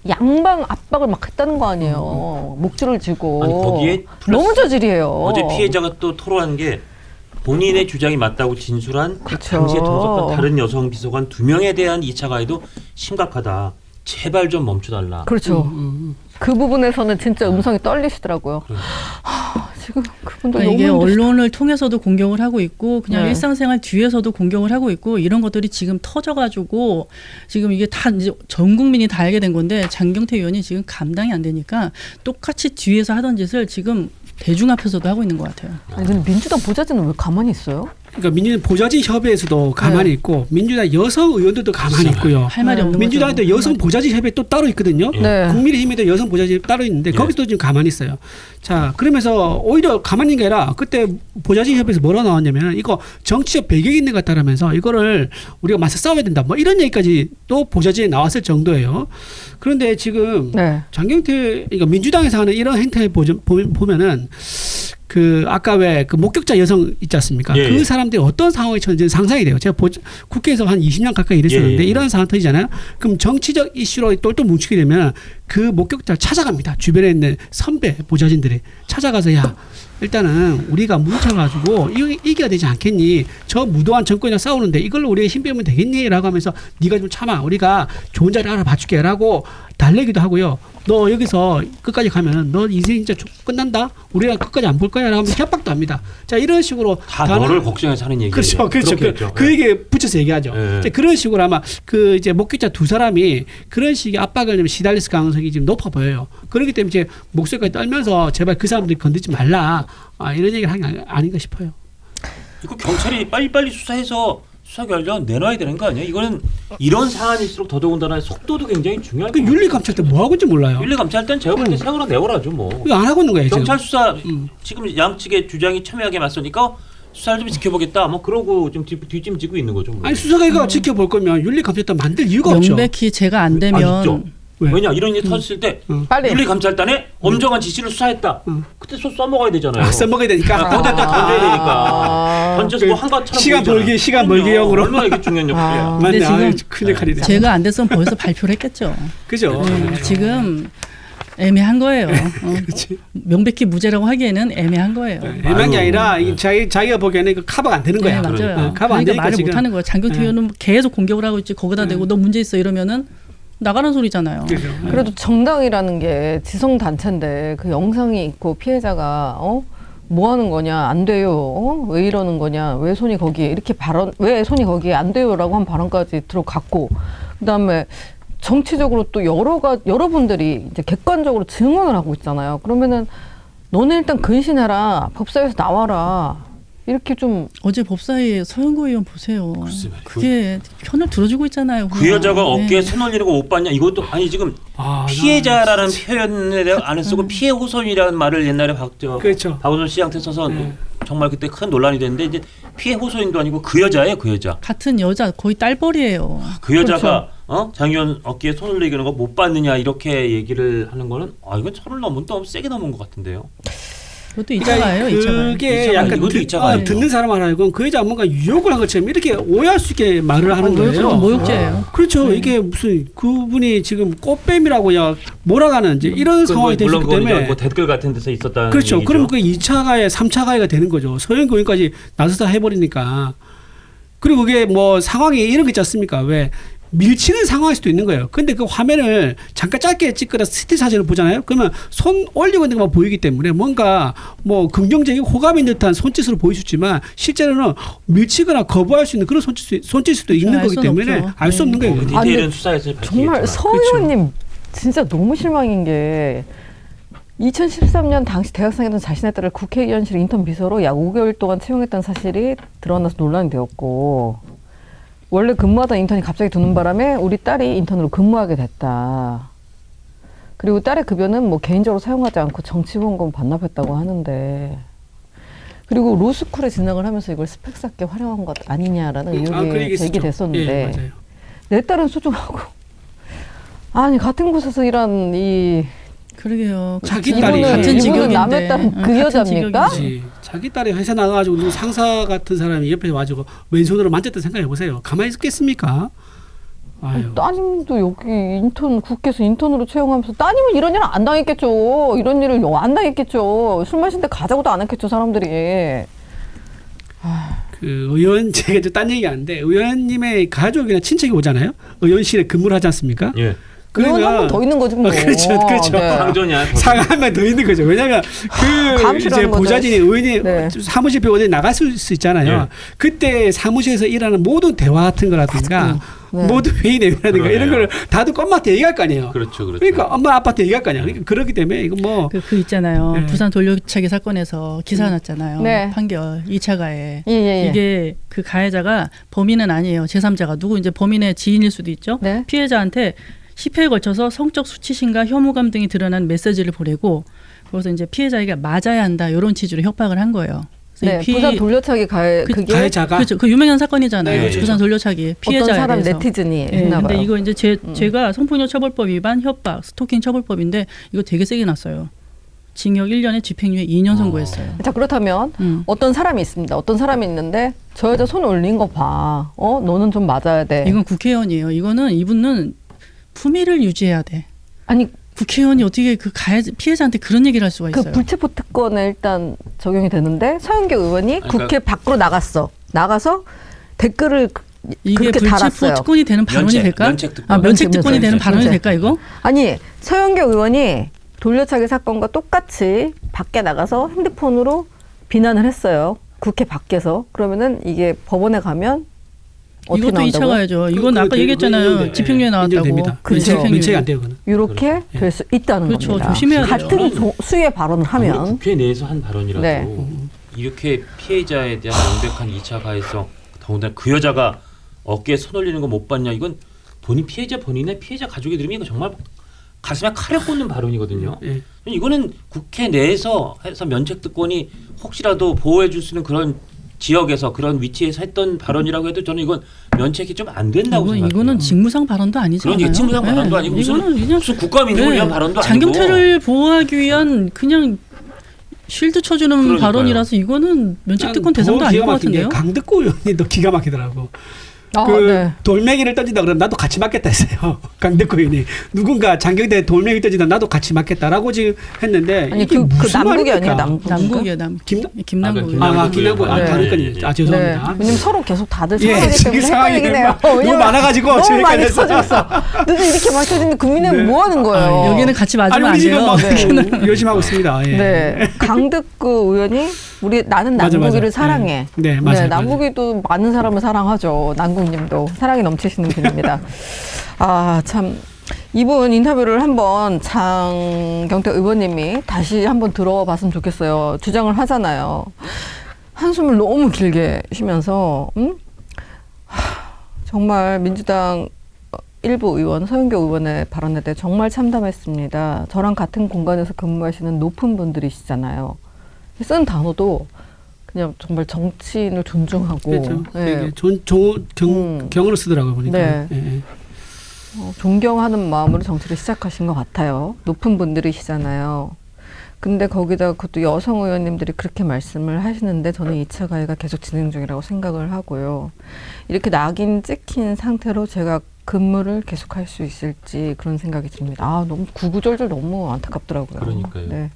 Speaker 3: 양방 압박을 막 했다는 거 아니에요. 목줄을 쥐고.
Speaker 2: 아니, 거기에
Speaker 3: 너무 저질이에요.
Speaker 2: 어제 피해자가 또 토로한 게 본인의 주장이 맞다고 진술한
Speaker 3: 그렇죠.
Speaker 2: 당시에 동석한 다른 여성 비서관 2명에 대한 2차 가해도 심각하다. 제발 좀 멈춰달라.
Speaker 3: 그렇죠. 그 부분에서는 진짜 음성이 떨리시더라고요. 지금 그분도
Speaker 12: 그러니까 이게
Speaker 3: 너무
Speaker 12: 언론을 통해서도 공격을 하고 있고 그냥
Speaker 3: 네.
Speaker 12: 일상생활 뒤에서도 공격을 하고 있고 이런 것들이 지금 터져가지고 지금 이게 다 이제 전 국민이 다 알게 된 건데 장경태 의원이 지금 감당이 안 되니까 똑같이 뒤에서 하던 짓을 지금 대중 앞에서도 하고 있는 것 같아요.
Speaker 3: 아니 근데 민주당 보좌진은 왜 가만히 있어요?
Speaker 11: 그러니까 민주당 보좌진 협의회에서도 가만히
Speaker 3: 네.
Speaker 11: 있고 민주당 여성 의원들도 가만히 있고요.
Speaker 12: 할 말이 없는
Speaker 11: 민주당에도
Speaker 12: 거죠.
Speaker 11: 여성 보좌진 협의회 또 따로 있거든요.
Speaker 3: 네.
Speaker 11: 국민의힘에도 여성 보좌진 협의회 따로 있는데 거기서도 지금 가만히 있어요. 자, 그러면서 오히려 가만히 있는 게 아니라 그때 보좌진 협의회에서 뭐라 나왔냐면 이거 정치적 배경이 있는 것 같다라면서 이거를 우리가 맞서 싸워야 된다. 뭐 이런 얘기까지 또 보좌진에 나왔을 정도예요. 그런데 지금
Speaker 3: 네.
Speaker 11: 장경태 그러니까 민주당에서 하는 이런 행태를 보면은 그 아까 왜 그 목격자 여성 있지 않습니까?
Speaker 2: 예,
Speaker 11: 그
Speaker 2: 예.
Speaker 11: 사람들이 어떤 상황이 처한지 상상이 돼요. 제가 국회에서 한 20년 가까이 일했었는데
Speaker 2: 예, 예.
Speaker 11: 이런 상황 터지잖아요. 그럼 정치적 이슈로 똘똘 뭉치게 되면 그 목격자를 찾아갑니다. 주변에 있는 선배 보좌진들이 찾아가서 야 일단은 우리가 뭉쳐가지고 이겨야 되지 않겠니? 저 무도한 정권이랑 싸우는데 이걸로 우리가 힘 빼면 되겠니? 라고 하면서 네가 좀 참아. 우리가 좋은 자리 알아봐 줄게. 라고 달래기도 하고요. 너 여기서 끝까지 가면 너 인생 진짜 끝난다? 우리가 끝까지 안 볼 거야? 라고 하면서 협박도 합니다. 자, 이런 식으로.
Speaker 2: 다 너를 걱정해서 하는 얘기예요.
Speaker 11: 그렇죠. 그렇죠. 그 얘기에 붙여서 얘기하죠.
Speaker 2: 네.
Speaker 11: 그런 식으로 아마 그 이제 목격자 두 사람이 그런 식의 압박을 좀 시달렸을 가능성이 지금 높아 보여요. 그렇기 때문에 이제 목소리까지 떨면서 제발 그 사람들 건드지 말라. 이런 얘기를 한 게 아닌가 싶어요.
Speaker 2: 이거 경찰이 빨리빨리 수사해서 수사 결과 내놔야 되는 거 아니에요? 이거는 이런 사안일수록 더더군다나 속도도 굉장히 중요할
Speaker 11: 그
Speaker 2: 것 같아요.
Speaker 11: 윤리감찰 때 뭐 하고 있는지 몰라요.
Speaker 2: 윤리감찰 때는 제가 볼 때 생으로 내오라죠 뭐.
Speaker 11: 이거 안 하고 있는 거예요.
Speaker 2: 경찰
Speaker 11: 지금.
Speaker 2: 수사 지금 양측의 주장이 첨예하게 맞서니까 수사를 좀 지켜보겠다. 뭐 그러고 좀 뒷짐지고 있는 거죠. 뭐.
Speaker 11: 아니 수사가 지켜볼 거면 윤리감찰 때 만들 이유가 없죠.
Speaker 12: 명백히 제가 안 되면
Speaker 2: 있죠. 왜냐 이런 일이 터졌을 때
Speaker 3: 빨리
Speaker 2: 윤리감찰단에 엄정한 지시를 수사했다. 그때 써먹어야 되잖아요.
Speaker 11: 써먹어야 되니까.
Speaker 2: 거기다 던져야 되니까. 던져서 뭐 한 것처럼
Speaker 11: 시간 벌기용으로.
Speaker 2: 얼마나 이게 중요한 역할이야.
Speaker 11: 맞네.
Speaker 12: 근데 지금
Speaker 11: 큰 역할이네.
Speaker 12: 제가 안 됐으면 벌써 발표를 했겠죠.
Speaker 11: 그죠.
Speaker 12: 지금 애매한 거예요. 명백히 무죄라고 하기에는 애매한 거예요.
Speaker 11: 애매한 게 아니라 이게 자기가 보기에는 이거 커버가 안 되는 거야.
Speaker 12: 네, 맞아요.
Speaker 11: 커버 안
Speaker 12: 그러니까
Speaker 11: 되니까
Speaker 12: 말을
Speaker 11: 지금.
Speaker 12: 못 하는 거예요. 장경태 의원은 계속 공격을 하고 있지. 거기다 대고 너 문제 있어 이러면은 나가는 소리잖아요.
Speaker 3: 그래도 정당이라는 게 지성 단체인데 그 영상이 있고 피해자가 뭐 하는 거냐 안 돼요. 왜 이러는 거냐 왜 손이 거기에 이렇게 발언 왜 손이 거기에 안 돼요라고 한 발언까지 들어갔고 그다음에 정치적으로 또 여러분들이 이제 객관적으로 증언을 하고 있잖아요. 그러면은 너는 일단 근신해라. 법사위에서 나와라. 이렇게 좀
Speaker 12: 어제 법사위 서영고 의원 보세요. 그게 편을 들어주고 있잖아요.
Speaker 2: 그 여자가 어깨에 손 올리고 못 봤냐 이것도 아니 지금 피해자라는 표현을 안 쓰고 피해 호소인이라는 말을 옛날에
Speaker 11: 그렇죠.
Speaker 2: 박원순 씨한테 써서 정말 그때 큰 논란이 됐는데 이제 피해 호소인도 아니고 그 여자예요. 그 여자.
Speaker 12: 같은 여자 거의 딸벌이에요.
Speaker 2: 그 여자가 장 의원 어깨에 손 올리는 거 못 봤느냐 이렇게 얘기를 하는 거는 이건 선을 너무 세게 넘은 것 같은데요.
Speaker 12: 그것도 2차가예요.
Speaker 11: 그게 약간 듣는 사람 알아요. 그 여자 뭔가 유혹을 한 것처럼 이렇게 오해할 수 있게 말을 하는 거예요.
Speaker 12: 모욕죄예요.
Speaker 11: 그렇죠. 이게 무슨 그분이 지금 꽃뱀이라고야 몰아가는 이제 이런 상황이 됐기 때문에
Speaker 2: 뭐 댓글 같은 데서 있었다는
Speaker 11: 그렇죠.
Speaker 2: 얘기죠.
Speaker 11: 그럼 그 2차 가해, 3차 가해가 되는 거죠. 서영고 의원까지 나서서 해버리니까. 그리고 그게 뭐 상황이 이런 거 있지 않습니까? 왜 밀치는 상황일 수도 있는 거예요. 근데 그 화면을 잠깐 짧게 찍거나 스틸 사진을 보잖아요. 그러면 손 올리고 있는 것만 보이기 때문에 뭔가 뭐 긍정적인 호감인 듯한 손짓으로 보일 수 있지만 실제로는 밀치거나 거부할 수 있는 그런 손짓 수도 있는 거기 때문에 알 수 없는 거예요.
Speaker 2: 디테일은 수사에서
Speaker 3: 정말 서 의원님 진짜 너무 실망인 게 2013년 당시 대학생이던 자신의 딸을 국회의원실 인턴 비서로 약 5개월 동안 채용했다는 사실이 드러나서 논란이 되었고 원래 근무하던 인턴이 갑자기 두는 바람에 우리 딸이 인턴으로 근무하게 됐다. 그리고 딸의 급여는 뭐 개인적으로 사용하지 않고 정치 후원금 반납했다고 하는데 그리고 로스쿨에 진학을 하면서 이걸 스펙 쌓게 활용한 것 아니냐라는 의혹이 제기됐었는데
Speaker 11: 예,
Speaker 3: 내 딸은 소중하고 아니 같은 곳에서 일한 이
Speaker 12: 그러게요.
Speaker 11: 자기 딸이
Speaker 12: 같은 직업인데
Speaker 3: 남의 딸은 그 여자입니까?
Speaker 11: 자기 딸이 회사 나가가지고 누구 상사 같은 사람이 옆에 와가지고 왼손으로 만졌다 생각해 보세요. 가만히 있겠습니까?
Speaker 3: 따님도 여기 국회에서 인턴으로 채용하면서 따님은 이런 일은 안 당했겠죠. 이런 일을 안 당했겠죠. 술 마실 때 가자고도 안 했겠죠 사람들이.
Speaker 11: 그 의원 제가 딴 얘기하는데 의원님의 가족이나 친척이 오잖아요. 의원실에 근무를 하지 않습니까?
Speaker 2: 예.
Speaker 3: 그러면 한 번 더 있는 거지 뭐.
Speaker 11: 그렇죠.
Speaker 3: 네.
Speaker 2: 상전이야.
Speaker 11: 상하 한 명 더 있는 거죠. 왜냐하면 그 이제 보좌진이 의원이
Speaker 3: 네.
Speaker 11: 사무실 비워서 나갈 수 있잖아요.
Speaker 2: 네.
Speaker 11: 그때 사무실에서 일하는 모든 대화 같은 거라든가
Speaker 3: 네.
Speaker 11: 모든 회의 내용이라든가 이런 걸 다들 엄마한테 얘기할 거 아니에요.
Speaker 2: 그렇죠.
Speaker 11: 그러니까 엄마 아빠한테 얘기할 거 아니에요. 그러니까 그렇기 때문에 이거 뭐
Speaker 12: 그 있잖아요.
Speaker 11: 네.
Speaker 12: 부산 돌려차기 사건에서 기사 났잖아요.
Speaker 3: 네.
Speaker 12: 판결 2차 가해.
Speaker 3: 예.
Speaker 12: 이게 그 가해자가 범인은 아니에요. 제3자가 누구 이제 범인의 지인일 수도 있죠.
Speaker 3: 네.
Speaker 12: 피해자한테 10회에 걸쳐서 성적 수치심과 혐오감 등이 드러난 메시지를 보내고 그래서 이제 피해자에게 맞아야 한다 이런 취지로 협박을 한 거예요.
Speaker 3: 네, 부산 돌려차기 그게
Speaker 11: 가해자가
Speaker 12: 그렇죠. 그 유명한 사건이잖아요.
Speaker 11: 네, 그렇죠.
Speaker 12: 부산 돌려차기 피해자에
Speaker 3: 어떤 사람
Speaker 12: 대해서.
Speaker 3: 네티즌이
Speaker 12: 네,
Speaker 3: 했나 봐요.
Speaker 12: 근데 이거 이제 제가 성폭력 처벌법 위반 협박 스토킹 처벌법인데 이거 되게 세게 났어요. 징역 1년에 집행유예 2년 선고했어요.
Speaker 3: 자 그렇다면 어떤 사람이 있습니다. 어떤 사람이 있는데 저 여자 손 올린 거 봐. 너는 좀 맞아야 돼.
Speaker 12: 이건 국회의원이에요. 이분은 품위를 유지해야 돼.
Speaker 3: 아니
Speaker 12: 국회의원이 어떻게 그 피해자한테 그런 얘기를 할 수가 있어요?
Speaker 3: 그 불체포 특권에 일단 적용이 되는데 서영교 의원이 국회 밖으로 나가서 댓글을
Speaker 12: 이게
Speaker 3: 그렇게
Speaker 12: 불체포
Speaker 3: 달았어요.
Speaker 12: 특권이 되는 발언이 될까?
Speaker 2: 면책 특권.
Speaker 12: 면책 특권이 되는 발언이 될까 이거?
Speaker 3: 아니 서영교 의원이 돌려차기 사건과 똑같이 밖에 나가서 핸드폰으로 비난을 했어요. 국회 밖에서. 그러면은 이게 법원에 가면 어떻게
Speaker 12: 이것도
Speaker 3: 나온다고요?
Speaker 12: 2차 가야죠. 이건 아까 얘기했잖아요. 집행유예 나왔다고.
Speaker 3: 그렇죠.
Speaker 11: 면책이 안 돼요. 그거는.
Speaker 3: 이렇게 될 수 있다는
Speaker 12: 그렇죠.
Speaker 3: 겁니다.
Speaker 12: 조심해야 돼요.
Speaker 3: 같은 수의 발언을 하면
Speaker 2: 국회 내에서 한 발언이라도
Speaker 3: 네.
Speaker 2: 이렇게 피해자에 대한 명백한 2차 가해성 더군다나 그 여자가 어깨에 손 올리는 거 못 봤냐 이건 본인의 피해자 가족이 들으면 이거 정말 가슴에 칼을 꽂는 발언이거든요. 이거는 국회 내에서 해서 면책특권이 혹시라도 보호해 줄 수 있는 그런 지역에서 그런 위치에서 했던 발언이라고 해도 저는 이건 면책이 좀 안 된다고 생각해요.
Speaker 12: 이거는 직무상 발언도 아니잖아요.
Speaker 2: 그런 직무상 발언도 아니고 무슨 국가민족을 위한 발언도 아니고
Speaker 12: 장경태를 보호하기 위한 그냥 쉴드 쳐주는
Speaker 2: 그러니까요.
Speaker 12: 발언이라서 이거는 면책특권 대상도 아닐 것 같은데요.
Speaker 11: 강덕구 의원이 또 기가 막히더라고.
Speaker 3: 네.
Speaker 11: 돌멩이를 던진다 그러면 나도 같이 맞겠다 했어요. 강덕구 의원이 누군가 장경태 돌멩이 던진다 나도 같이 맞겠다라고 지금 했는데
Speaker 3: 아니
Speaker 11: 이게
Speaker 3: 그
Speaker 11: 무슨
Speaker 3: 남북이
Speaker 11: 말입니까?
Speaker 3: 아니에요.
Speaker 12: 남국이요.
Speaker 11: 김남국.
Speaker 2: 김남국.
Speaker 11: 다른 건이죠. 죄송합니다.
Speaker 3: 네. 왜냐면 서로 계속 다들
Speaker 11: 예,
Speaker 3: 상황이기 때문에
Speaker 11: 상황이
Speaker 3: 헷갈리네요.
Speaker 11: 너무 많아가지고
Speaker 3: 너무 많이 터졌어. 너도 이렇게 막혀지는데 국민의힘 뭐 하는 거예요?
Speaker 12: 여기는 같이 맞으면 안
Speaker 11: 우리
Speaker 12: 돼요.
Speaker 11: 지금 막 열심히 하고 있습니다. 예.
Speaker 3: 네. 강득구 의원이 나는 남국이를
Speaker 11: 맞아.
Speaker 3: 사랑해.
Speaker 11: 네, 맞아요.
Speaker 3: 남국이도 많은 사람을 사랑하죠. 남국님도 사랑이 넘치시는 분입니다. 아, 참. 이분 인터뷰를 한번 장경태 의원님이 다시 한번 들어봤으면 좋겠어요. 주장을 하잖아요. 한숨을 너무 길게 쉬면서 정말 민주당 일부 의원, 서영교 의원의 발언에 대해 정말 참담했습니다. 저랑 같은 공간에서 근무하시는 높은 분들이시잖아요. 쓴 단어도 그냥 정말 정치인을 존중하고
Speaker 11: 그렇죠.
Speaker 3: 네.
Speaker 11: 경으로 쓰더라고요 보니까.
Speaker 3: 네.
Speaker 11: 예.
Speaker 3: 존경하는 마음으로 정치를 시작하신 것 같아요. 높은 분들이시잖아요. 근데 거기다 그것도 여성 의원님들이 그렇게 말씀을 하시는데 저는 2차 가해가 계속 진행 중이라고 생각을 하고요. 이렇게 낙인 찍힌 상태로 제가 근무를 계속할 수 있을지 그런 생각이 듭니다. 아, 너무 구구절절 너무 안타깝더라고요.
Speaker 2: 그러니까요.
Speaker 3: 네.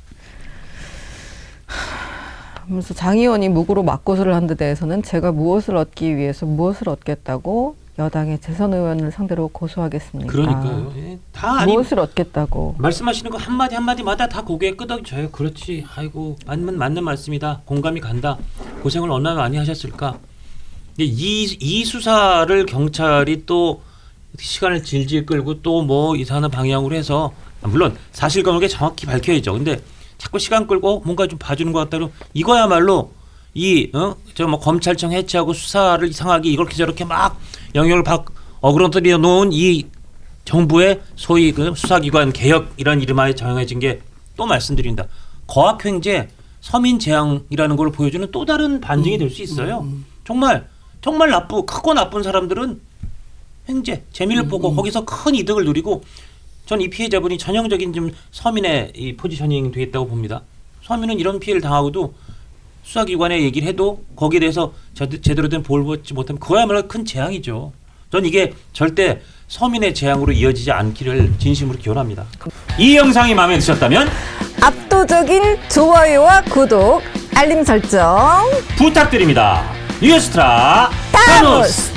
Speaker 3: 그래서 장 의원이 무고로 맞고소를 한 데 대해서는 제가 무엇을 얻기 위해서 무엇을 얻겠다고 여당의 재선 의원을 상대로 고소하겠습니까?
Speaker 2: 그러니까요. 예, 다 아니
Speaker 3: 무엇을 얻겠다고.
Speaker 2: 말씀하시는 거 한마디 한마디마다 다 고개에 끄덕여져요. 그렇지. 아이고 맞는 말씀이다. 공감이 간다. 고생을 얼마나 많이 하셨을까. 이 수사를 경찰이 또 시간을 질질 끌고 또 뭐 이상한 방향으로 해서 물론 사실관계 정확히 밝혀야죠. 근데 자꾸 시간 끌고 뭔가 좀 봐주는 것 같다. 이거야말로 저 뭐 검찰청 해체하고 수사를 이상하게 이렇게 저렇게 막 영역을 어그러뜨려 놓은 이 정부의 소위 그 수사기관 개혁 이런 이름하에 정해진 게 또 말씀드린다. 거학횡재 서민재앙이라는 걸 보여주는 또 다른 반증이 될 수 있어요. 정말 크고 나쁜 사람들은 횡재 재미를 보고 거기서 큰 이득을 누리고 전 이 피해자분이 전형적인 좀 서민의 이 포지셔닝 돼 있다고 봅니다. 서민은 이런 피해를 당하고도 수사기관에 얘기를 해도 거기에 대해서 제대로 된 보호를 받지 못하면 그거야말로 큰 재앙이죠. 전 이게 절대 서민의 재앙으로 이어지지 않기를 진심으로 기원합니다. 이 영상이 마음에 드셨다면
Speaker 3: 압도적인 좋아요와 구독, 알림 설정
Speaker 2: 부탁드립니다. 뉴스트라 타노스.